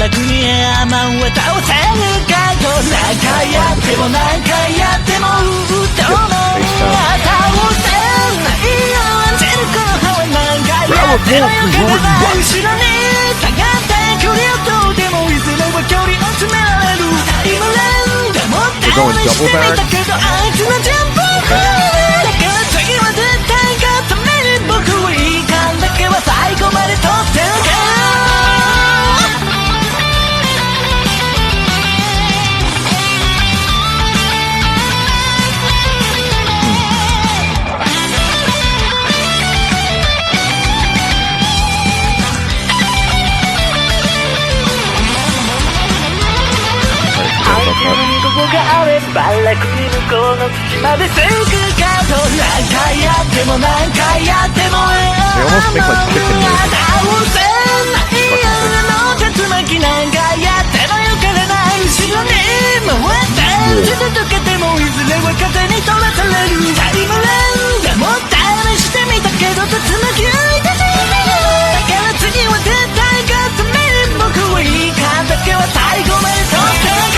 楽にエアマンは倒せるかと何回やっても何回やってもどうも倒せないよアンジェルコの歯は何回やってもよければ後ろに下がって距離をとってもいずれは距離を詰められるタイムランでも試してみたけどあいつのジャンプだから次は絶対勝つために僕はいい感だけは最後まで取ってるここがあれば楽に向こうの土まですぐかと何回やっても何回やっても倒せない夜の竜巻何回やってもよけれない後ろに回って地続けてもいずれは風に飛ばされるタイムランでも試してみたけど竜巻はいたしだから次は絶対勝つために僕はいい感だけは最後まで取っておく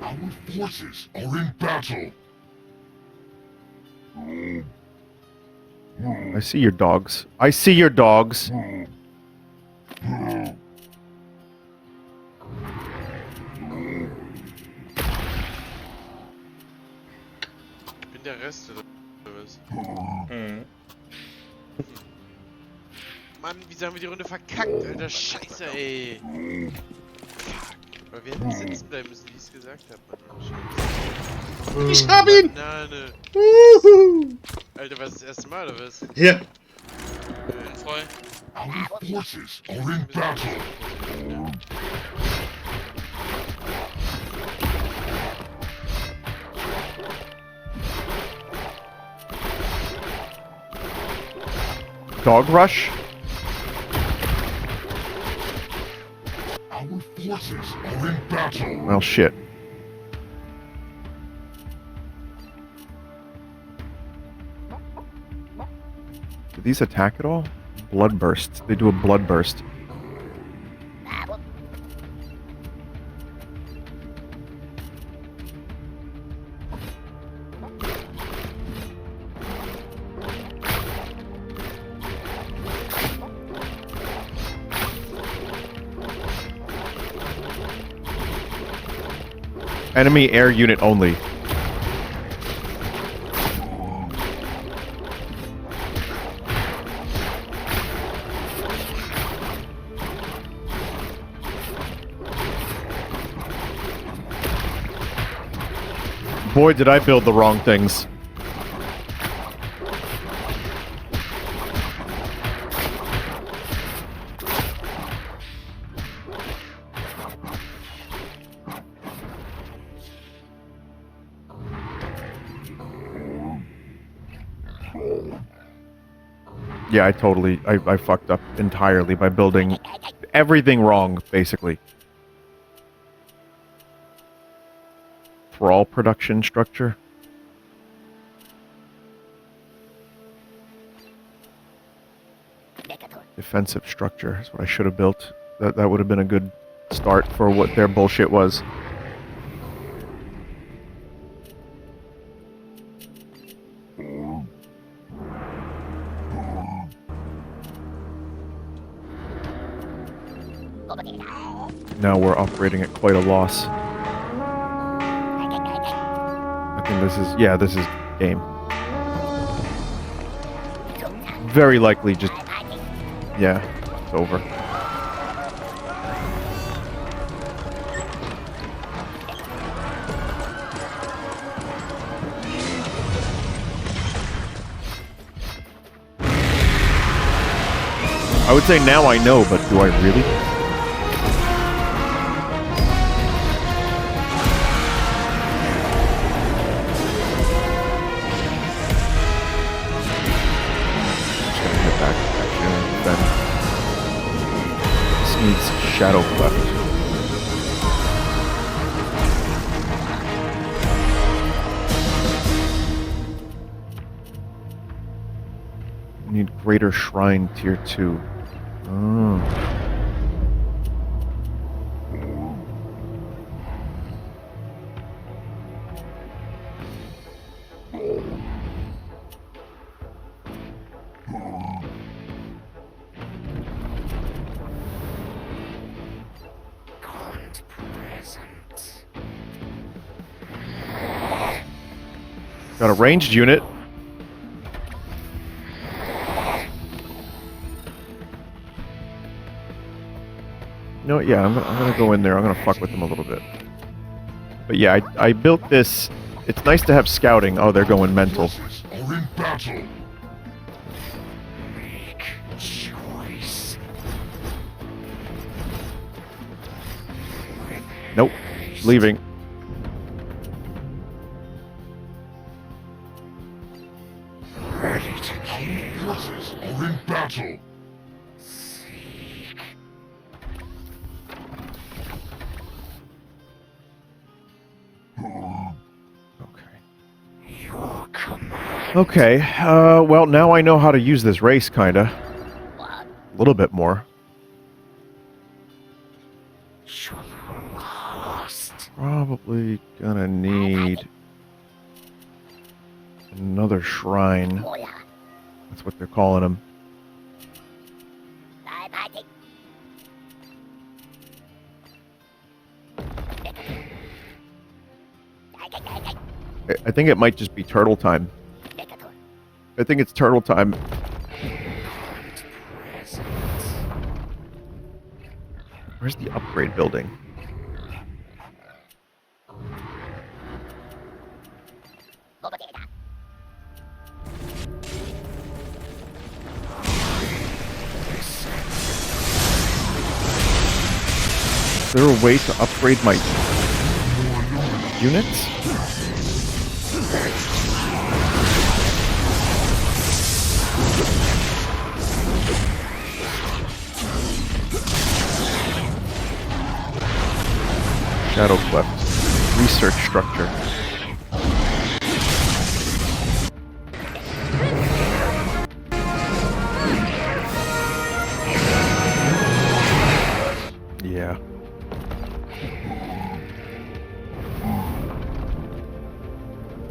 Our forces are in battle. I see your dogs. I see your dogs. Ich bin der Rest oder was? Mann, wieso haben wir die Runde verkackt, Alter? Scheiße, ey. Fuck. Aber wir hätten sitzen bleiben müssen, wie ich es gesagt habe, Mann. Scheiße. Ich hab ihn! Banane. Alter, war das das erste Mal, oder was? Ja. Voll. Our forces are in battle. Dog rush? Our forces are in battle. Well, shit. Do these attack at all? Blood burst. They do a blood burst. Enemy air unit only. Boy, did I build the wrong things. Yeah, I fucked up entirely by building everything wrong, basically. Thrall production structure. Defensive structure is what I should have built. That would have been a good start for what their bullshit was. Now we're operating at quite a loss. I think this is game. Very likely just, yeah, it's over. I would say now I know, but do I really? Just gonna head back here. Then this needs shadow cleft. Need greater shrine tier 2. Oh. Got a ranged unit. You know what? Yeah, I'm gonna go in there. I'm gonna fuck with them a little bit. But yeah, I built this. It's nice to have scouting. Oh, they're going mental. Are in battle. Make choice. Nope. Leaving. Ready to kill. Forces are in battle. Okay, well, now I know how to use this race, kinda. A little bit more. Probably gonna need another shrine. That's what they're calling them. I think it might just be turtle time. I think it's turtle time. Where's the upgrade building? Is there a way to upgrade my units? Shadow cleft. Research structure. Yeah.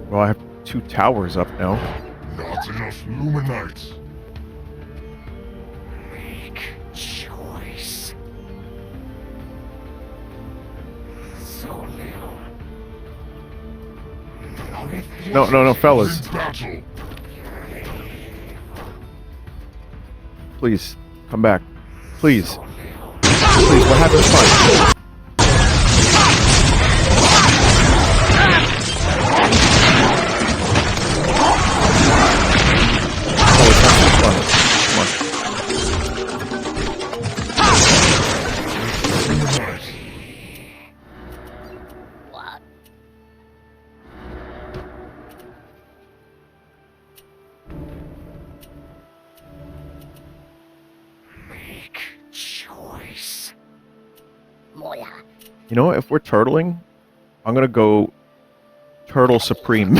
Well, I have 2 towers up now. Not enough Luminites. Make choice. So little. No, fellas. Please, come back. Please. Please, what happened? Fine. Oh, it's not so fun. Come on. You know what? If we're turtling, I'm gonna go Turtle Supreme.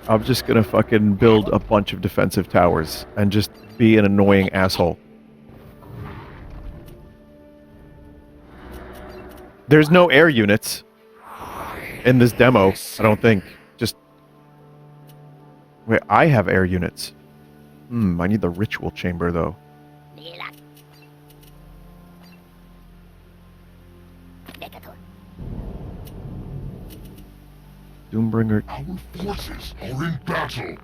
I'm just gonna fucking build a bunch of defensive towers and just be an annoying asshole. There's no air units in this demo, I don't think. Just... Wait, I have air units. I need the ritual chamber, though. Doombringer. Our forces are in battle.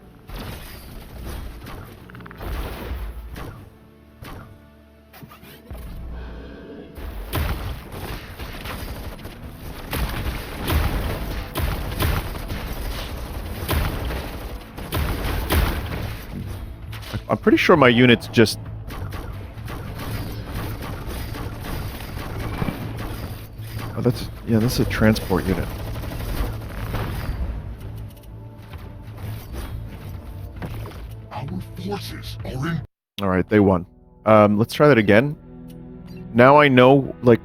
I'm pretty sure my units just... Oh, that's... Yeah, this is a transport unit. Our forces are in. Alright, they won. Let's try that again. Now I know, like,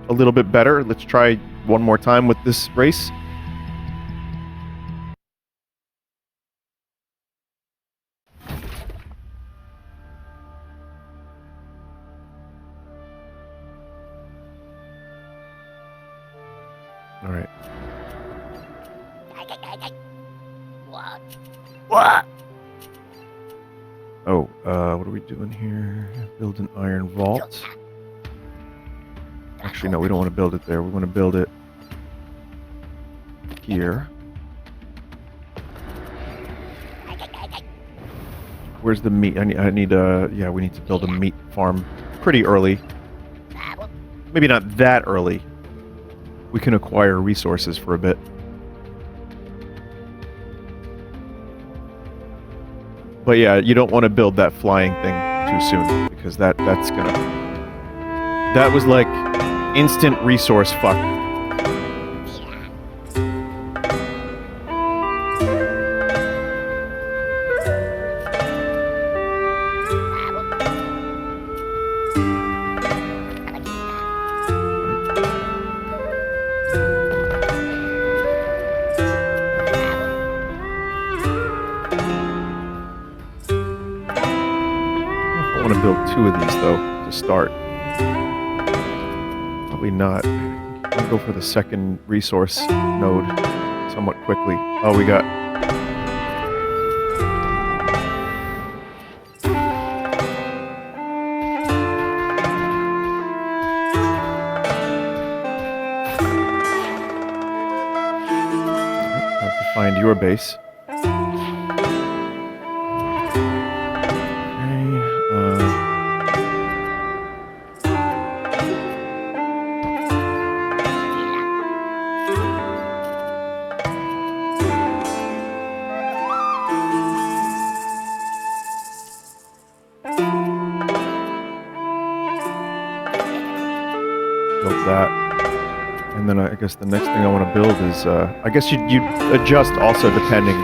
a little bit better. Let's try one more time with this race. Alright. What? Oh, what are we doing here? Build an iron vault. Actually, no, we don't want to build it there. We want to build it here. Where's the meat? I need yeah, we need to build a meat farm pretty early. Maybe not that early. We can acquire resources for a bit. But yeah, you don't want to build that flying thing too soon, because that's gonna... That was like instant resource fuck. I want to build 2 of these though to start. Probably not. I'll go for the second resource node somewhat quickly. Oh, we got... Have to find your base. Built that. And then I guess the next thing I want to build is, I guess you'd adjust also depending.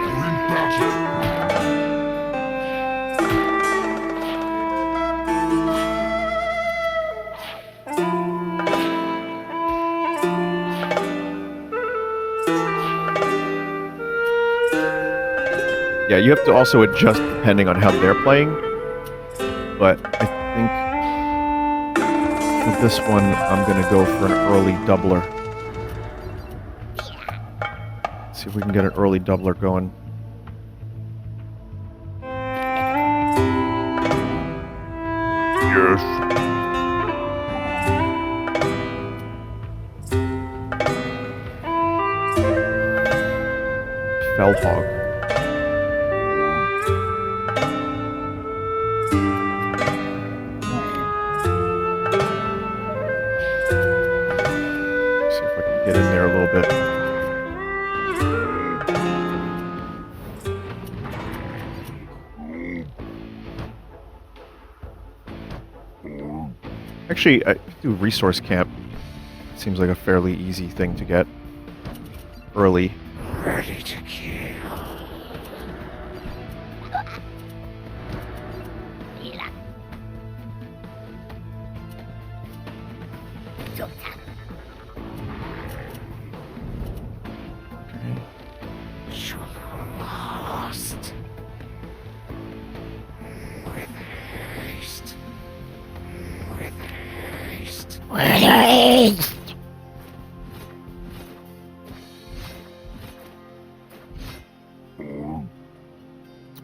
Yeah, you have to also adjust depending on how they're playing. But I think for this one, I'm going to go for an early doubler. See if we can get an early doubler going. Yes. Fellhog. See if I can get in there a little bit. Actually, I do resource camp. Seems like a fairly easy thing to get early. Ready to kill. Lost. With haste. With haste. With haste.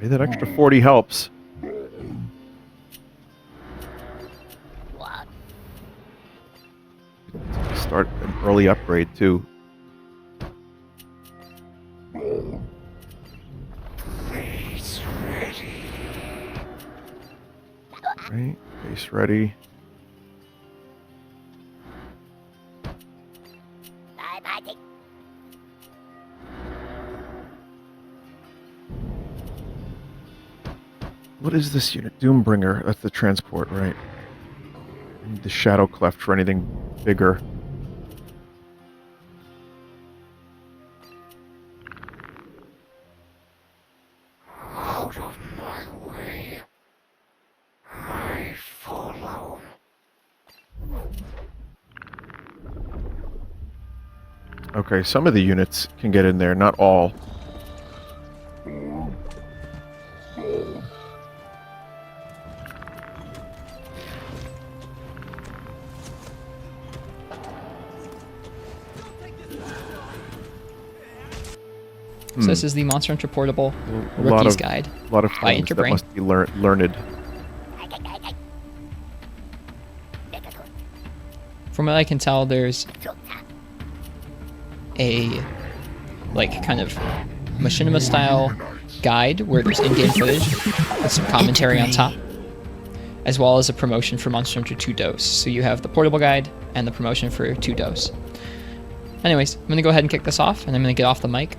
Hey, that extra 40 helps. Start an early upgrade too. Base ready. Right, base ready. What is this unit? Doombringer. That's the transport, right? I need the Shadow Cleft for anything bigger. Out of my way. I follow. Okay, some of the units can get in there, not all. So this is the Monster Hunter Portable A lot Rookie's of, Guide a lot of by things that Interbrain. must be learned. From what I can tell, there's a kind of machinima style guide where there's in-game footage with some commentary on top, as well as a promotion for Monster Hunter 2 Dose. So you have the portable guide and the promotion for 2 Dose. Anyways, I'm gonna go ahead and kick this off, and I'm gonna get off the mic.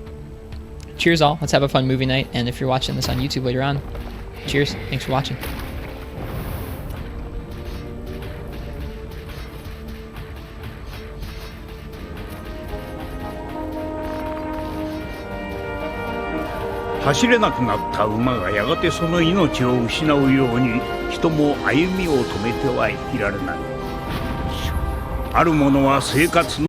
Cheers all, let's have a fun movie night, and if you're watching this on YouTube later on, cheers, thanks for watching.「走れなくなった馬がやがてその命を失うように人も歩みを止めては生きられない」「ある者は生活の